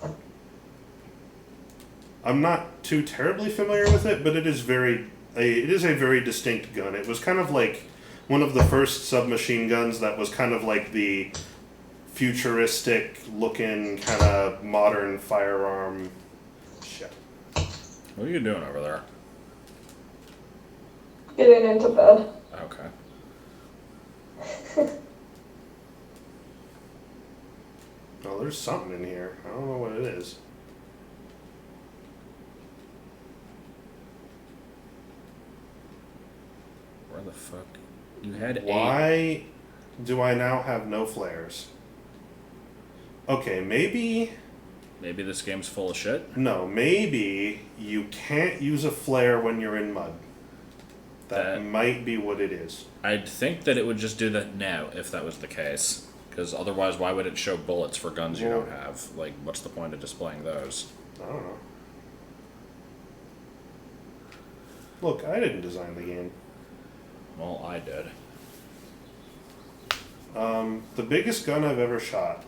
I'm not too terribly familiar with it, but it is a very distinct gun. It was kind of like one of the first submachine guns that was kind of like the futuristic looking kind of modern firearm. Shit. What are you doing over there? Getting into bed. Okay. Oh, there's something in here. I don't know what it is. Where the fuck? You had 8. Why do I now have no flares? Okay, maybe... Maybe this game's full of shit? No, maybe you can't use a flare when you're in mud. That might be what it is. I'd think that it would just do that now if that was the case. Because otherwise, why would it show bullets for guns you don't have? Like, what's the point of displaying those? I don't know. Look, I didn't design the game. Well, I did. The biggest gun I've ever shot.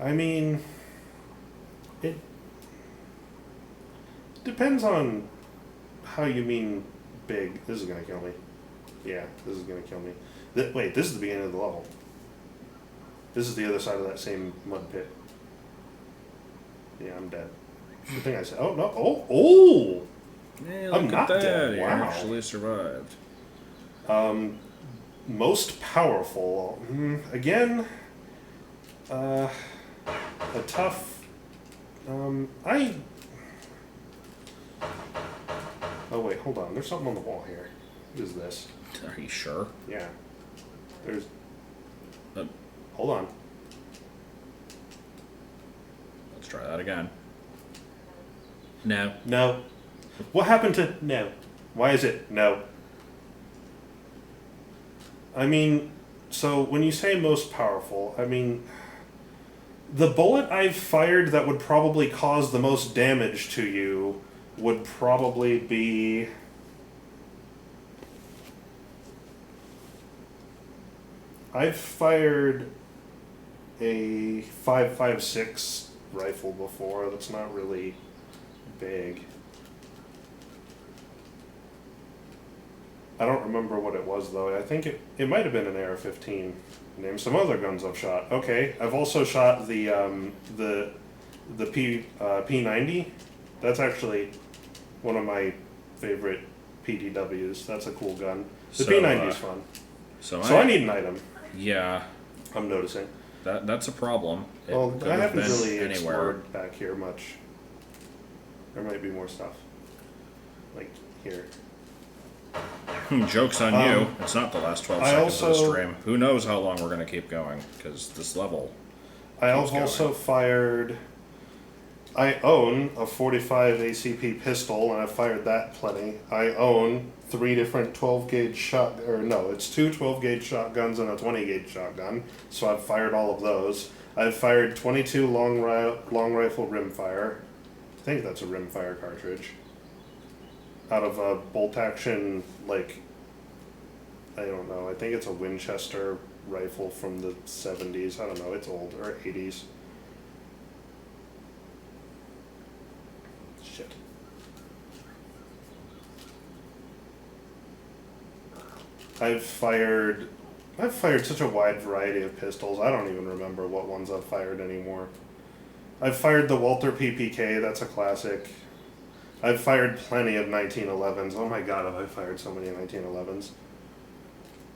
I mean, it depends on how you mean big. This is gonna kill me. Yeah, this is gonna kill me. Wait, this is the beginning of the level. This is the other side of that same mud pit. Yeah, I'm dead. Good thing I said. Oh no! Oh! Hey, I'm not dead. You Wow. actually survived. Most powerful. Again, a tough. I. Oh wait, hold on. There's something on the wall here. What is this? Are you sure? Yeah. There's. Uh, Hold on. Let's try that again. No. No. What happened to no? Why is it no? I mean, so when you say most powerful, I mean, the bullet I've fired that would probably cause the most damage to you would probably be. I've fired a 5.56 rifle before. That's not really big. I don't remember what it was though. I think it might have been an AR-15. Name some other guns I've shot. Okay, I've also shot the P90. That's actually one of my favorite PDWs. That's a cool gun. The So, P90 is fun. So I need an item. Yeah, I'm noticing. that's a problem. It Well, could I have haven't been really anywhere. explored back here much. There might be more stuff. Like here. Joke's on you. It's not the last 12 I seconds of the also- stream. Who knows how long we're going to keep going, because this level... I Keeps have also fired. I own a 45 ACP pistol, and I've fired that plenty. I own 3 different 12 gauge shot, or no, it's 2 12 gauge shotguns and a 20 gauge shotgun. So I've fired all of those. I've fired 22 long rifle rimfire. I think that's a rimfire cartridge. Out of a bolt action, like, I don't know. I think it's a Winchester rifle from the 70s. I don't know. It's old, or 80s. Shit. I've fired such a wide variety of pistols. I don't even remember what ones I've fired anymore. I've fired the Walther PPK. That's a classic. I've fired plenty of 1911s. Oh my god, have I fired so many 1911s.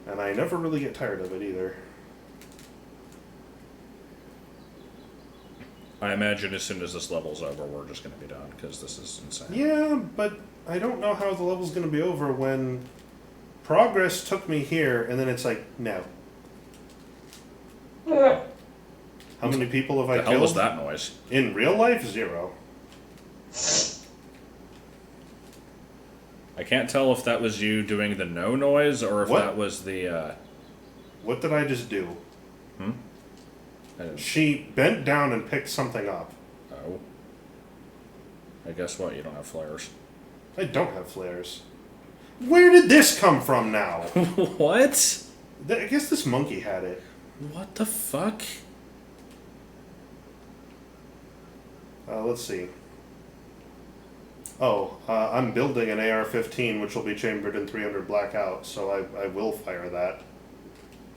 And I never really get tired of it either. I imagine as soon as this level's over, we're just going to be done, because this is insane. Yeah, but I don't know how the level's going to be over when progress took me here and then it's like, no. How many people have I The hell killed? was that noise? In real life, 0. I can't tell if that was you doing the no noise, or if What? that was the... What did I just do? I didn't- She bent down and picked something up. oh. I guess what? You don't have flares. I don't have flares. Where did this come from now? What? I guess this monkey had it. What the fuck? Let's see. Oh, I'm building an AR-15, which will be chambered in 300 blackout, so I will fire that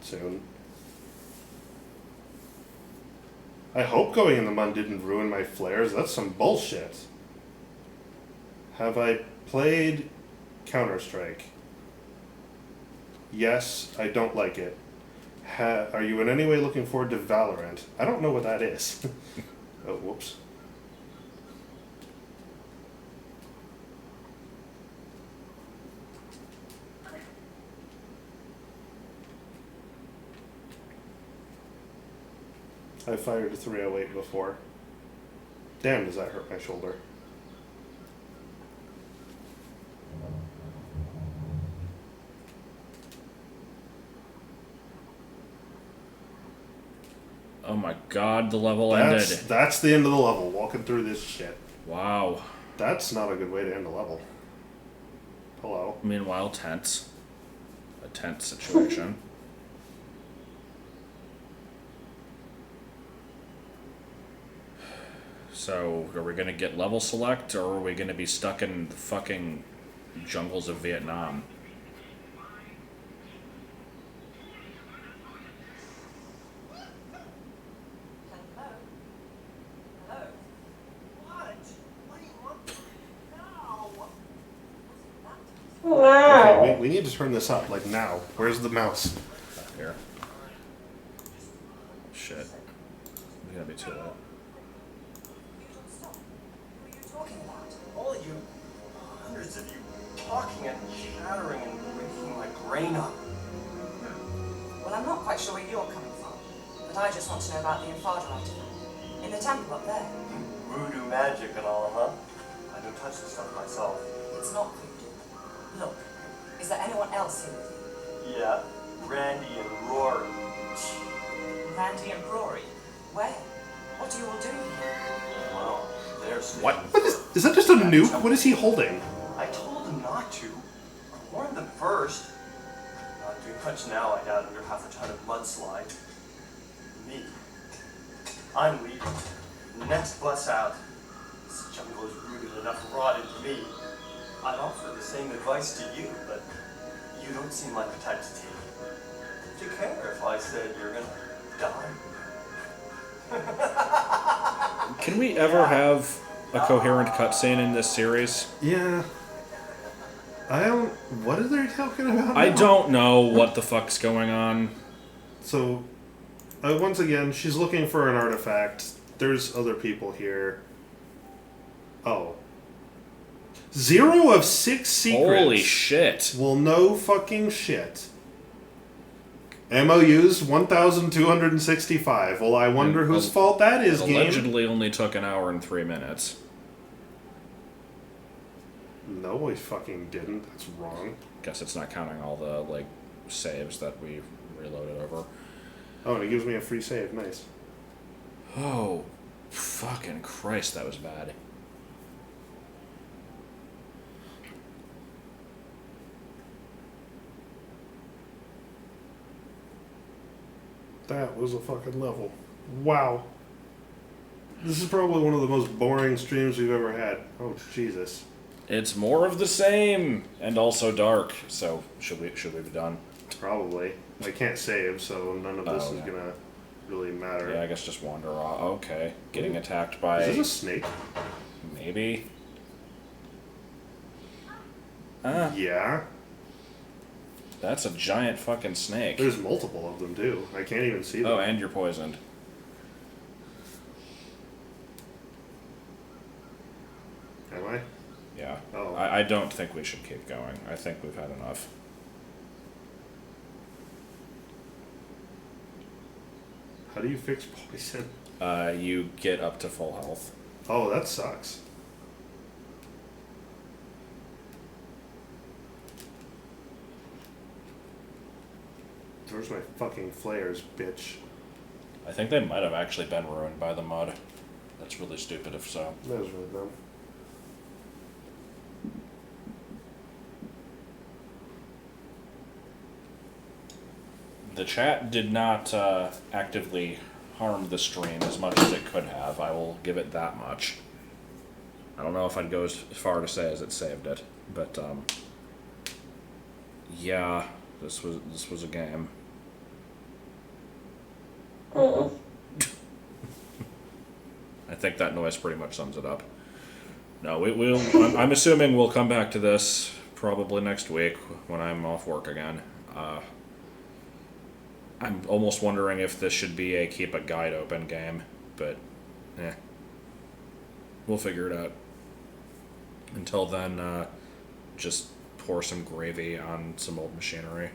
soon. I hope going in the mud didn't ruin my flares. That's some bullshit. Have I played Counter-Strike? Yes, I don't like it. Are you in any way looking forward to Valorant? I don't know what that is. Oh, whoops. I fired a 308 before. Damn, does that hurt my shoulder. Oh my god, the level ended. That's the end of the level, walking through this shit. Wow. That's not a good way to end a level. Hello. Meanwhile, tense. A tense situation. So, are we gonna get level select, or are we gonna be stuck in the fucking jungles of Vietnam? We need to turn this up, like now. Where's the mouse? Here. Shit. It's gonna be too late. All of you, hundreds of you, talking and chattering and waking my brain up. Well, I'm not quite sure where you're coming from, but I just want to know about the Infada artifact. In the temple up there. Voodoo magic and all, huh? I don't touch this stuff myself. It's not voodoo. Look, is there anyone else here with you? Yeah, Randy and Rory. Randy and Rory? Where? What do you all do here? Well, there's... What? What is that just a nuke? What is he holding? I told them not to. I warned them first. Not doing much now, I doubt, under half a ton of mudslide. Me. I'm leaving. Next bus out. This jungle is rooted enough rot into me. I'd offer the same advice to you, but you don't seem like the type to take it. Do you care if I said you're gonna die? Can we ever have a coherent cutscene in this series? Yeah. I don't. What are they talking about? I now? don't know what the fuck's going on. So, once again, she's looking for an artifact. There's other people here. Oh. 0 of 6 secrets. Holy shit. Well, no fucking shit. MOUs 1,265. Well, I wonder whose fault that is, game. Allegedly only took an hour and 3 minutes. No, we fucking didn't. That's wrong. Guess it's not counting all the, like, saves that we reloaded over. Oh, and it gives me a free save. Nice. Oh, fucking Christ, that was bad. That was a fucking level. Wow. This is probably one of the most boring streams we've ever had. Oh, Jesus. It's more of the same, and also dark. So should we be done? Probably. I can't save, so none of this Oh, is yeah. gonna really matter. Yeah, I guess just wander off. Okay, getting attacked by Is this a snake? maybe. Yeah. That's a giant fucking snake. There's multiple of them, too. I can't even see them. Oh, and you're poisoned. Am I? Yeah. Oh. I don't think we should keep going. I think we've had enough. How do you fix poison? You get up to full health. Oh, that sucks. Where's my fucking flares, bitch? I think they might have actually been ruined by the mud. That's really stupid if so. That was really dumb. The chat did not actively harm the stream as much as it could have. I will give it that much. I don't know if I'd go as far to say as it saved it, but yeah, this was a game. Mm. I think that noise pretty much sums it up. No, we'll. I'm assuming we'll come back to this probably next week when I'm off work again. I'm almost wondering if this should be a keep a guide open game, but we'll figure it out. Until then, just pour some gravy on some old machinery.